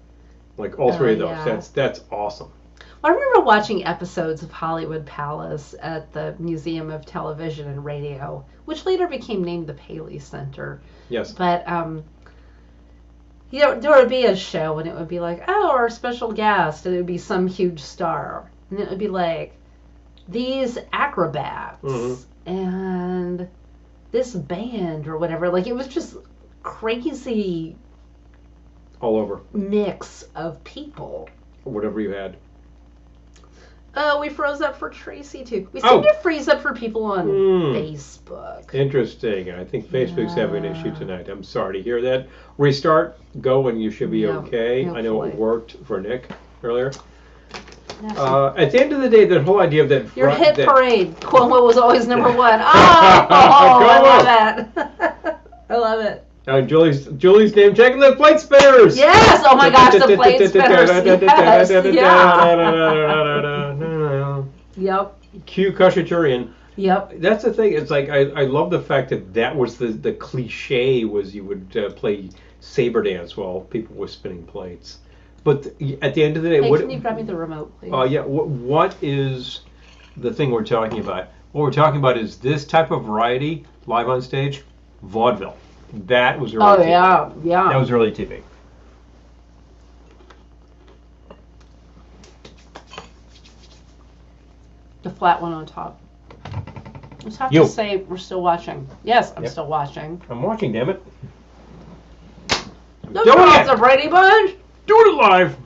Like all three of those. Yeah. That's awesome. Well, I remember watching episodes of Hollywood Palace at the Museum of Television and Radio, which later became named the Paley Center. Yes. But there would be a show and it would be like, oh, our special guest, and it would be some huge star, and it would be like these acrobats and this band or whatever. Like it was just crazy. All over. Mix of people. Whatever you had. Oh, we froze up for Tracy too. We seem to freeze up for people on Facebook. Interesting. I think Facebook's having an issue tonight. I'm sorry to hear that. Restart. Go and you should be okay. Hopefully. I know it worked for Nick earlier. At the end of the day, that whole idea of that... Your hit parade. Cuomo was always number one. Oh, I love that. I love it. Julie's name checking the plate spinners. Yes. Oh my gosh, the plate spinners. Yes. Yep. Cue Khachaturian. Yep. That's the thing. It's like I love the fact that was the cliche was you would play saber dance while people were spinning plates. But at the end of the day, can you grab me the remote, please? Yeah. What is the thing we're talking about? What we're talking about is this type of variety live on stage, vaudeville. That was early TV. Yeah. That was early TV. The flat one on top. Just have to say we're still watching. Yes, I'm still watching. I'm watching, damn it. Don't off the Brady Bunch. Do it live.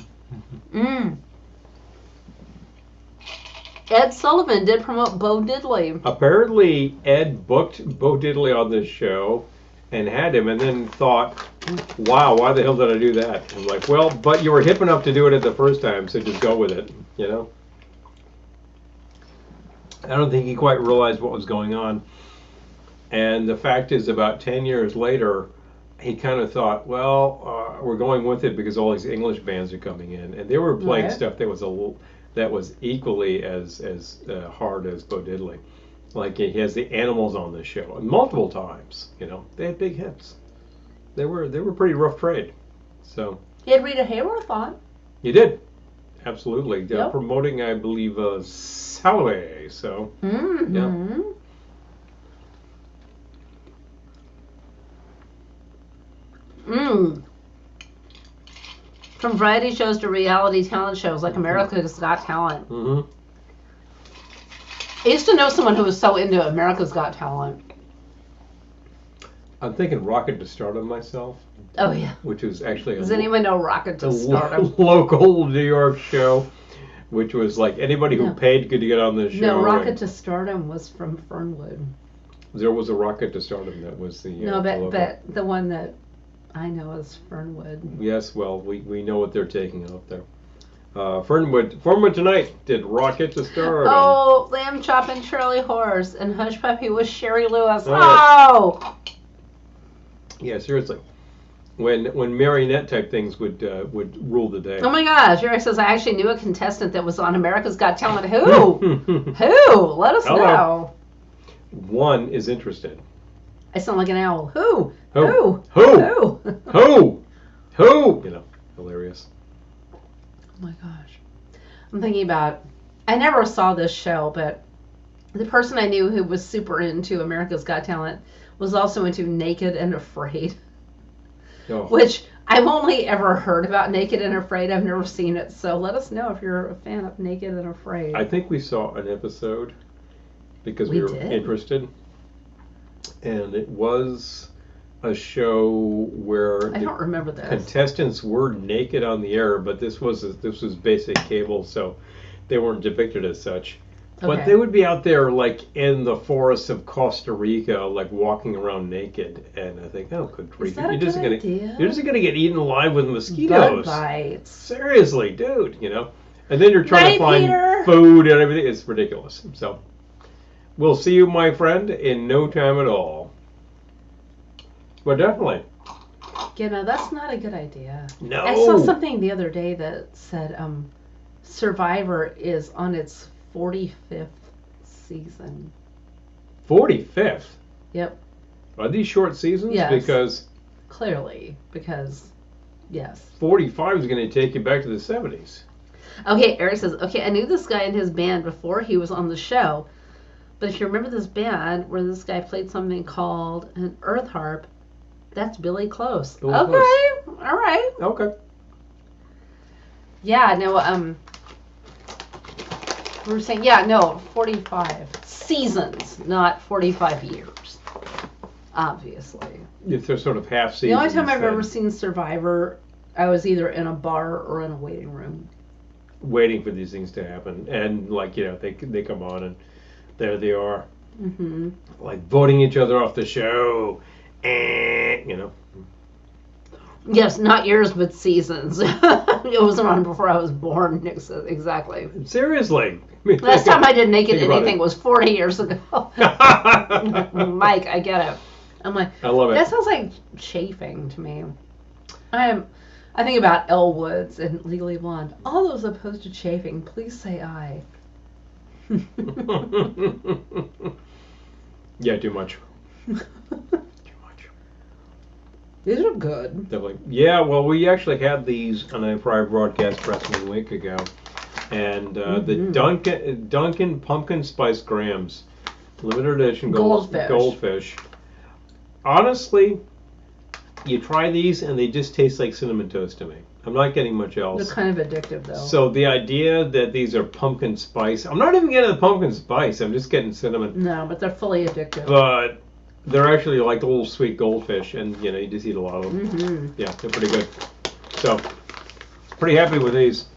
Ed Sullivan did promote Bo Diddley. Apparently, Ed booked Bo Diddley on this show and had him, and then thought, wow, why the hell did I do that? I'm like, well, but you were hip enough to do it at the first time, so just go with it, I don't think he quite realized what was going on. And the fact is, about 10 years later, he kind of thought, well, we're going with it because all these English bands are coming in, and they were playing stuff that was equally as hard as Bo Diddley. Like he has the Animals on the show, and multiple times. They had big hits. They were pretty rough trade. So he had Rita Hayworth on. You did, absolutely. Promoting, I believe, Salaway. So yeah. From variety shows to reality talent shows like America's Got Talent. I used to know someone who was so into America's Got Talent. I'm thinking Rocket to Stardom myself. Oh, yeah. Which was actually Does anyone know Rocket to Stardom? Local New York show, which was like anybody who paid could get on the show. No, Rocket to Stardom was from Fernwood. There was a Rocket to Stardom that was the... No, but the one that I know is Fernwood. Yes, well, we know what they're taking up there. Fernwood Tonight did Rocket to Stardom. Oh, Lamb Chop and Charlie Horse and Hush Puppy with Sherry Lewis. Oh! Yeah, seriously. When marionette type things would rule the day. Oh my gosh, Eric says, I actually knew a contestant that was on America's Got Talent. Who? Who? Let us know. One is interested. I sound like an owl. Who? Who? Hilarious. Oh my gosh. I'm thinking about, I never saw this show, but the person I knew who was super into America's Got Talent was also into Naked and Afraid. Oh. Which I've only ever heard about Naked and Afraid. I've never seen it. So let us know if you're a fan of Naked and Afraid. I think we saw an episode because we were interested. And it was a show where I don't remember this. Contestants were naked on the air, but this was basic cable, so they weren't depicted as such. But they would be out there like in the forests of Costa Rica, like walking around naked, and I think, oh, good grief, you're just gonna get eaten alive with mosquitoes. Bug bites. Seriously, dude, And then you're trying to find food and everything. It's ridiculous. So, we'll see you, my friend, in no time at all. But definitely. That's not a good idea. No. I saw something the other day that said Survivor is on its 45th season. 45th? Yep. Are these short seasons? Yes. Because... Clearly. Because, yes. 45 is going to take you back to the 70s. Okay, Eric says, I knew this guy and his band before he was on the show. But if you remember this band where this guy played something called an earth harp, that's Billy Close. Billy Close. All right. Okay. Yeah, no, we were saying, 45 seasons, not 45 years, obviously. If they're sort of half seasons. The only time I've ever seen Survivor, I was either in a bar or in a waiting room. Waiting for these things to happen. And, they come on and there they are. Mm-hmm. Like voting each other off the show. Yes, not years, but seasons. It was on before I was born. Exactly. Seriously. Last time I did Naked Anything was 40 years ago. Mike, I get it. I'm like, I love it. That sounds like chafing to me. I think about Elle Woods and Legally Blonde. All those opposed to chafing, please say aye. Yeah, too much. These are good. Definitely. Yeah, well, we actually had these on a prior broadcast press a week ago. And the Dunkin' Pumpkin Spice Grams, limited edition goldfish. Honestly, you try these and they just taste like Cinnamon Toast to me. I'm not getting much else. They're kind of addictive, though. So the idea that these are pumpkin spice, I'm not even getting the pumpkin spice. I'm just getting cinnamon. No, but they're fully addictive. But they're actually like little sweet goldfish, and you just eat a lot of them. Mm-hmm. Yeah, they're pretty good. So, pretty happy with these.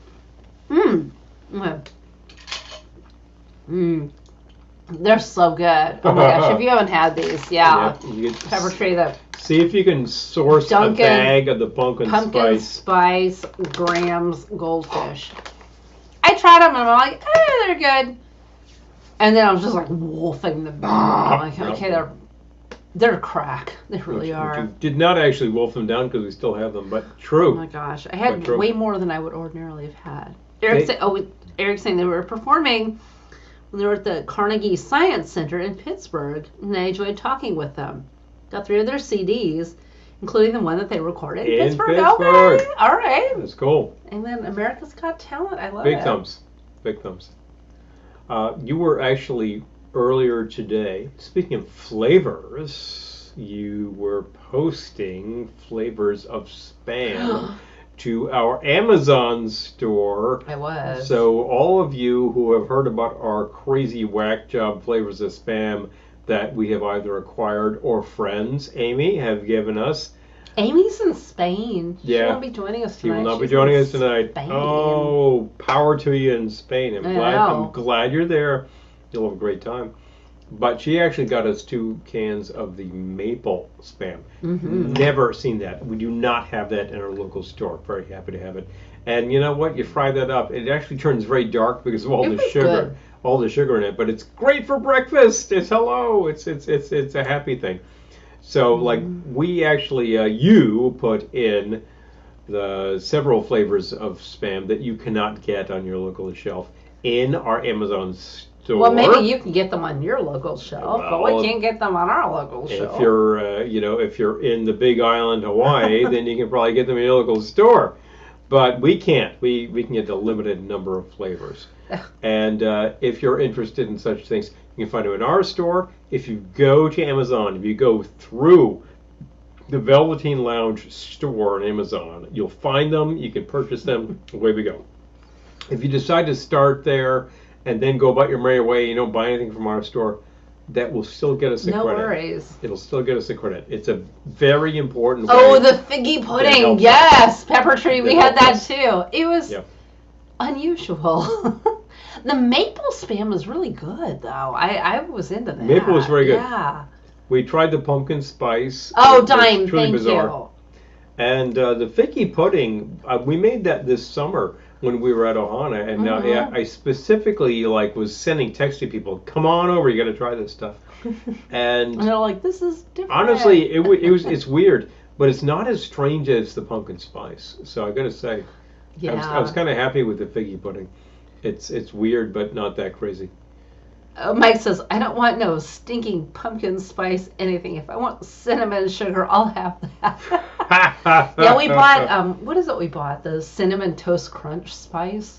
They're so good. Oh my gosh, if you haven't had these, Pepper Tree, see if you can source a bag of the pumpkin spice Grams goldfish. I tried them and I'm like, they're good. And then I was just like wolfing them. I'm like, okay, they're crack. They really are. You did not actually wolf them down because we still have them, but true. Oh my gosh, I had way more than I would ordinarily have had. Eric's saying they were performing when they were at the Carnegie Science Center in Pittsburgh, and I enjoyed talking with them. Got 3 of their CDs, including the one that they recorded in Pittsburgh. Okay, all right. That's cool. And then America's Got Talent. I love it. Big thumbs. You were actually earlier today, speaking of flavors, you were posting flavors of Spam to our Amazon store. I was. So all of you who have heard about our crazy whack job flavors of Spam that we have either acquired or friends, Amy, have given us. Amy's in Spain. She won't be joining us tonight. She will not be joining us tonight. Spain. Oh, power to you in Spain. I'm glad you're there. You'll have a great time. But she actually got us 2 cans of the maple Spam. Mm-hmm. Never seen that. We do not have that in our local store. Very happy to have it. And you know what? You fry that up. It actually turns very dark because of all the sugar. Good. All the sugar in it. But it's great for breakfast. It's a happy thing. So like we actually you put in the several flavors of Spam that you cannot get on your local shelf in our Amazon store. Well, maybe you can get them on your local shelf, but we can't get them on our local shelf. If you're if you're in the Big Island, Hawaii, then you can probably get them in your local store. But we can't. We can get a limited number of flavors. And if you're interested in such things, you can find them in our store. If you go to Amazon, if you go through the Velveteen Lounge store on Amazon, you'll find them. You can purchase them. Away we go. If you decide to start there and then go about your merry way, you don't buy anything from our store, that will still get us a credit. No worries. It'll still get us a credit. It's a very important way. Oh, the figgy pudding. Yes, Pepper Tree. We had that too. It was unusual. The maple spam is really good, though. I was into that. Maple was very good. Yeah. We tried the pumpkin spice. Oh, It was dime, truly thank bizarre. you. And the figgy pudding, we made that this summer when we were at Ohana, and I specifically was sending texts to people, "Come on over, you got to try this stuff." And they're like, "This is different." Honestly, it's weird, but it's not as strange as the pumpkin spice. So I got to say, I was kind of happy with the figgy pudding. It's weird, but not that crazy. Mike says, "I don't want no stinking pumpkin spice anything. If I want cinnamon and sugar, I'll have that." Yeah, we bought, what is it we bought? The Cinnamon Toast Crunch spice.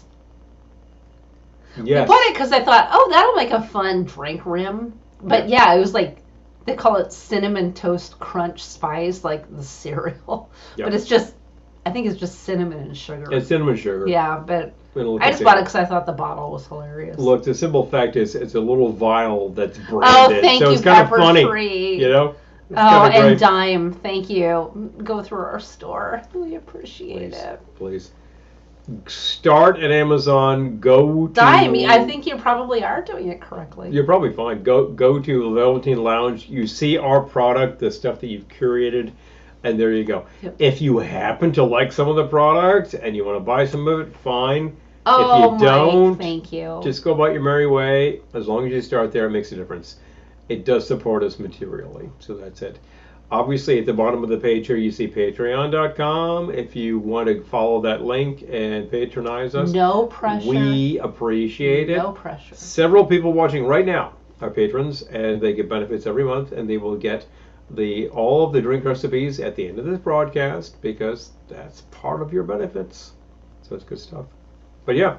Yes. We bought it because I thought, oh, that'll make a fun drink rim. But yeah, it was like, they call it Cinnamon Toast Crunch spice, like the cereal. Yep. But it's just, I think it's just cinnamon and sugar. It's cinnamon sugar. Yeah, but I just bought it because I thought the bottle was hilarious. Look, the simple fact is, it's a little vial that's branded. Oh, thank so you, it's kind of Pepper funny, Tree. you know? It's Oh, kinda and great. Dime, thank you. Go through our store. We appreciate it. Please. Start at Amazon. Go to Dime, I think you probably are doing it correctly. You're probably fine. Go to Velveteen Lounge. You see our product, the stuff that you've curated, and there you go. Yep. If you happen to like some of the product and you want to buy some of it, fine. Oh, if you don't, Mike, thank you. just go about your merry way. As long as you start there, it makes a difference. It does support us materially, so that's it. Obviously, at the bottom of the page here, you see patreon.com. If you want to follow that link and patronize us, no pressure. we appreciate it. No pressure. Several people watching right now are patrons, and they get benefits every month, and they will get all of the drink recipes at the end of this broadcast, because that's part of your benefits. So it's good stuff. But yeah.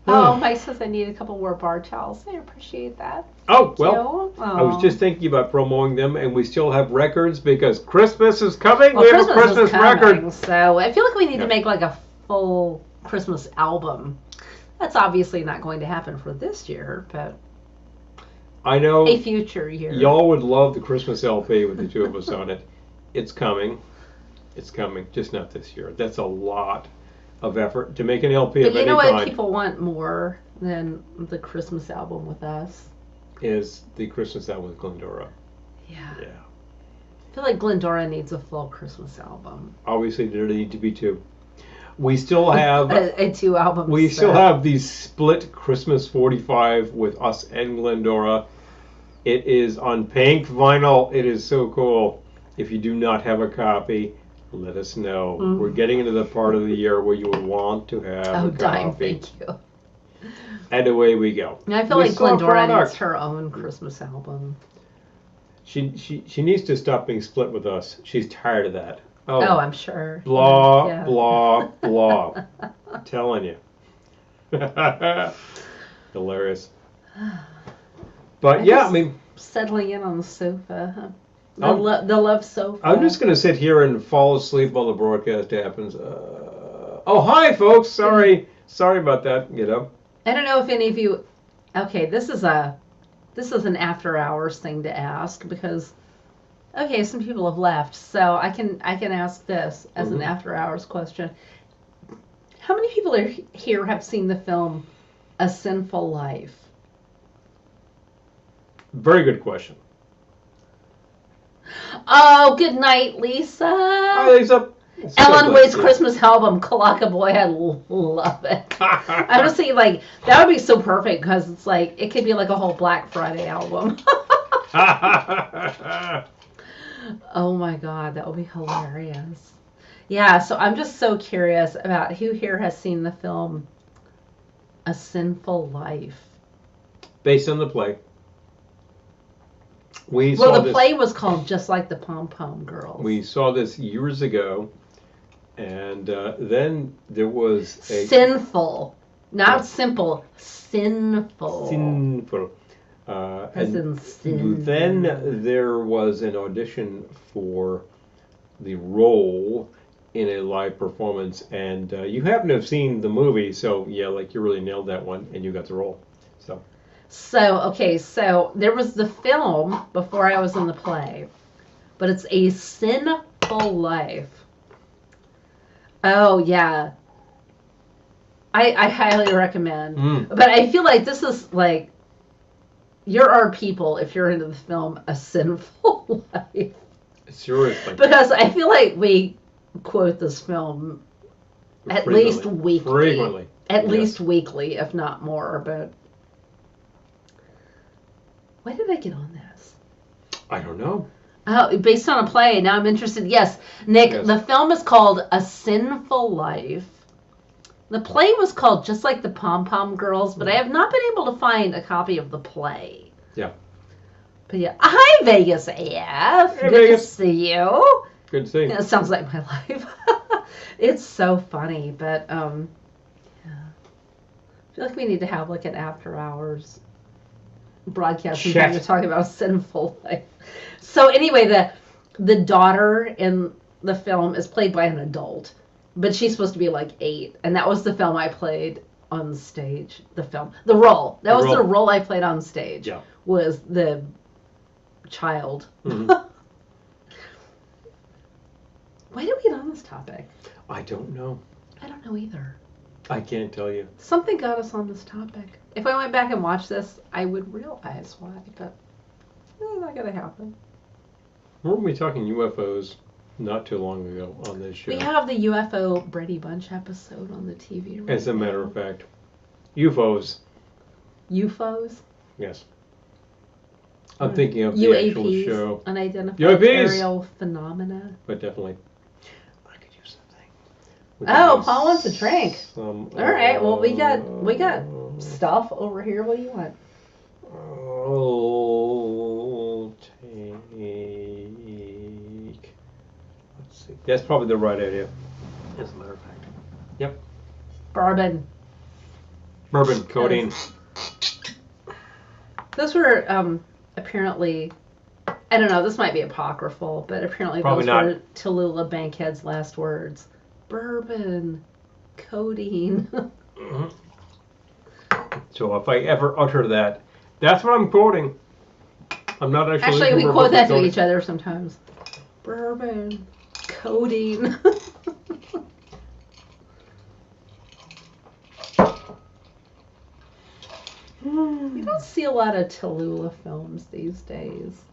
Oh, Mike says I need a couple more bar towels. I appreciate that. Oh, well, I was just thinking about promoting them, and we still have records because Christmas is coming. Well, we have a Christmas record. So I feel like we need to make like a full Christmas album. That's obviously not going to happen for this year, but I know a future year. Y'all would love the Christmas LP with the two of us on it. It's coming. It's coming. Just not this year. That's a lot of effort to make an LP but of any you know what kind. people want more than the Christmas album with us? Is the Christmas album with Glendora. Yeah. Yeah. I feel like Glendora needs a full Christmas album. Obviously, there need to be two. We still have a two album. We still have the split Christmas 45 with us and Glendora. It is on pink vinyl. It is so cool. If you do not have a copy, let us know. Mm-hmm. We're getting into the part of the year where you will want to have a copy. Dime, thank you. And away we go. And I feel like Glendora needs her own Christmas album. She needs to stop being split with us. She's tired of that. Oh, I'm sure. Blah, Yeah. blah, blah. I'm telling you. Hilarious. But yeah, I mean, settling in on the sofa. The love sofa. I'm just going to sit here and fall asleep while the broadcast happens. Oh, hi, folks. Sorry about that, you know. I don't know if any of you. Okay, this is an after hours thing to ask because, okay, some people have left, so I can ask this as an after hours question. How many people here have seen the film A Sinful Life? Very good question. Oh, good night, Lisa. Hi, Lisa. Ellen Wade's Christmas album, Kalaka Boy, I love it. Honestly, like, that would be so perfect because it's like, it could be like a whole Black Friday album. Oh my God, that would be hilarious. Yeah, so I'm just so curious about who here has seen the film A Sinful Life. Based on the play. The play was called Just Like the Pom Pom Girls. We saw this years ago, and then there was a... Sinful. Not simple. Sinful. Sinful. As in sin. Then there was an audition for the role in a live performance, and you happen to have seen the movie, so yeah, like you really nailed that one, and you got the role. So there was the film before I was in the play, but it's A Sinful Life. Oh, yeah. I highly recommend. Mm. But I feel like this is like, you're our people if you're into the film A Sinful Life. Seriously. Because I feel like we quote this film at least weekly. Frequently. At least weekly, if not more. But why did I get on this? I don't know. Oh, based on a play. Now I'm interested. Yes, Nick, Yes. The film is called A Sinful Life. The play was called Just Like the Pom Pom Girls, but I have not been able to find a copy of the play. Yeah. But yeah. Hi, Vegas AF. Hey, Good Vegas. to see you. Good to see you. Yeah, it sounds like my life. It's so funny, but yeah. I feel like we need to have like an after hours broadcast and to talk about Sinful Life. So anyway, the daughter in the film is played by an adult, but she's supposed to be like 8, and that was the film I played on stage. The role the role I played on stage. Yeah. Was the child. Mm-hmm. Why did we get on this topic? I don't know. I don't know either. I can't tell you. Something got us on this topic. If I went back and watched this, I would realize why, but it's not going to happen. Weren't we talking UFOs not too long ago on this show? We have the UFO Brady Bunch episode on the TV right As a matter of fact. UFOs. UFOs? Yes. I'm thinking of the UAPs, actual show. Unidentified UAPs! Aerial Phenomena. But definitely. I could use something. Oh, Paul wants a drink. All right, well we got stuff over here. What do you want? I'll take. Let's see. That's probably the right idea. As a matter of fact. Yep. Bourbon. Bourbon, codeine. Those were apparently, I don't know, this might be apocryphal, but apparently Probably those not. were Tallulah Bankhead's last words. Bourbon, codeine. Mm-hmm. So if I ever utter that, that's what I'm quoting. I'm not actually. Actually, we quote that to each other sometimes. Bourbon, codeine. You don't see a lot of Tallulah films these days.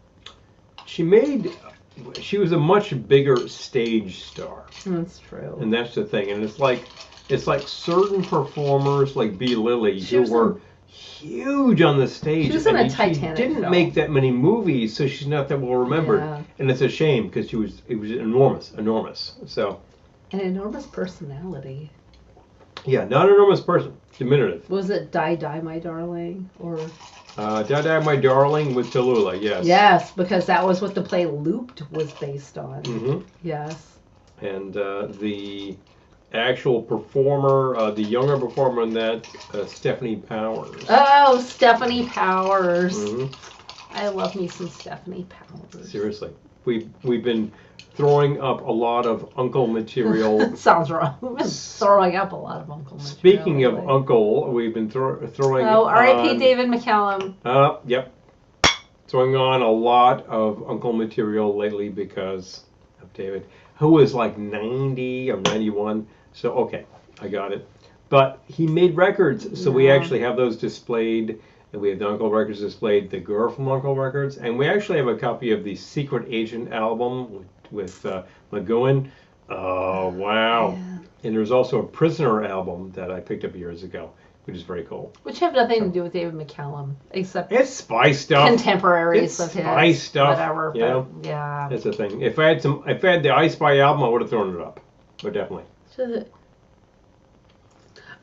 She was a much bigger stage star. That's true. And that's the thing. And it's like certain performers like B. Lily who were huge on the stage. She was in a Titanic She didn't film. make that many movies, so she's not that well remembered. Yeah. And it's a shame because it was enormous. So. An enormous personality. Yeah, not an enormous person. Diminutive. Was it Die Die My Darling or? Die Die My Darling with Tallulah. Yes. Yes, because that was what the play Looped was based on. Mm-hmm. Yes. And the actual performer, the younger performer in that, Stephanie Powers. Oh, Stephanie Powers. Mm-hmm. I love me some Stephanie Powers. Seriously, we've been throwing up a lot of Uncle material. Sounds wrong. We've been throwing up a lot of Uncle material. Speaking of Uncle, we've been throwing. Oh, R.I.P. David McCallum. Yep. Throwing on a lot of Uncle material lately because of David, who was like 90 or 91. So, okay, I got it. But he made records, so we actually have those displayed. And we have the Uncle Records displayed, The Girl from Uncle Records. And we actually have a copy of the Secret Agent album with McGowan. Oh, wow. Yeah. And there's also a Prisoner album that I picked up years ago, which is very cool. Which have nothing to do with David McCallum, except it's spy stuff. Contemporaries of his. Spy stuff. Whatever. You know? Yeah. That's the thing. If I had the I Spy album, I would have thrown it up. But definitely.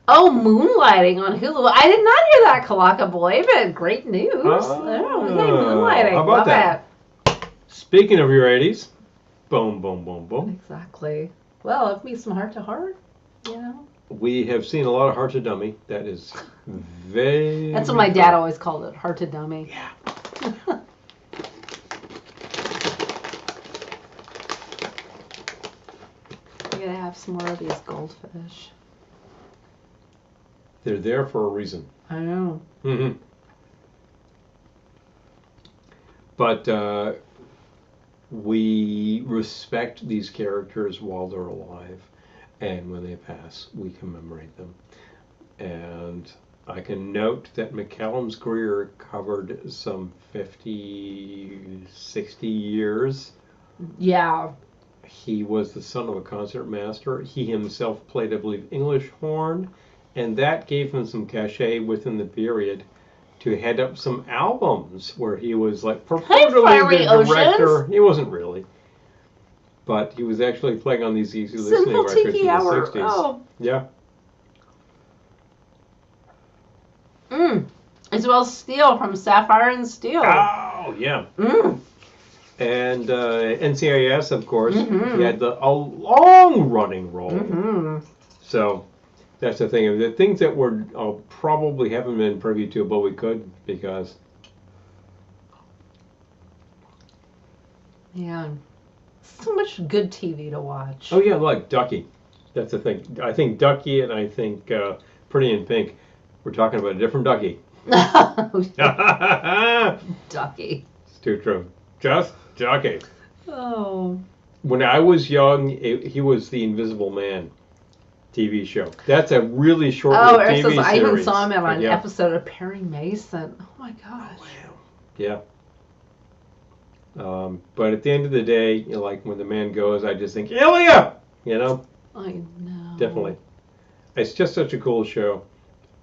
Oh, Moonlighting on Hulu. I did not hear that, Kalaka Boy, but great news. Moonlighting. How about that? Speaking of your 80s, boom, boom, boom, boom. Exactly. Well, give me some heart to heart, you know. We have seen a lot of Heart to Dummy. That is very... That's what my dad always called it, Heart to Dummy. Yeah. I gotta have some more of these goldfish. They're there for a reason. I know. Mm-hmm. But we respect these characters while they're alive, and when they pass, we commemorate them. And I can note that McCallum's career covered some 50, 60 years. Yeah. He was the son of a concert master. He himself played, I believe, English horn, and that gave him some cachet within the period to head up some albums where he was like purportedly the director. Oceans. He wasn't really, but he was actually playing on these easy listening records in the 60s. Oh. Yeah. As well as Steel from Sapphire and Steel. Oh, yeah. And NCIS, of course, he had a long-running role. So that's the thing. The things that we're probably haven't been privy to, but we could because. Yeah. So much good TV to watch. Oh, yeah, like Ducky. That's the thing. I think Ducky and I think Pretty in Pink. We're talking about a different Ducky. Ducky. It's too true. Just Ducky. Oh. When I was young, he was the Invisible Man TV show. That's a really short-lived TV series. I even saw him on an episode of Perry Mason. Oh my gosh. Oh, wow. Yeah. But at the end of the day, you know, like when the man goes, I just think, Ilya! You know? I know. Definitely. It's just such a cool show.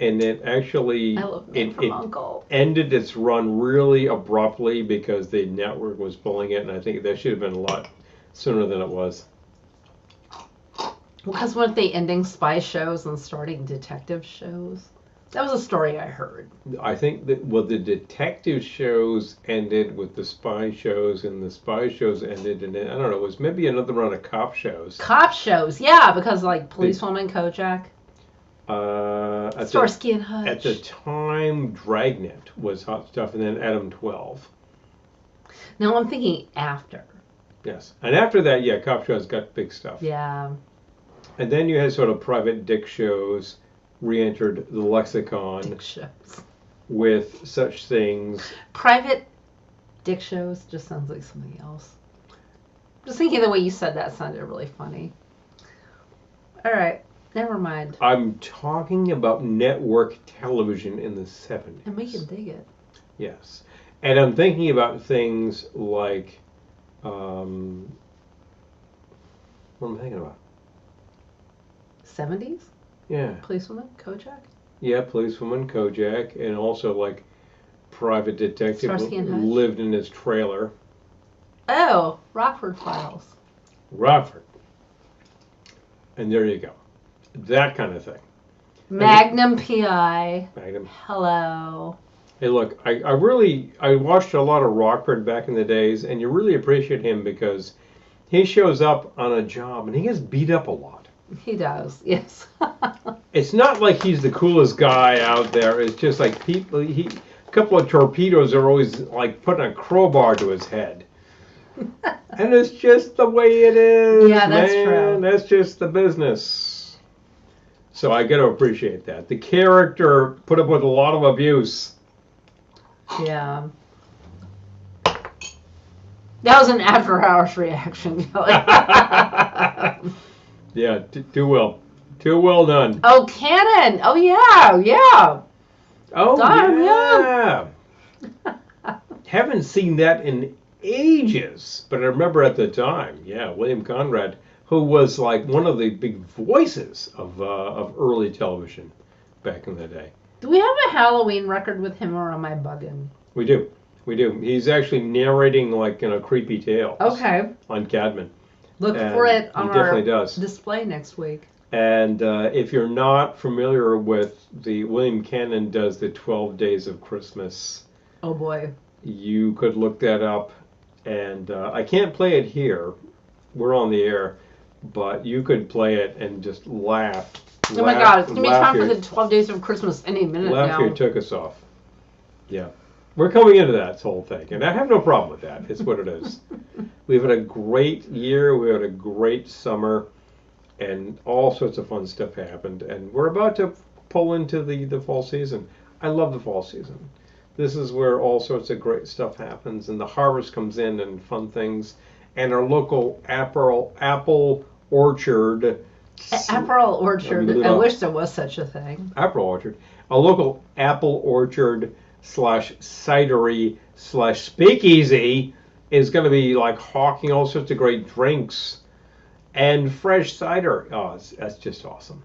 And it actually it ended its run really abruptly because the network was pulling it, and I think that should have been a lot sooner than it was. Because weren't they ending spy shows and starting detective shows? That was a story I heard. I think that the detective shows ended with the spy shows, and the spy shows ended, and I don't know, it was maybe another run of cop shows. Cop shows, yeah, because like Policewoman, Kojak. Starsky and Hutch. At the time, Dragnet was hot stuff, and then Adam 12. Now I'm thinking after. Yes, and after that, yeah, cop shows got big stuff. Yeah. And then you had sort of private dick shows re-entered the lexicon. Dick shows. With such things. Private dick shows just sounds like something else. Just thinking the way you said that sounded really funny. All right. Never mind. I'm talking about network television in the 70s. And we can dig it. Yes. And I'm thinking about things like, what am I thinking about? 70s? Yeah. Policewoman, Kojak? Yeah, Policewoman, Kojak, and also like Private Detective lived in his trailer. Oh, Rockford Files. Rockford. And there you go. That kind of thing. Magnum PI. Magnum. Hello. Hey, look, I watched a lot of Rockford back in the days, and you really appreciate him because he shows up on a job and he gets beat up a lot. He does, yes. It's not like he's the coolest guy out there. It's just like people. A couple of torpedoes are always like putting a crowbar to his head. And it's just the way it is. Yeah, that's true. That's just the business. So I got to appreciate that. The character put up with a lot of abuse. Yeah. That was an after-hours reaction, Kelly. Yeah, too well. Too well done. Oh, Cannon. Oh, yeah. Oh, darn, yeah. Haven't seen that in ages, but I remember at the time, William Conrad, who was like one of the big voices of early television back in the day. Do we have a Halloween record with him, or am I bugging? We do. He's actually narrating like in a creepy tale. Okay. On Cadman. Look for it on our display next week. And if you're not familiar with William Cannon does the 12 Days of Christmas. Oh boy. You could look that up, and I can't play it here. We're on the air, but you could play it and just laugh. Oh my God, it's going to be time for the 12 Days of Christmas any minute now. Laugh your took us off. Yeah. We're coming into that whole thing, and I have no problem with that. It's what it is. We've had a great year. We had a great summer, and all sorts of fun stuff happened. And we're about to pull into the fall season. I love the fall season. This is where all sorts of great stuff happens, and the harvest comes in, and fun things. And our local apple orchard Apple orchard. I Little wish there was such a thing. apple orchard. A local apple orchard slash cidery slash speakeasy is going to be like hawking all sorts of great drinks and fresh cider. Oh, that's just awesome.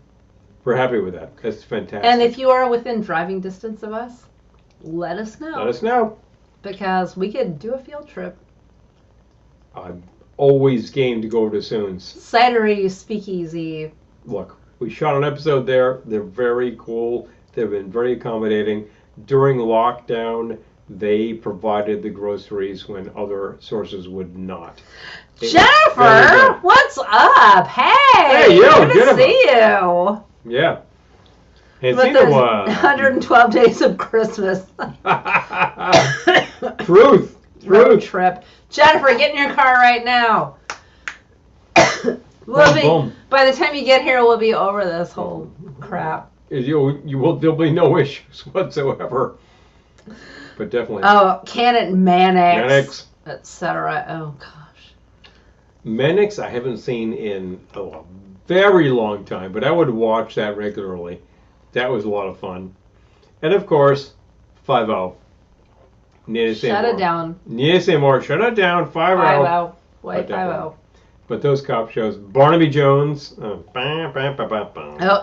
We're happy with that. That's fantastic. And if you are within driving distance of us, let us know. Let us know. Because we could do a field trip. I'm always game to go over to Soon's. Cidery, speakeasy. Look, we shot an episode there. They're very cool. They've been very accommodating. During lockdown, they provided the groceries when other sources would not. Jennifer, what's up? Hey, yo, good to see you. Yeah. Ain't But seen a there's while. 112 days of Christmas. Truth. Road trip. Jennifer, get in your car right now. We'll be, by the time you get here, we'll be over this whole crap. There'll be no issues whatsoever. But definitely. Oh, Canon Mannix. etc. Oh gosh. Mannix I haven't seen in a very long time, but I would watch that regularly. That was a lot of fun. And of course, 5-0. Shut it down. Need to say more. Shut it down. 5-0. 5-0. Why 5-0? But those cop shows, Barnaby Jones. Oh,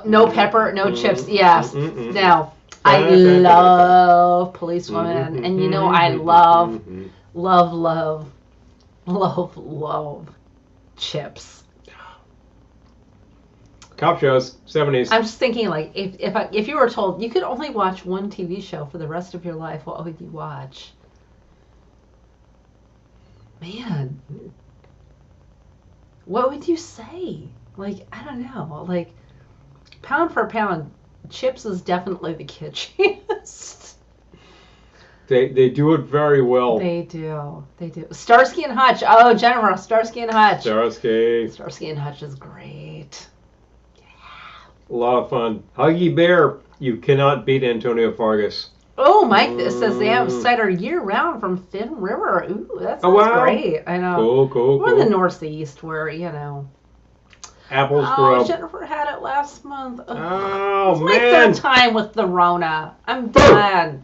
no pepper, no chips. Yes. Now, I love Policewoman, and you know I love chips. Cop shows, 70s. I'm just thinking, like, if you were told you could only watch one TV show for the rest of your life, what would you watch? Man, what would you say? Like, I don't know. Like, pound for pound, chips is definitely the kitschiest. They do it very well. They do. Starsky and Hutch. Oh, Jennifer, Starsky and Hutch. Starsky and Hutch is great. A lot of fun. Huggy Bear, you cannot beat Antonio Fargas. Oh, Mike says they have cider year-round from Thin River. Ooh, that sounds great. I know. Cool. We're in the Northeast where, you know. Apples grow. Oh, Jennifer had it last month. Oh, it's man. my third time with the Rona. I'm done.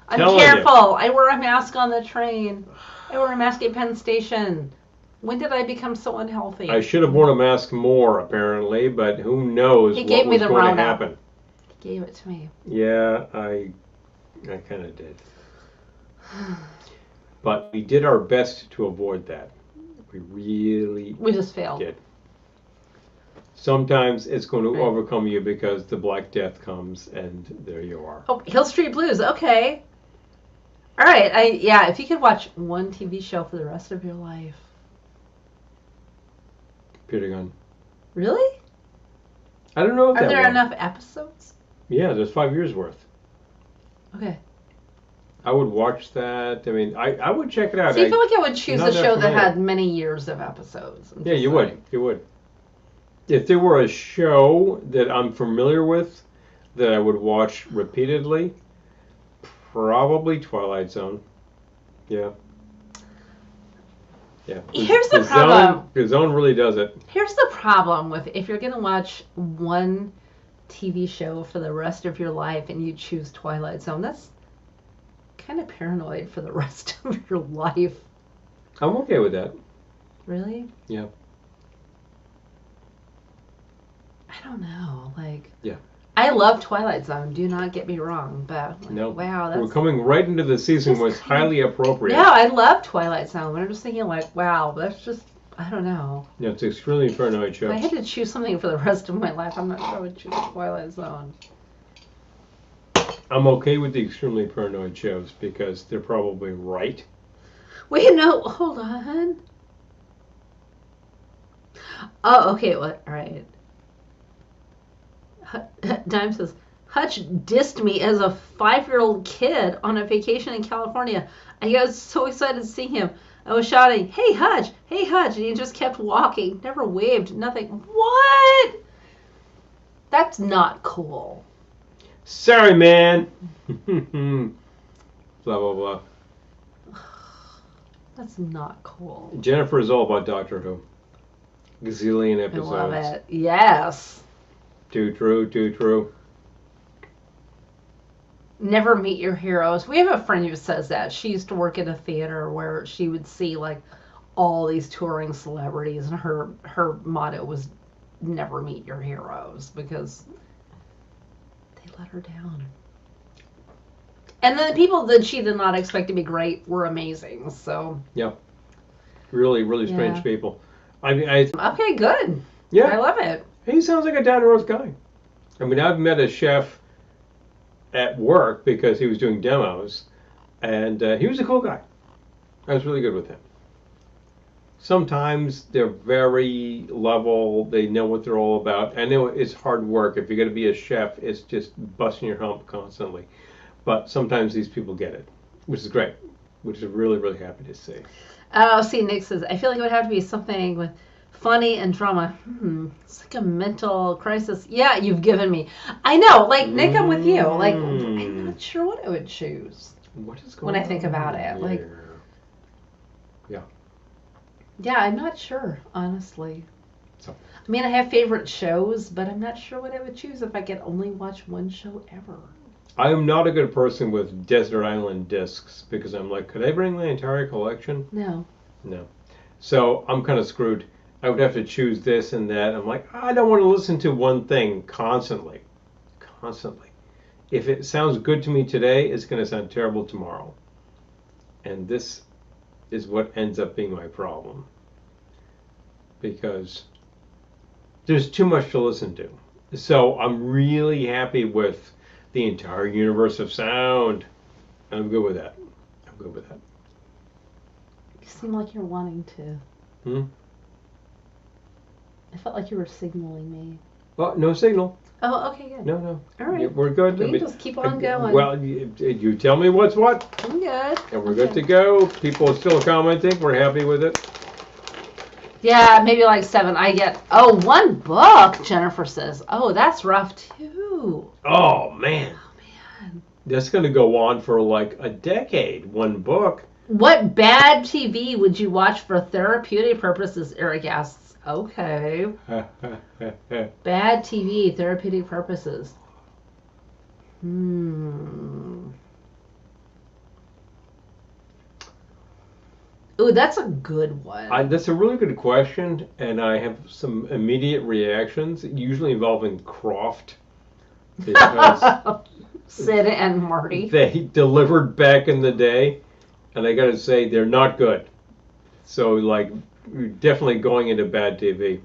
I'm careful. I wear a mask on the train. I wear a mask at Penn Station. When did I become so unhealthy? I should have worn a mask more, apparently, but who knows what was going to happen. He gave it to me. Yeah, I kind of did. But we did our best to avoid that. We just failed. Did. Sometimes it's going to overcome you because the Black Death comes, and there you are. Oh, Hill Street Blues. Okay. All right. If you could watch one TV show for the rest of your life. Peter Gunn. Really? I don't know if Are there enough episodes? Yeah, there's 5 years worth. Okay. I would watch that. I mean, I would check it out. See, I feel like I would choose a show that had many years of episodes. Yeah, you would. You would. If there were a show that I'm familiar with that I would watch repeatedly, probably Twilight Zone. Yeah. Yeah. Here's the problem. The Zone really does it. Here's the problem with if you're going to watch one TV show for the rest of your life and you choose Twilight Zone, that's kind of paranoid for the rest of your life. I'm okay with that. Really? Yeah. I don't know. Like, yeah. I love Twilight Zone. Do not get me wrong, but like, no. Wow, we're coming right into the season where it's highly appropriate. Yeah, I love Twilight Zone, but I'm just thinking like, wow, that's just I don't know. Yeah, it's extremely paranoid show. If I had to choose something for the rest of my life, I'm not sure I would choose Twilight Zone. I'm okay with the extremely paranoid shows because they're probably right. Wait, no, hold on. Oh, okay, what? All right. Dime says, Hutch dissed me as a 5-year-old kid on a vacation in California. I was so excited to see him. I was shouting, hey, Hutch, and he just kept walking, never waved, nothing. What? That's not cool. Sorry, man. Blah, blah, blah. That's not cool. Jennifer is all about Doctor Who. Gazillion I episodes. love it. Yes. Too true, too true. Never meet your heroes. We have a friend who says that. She used to work in a theater where she would see like all these touring celebrities, and her motto was never meet your heroes because they let her down. And then the people that she did not expect to be great were amazing. So yeah, really, really strange Yeah. people. Okay, good. Yeah, I love it. he sounds like a down to earth guy. I mean, I've met a chef at work because he was doing demos, and he was a cool guy. I was really good with him. Sometimes they're very level. They know what they're all about. I know it's hard work. If you're going to be a chef, it's just busting your hump constantly. But sometimes these people get it, which is great, which is really, really happy to see. Oh, see, Nick says, I feel like it would have to be something with funny and drama. It's like a mental crisis. Yeah, you've given me. I know, like, Nick, I'm with you. Like, I'm not sure what I would choose. What is going when I think on about it. there? Like, yeah, I'm not sure, honestly. So. I mean, I have favorite shows, but I'm not sure what I would choose if I could only watch one show ever. I am not a good person with Desert Island discs because I'm like, could I bring my entire collection? No. So I'm kind of screwed. I would have to choose this and that. I'm like, I don't want to listen to one thing constantly. If it sounds good to me today, it's going to sound terrible tomorrow. And this is what ends up being my problem. Because there's too much to listen to. So I'm really happy with the entire universe of sound. I'm good with that. You seem like you're wanting to. I felt like you were signaling me. Well, no signal. Oh, okay, good. No. All right. We're good. We just keep on going. Well, you tell me what's what. I'm good. And we're good to go. People are still commenting. We're happy with it. Yeah, maybe like 7. I get, one book, Jennifer says. Oh, that's rough too. Oh, man. That's going to go on for like a decade. One book. What bad TV would you watch for therapeutic purposes? Eric asks. Okay. Bad TV, therapeutic purposes. Ooh, that's a good one. That's a really good question, and I have some immediate reactions, usually involving Croft. Because Sid and Marty. They delivered back in the day, and I got to say, they're not good. So, like, you're definitely going into bad TV.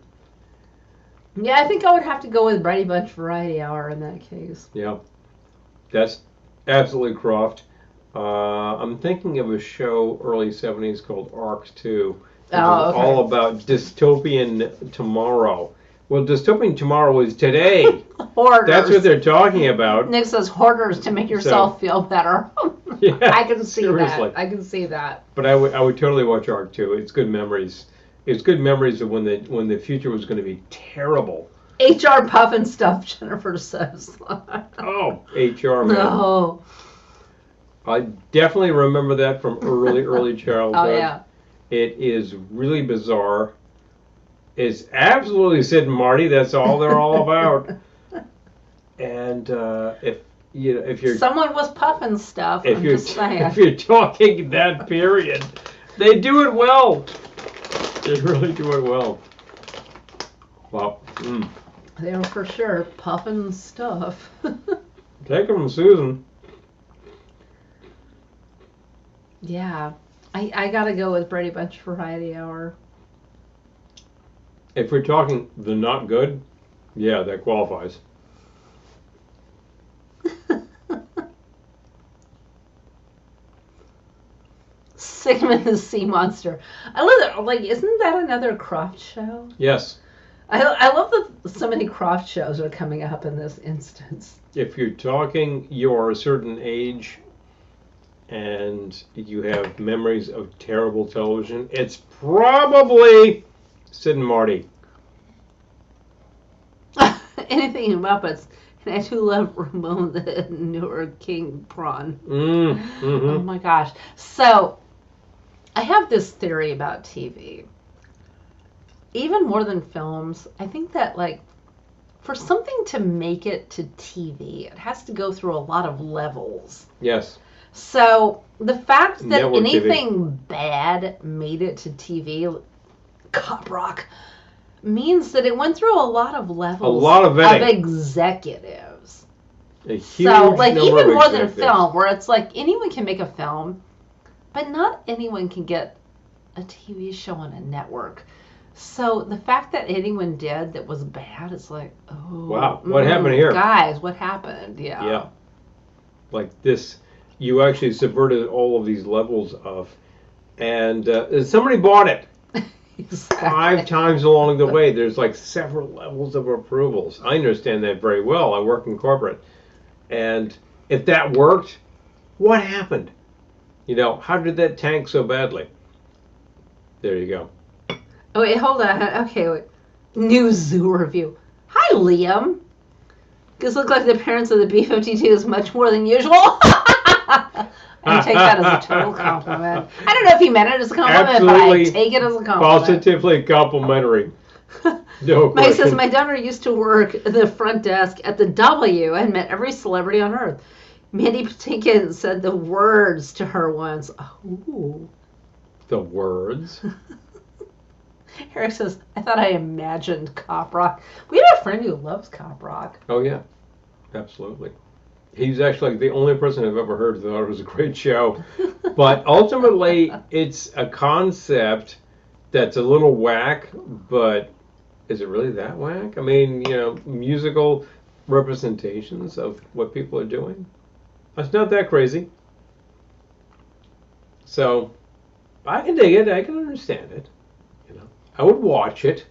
Yeah, I think I would have to go with Brady Bunch Variety Hour in that case. Yeah, that's absolutely Croft. I'm thinking of a show early 70s called Arc 2. Which is all about dystopian tomorrow. Well, dystopian tomorrow is today. Hoarders. That's what they're talking about. Nick says hoarders to make yourself feel better. Yeah, I can see seriously. that. I can see that. But I would totally watch Arc 2. It's good memories. It's good memories of when the future was going to be terrible. HR Puffin stuff, Jennifer says. Oh, HR, man. No. I definitely remember that from early childhood. Oh, yeah. It is really bizarre. It's absolutely Sid and Marty. That's all they're all about. And if you're someone was puffing stuff, I'm just saying. If you're talking that period, they do it well. They really do it well. Well, they were for sure puffing stuff. Take them, Susan. Yeah, I gotta go with Brady Bunch Variety Hour. If we're talking the not good, yeah, that qualifies. Sigmund the Sea Monster. I love that. Like, isn't that another Croft show? Yes. I love that so many Croft shows are coming up in this instance. If you're talking you're a certain age and you have memories of terrible television, it's probably Sid and Marty. Anything in Muppets. And I do love Ramon the Newer King Prawn. Mm-hmm. Oh my gosh. So, I have this theory about TV. even more than films, I think that like for something to make it to TV, it has to go through a lot of levels. Yes. So the fact that Network anything bad made it to TV, Cop Rock, means that it went through a lot of levels A lot of vetting. executives. A huge So, like, number even of more than executives. film, where it's like anyone can make a film, but not anyone can get a TV show on a network. So the fact that anyone did that was bad, it's like, oh. Wow, what happened here? Guys, what happened? Yeah. Yeah. Like this, you actually subverted all of these levels of, and somebody bought it. Exactly. 5 times along the way. There's like several levels of approvals. I understand that very well. I work in corporate. And if that worked, what happened? You know, how did that tank so badly? There you go. Oh, wait, hold on. Okay, wait. New zoo review. Hi, Liam. This looks like the appearance of the B-52 is much more than usual. I take that as a total compliment. I don't know if he meant it as a compliment, Absolutely but I take it as a compliment. Positively complimentary. No Mike says, question. my daughter used to work the front desk at the W and met every celebrity on earth. Mandy Patinkin said the words to her once. Ooh. The words. Eric says, I thought I imagined Cop Rock. We have a friend who loves Cop Rock. Oh, yeah. Absolutely. He's actually like the only person I've ever heard who thought it was a great show. But ultimately, it's a concept that's a little whack, but is it really that whack? I mean, you know, musical representations of what people are doing. That's not that crazy. So, I can dig it. I can understand it. You know, I would watch it.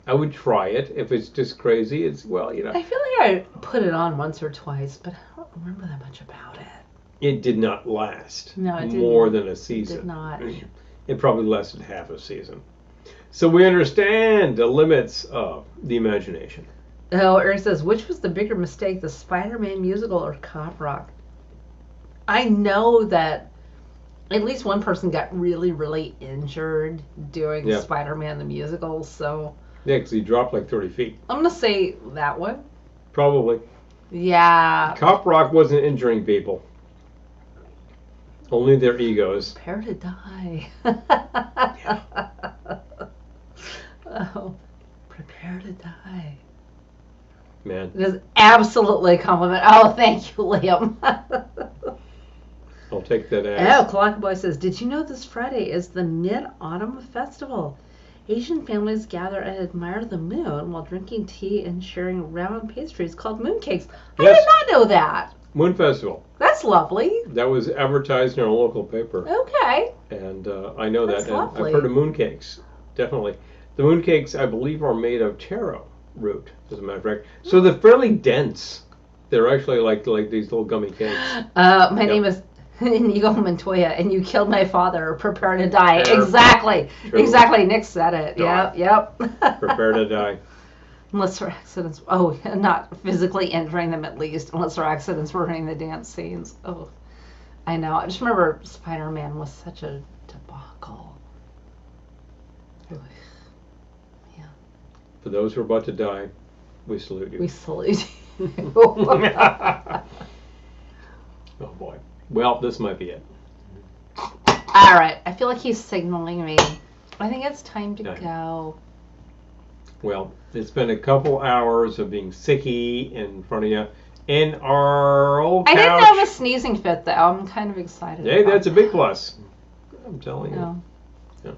I would try it. If it's just crazy, it's, well, you know. I feel like I put it on once or twice, but I don't remember that much about it. It did not last No, it more didn't. than a season. It did not. It probably lasted half a season. So we understand the limits of the imagination. Oh, Eric says, which was the bigger mistake, the Spider-Man musical or Cop Rock? I know that at least one person got really, really injured doing Yeah. Spider-Man the musical, so Yeah, because he dropped like 30 feet. I'm going to say that one. Probably. Yeah. Cop Rock wasn't injuring people. Only their egos. Prepare to die. Oh, prepare to die. Man, It is absolutely a compliment. Oh, thank you, Liam. I'll take that Oh, as. Clock Boy says, did you know this Friday is the Mid-Autumn Festival? Asian families gather and admire the moon while drinking tea and sharing round pastries called mooncakes. I Yes. did not know that. Moon Festival. That's lovely. That was advertised in our local paper. Okay. And I know That's that. And lovely. I've heard of mooncakes. Definitely. The mooncakes, I believe, are made of taro root, as a matter of fact. So they're fairly dense. They're actually like these little gummy cakes. My name is Inigo Montoya, and you killed my father. Prepare to die. Prepare. Exactly. True. Exactly. Nick said it. Die. Yep. Prepare to die. Unless for accidents. Oh, not physically injuring them at least. Unless for accidents ruining the dance scenes. Oh, I know. I just remember Spider-Man was such a debacle. Yeah. Yeah. For those who are about to die, we salute you. We salute you. Oh boy. Well, this might be it. All right. I feel like he's signaling me. I think it's time to Okay. go. Well, it's been a couple hours of being sicky in front of you in our old couch. I didn't have a sneezing fit though. I'm kind of excited. Hey, about that's a big plus. I'm telling you. No. Yeah.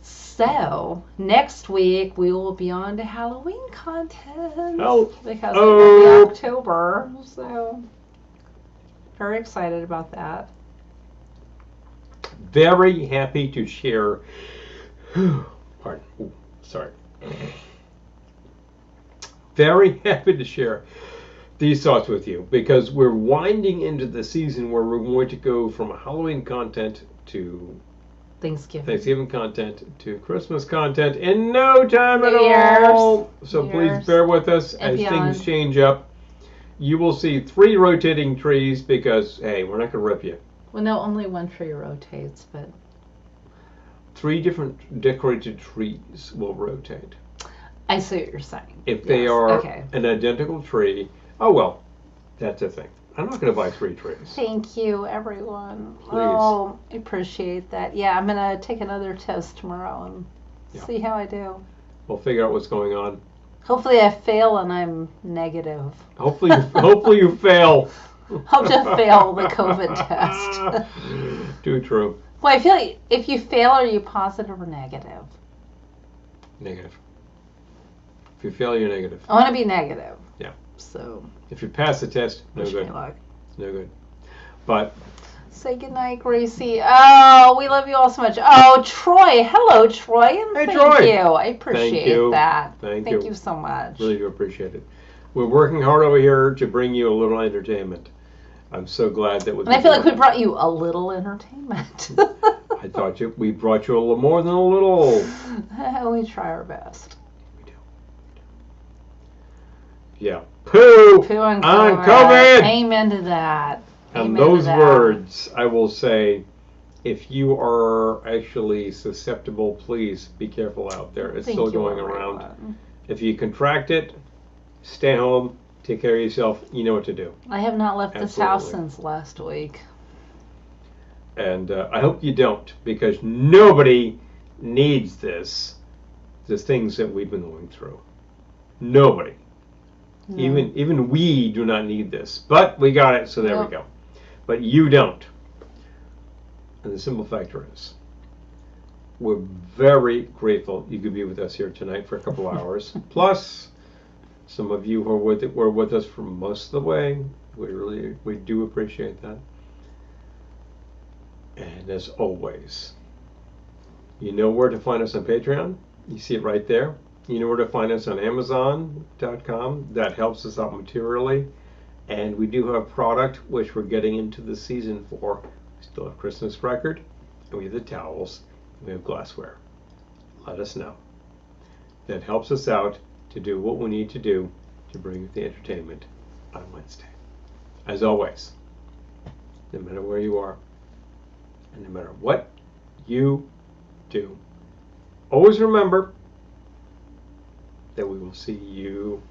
So next week we will be on to Halloween content. Oh. Because Oh. it will be October. So very excited about that. Very happy to share. Pardon. Ooh, sorry. Very happy to share these thoughts with you because we're winding into the season where we're going to go from Halloween content to Thanksgiving content to Christmas content in no time at New Year's. all. So New please Year's. bear with us And as beyond. things change up. You will see 3 rotating trees because, hey, we're not going to rip you. Well, no, only one tree rotates, but 3 different decorated trees will rotate. I see what you're saying. If they are an identical tree, oh well, that's a thing. I'm not going to buy 3 trees. Thank you, everyone. Please. Oh, I appreciate that. Yeah, I'm going to take another test tomorrow and see how I do. We'll figure out what's going on. Hopefully I fail and I'm negative. Hopefully you fail. Hope to fail the COVID test. Too true. Well, I feel like if you fail, are you positive or negative? Negative. If you fail, you're negative. I want to be negative. Yeah. So. If you pass the test, no good. Wish me luck. No good. But. Say goodnight, Gracie. Oh, we love you all so much. Oh, Troy. Hello, Troy. And hey, thank Troy. you. I appreciate that. Thank you so much. Really do appreciate it. We're working hard over here to bring you a little entertainment. I'm so glad that and I feel like we brought you a little entertainment. I thought we brought you a little more than a little. We try our best. We do. Yeah. Poo on COVID. Amen to that. And those words, I will say, if you are actually susceptible, please be careful out there. It's still going around. If you contract it, stay home, take care of yourself. You know what to do. I have not left this house since last week. And I hope you don't, because nobody needs this. The things that we've been going through. Nobody. No. Even we do not need this. But we got it, so there we go. But you don't. And the simple factor is, we're very grateful you could be with us here tonight for a couple hours. Plus, some of you who were with us for most of the way. We do appreciate that. And as always, you know where to find us on Patreon. You see it right there. You know where to find us on Amazon.com. That helps us out materially. And we do have product, which we're getting into the season for. We still have Christmas record, and we have the towels, and we have glassware. Let us know. That helps us out to do what we need to do to bring the entertainment on Wednesday. As always, no matter where you are, and no matter what you do, always remember that we will see you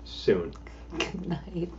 soon. Good night.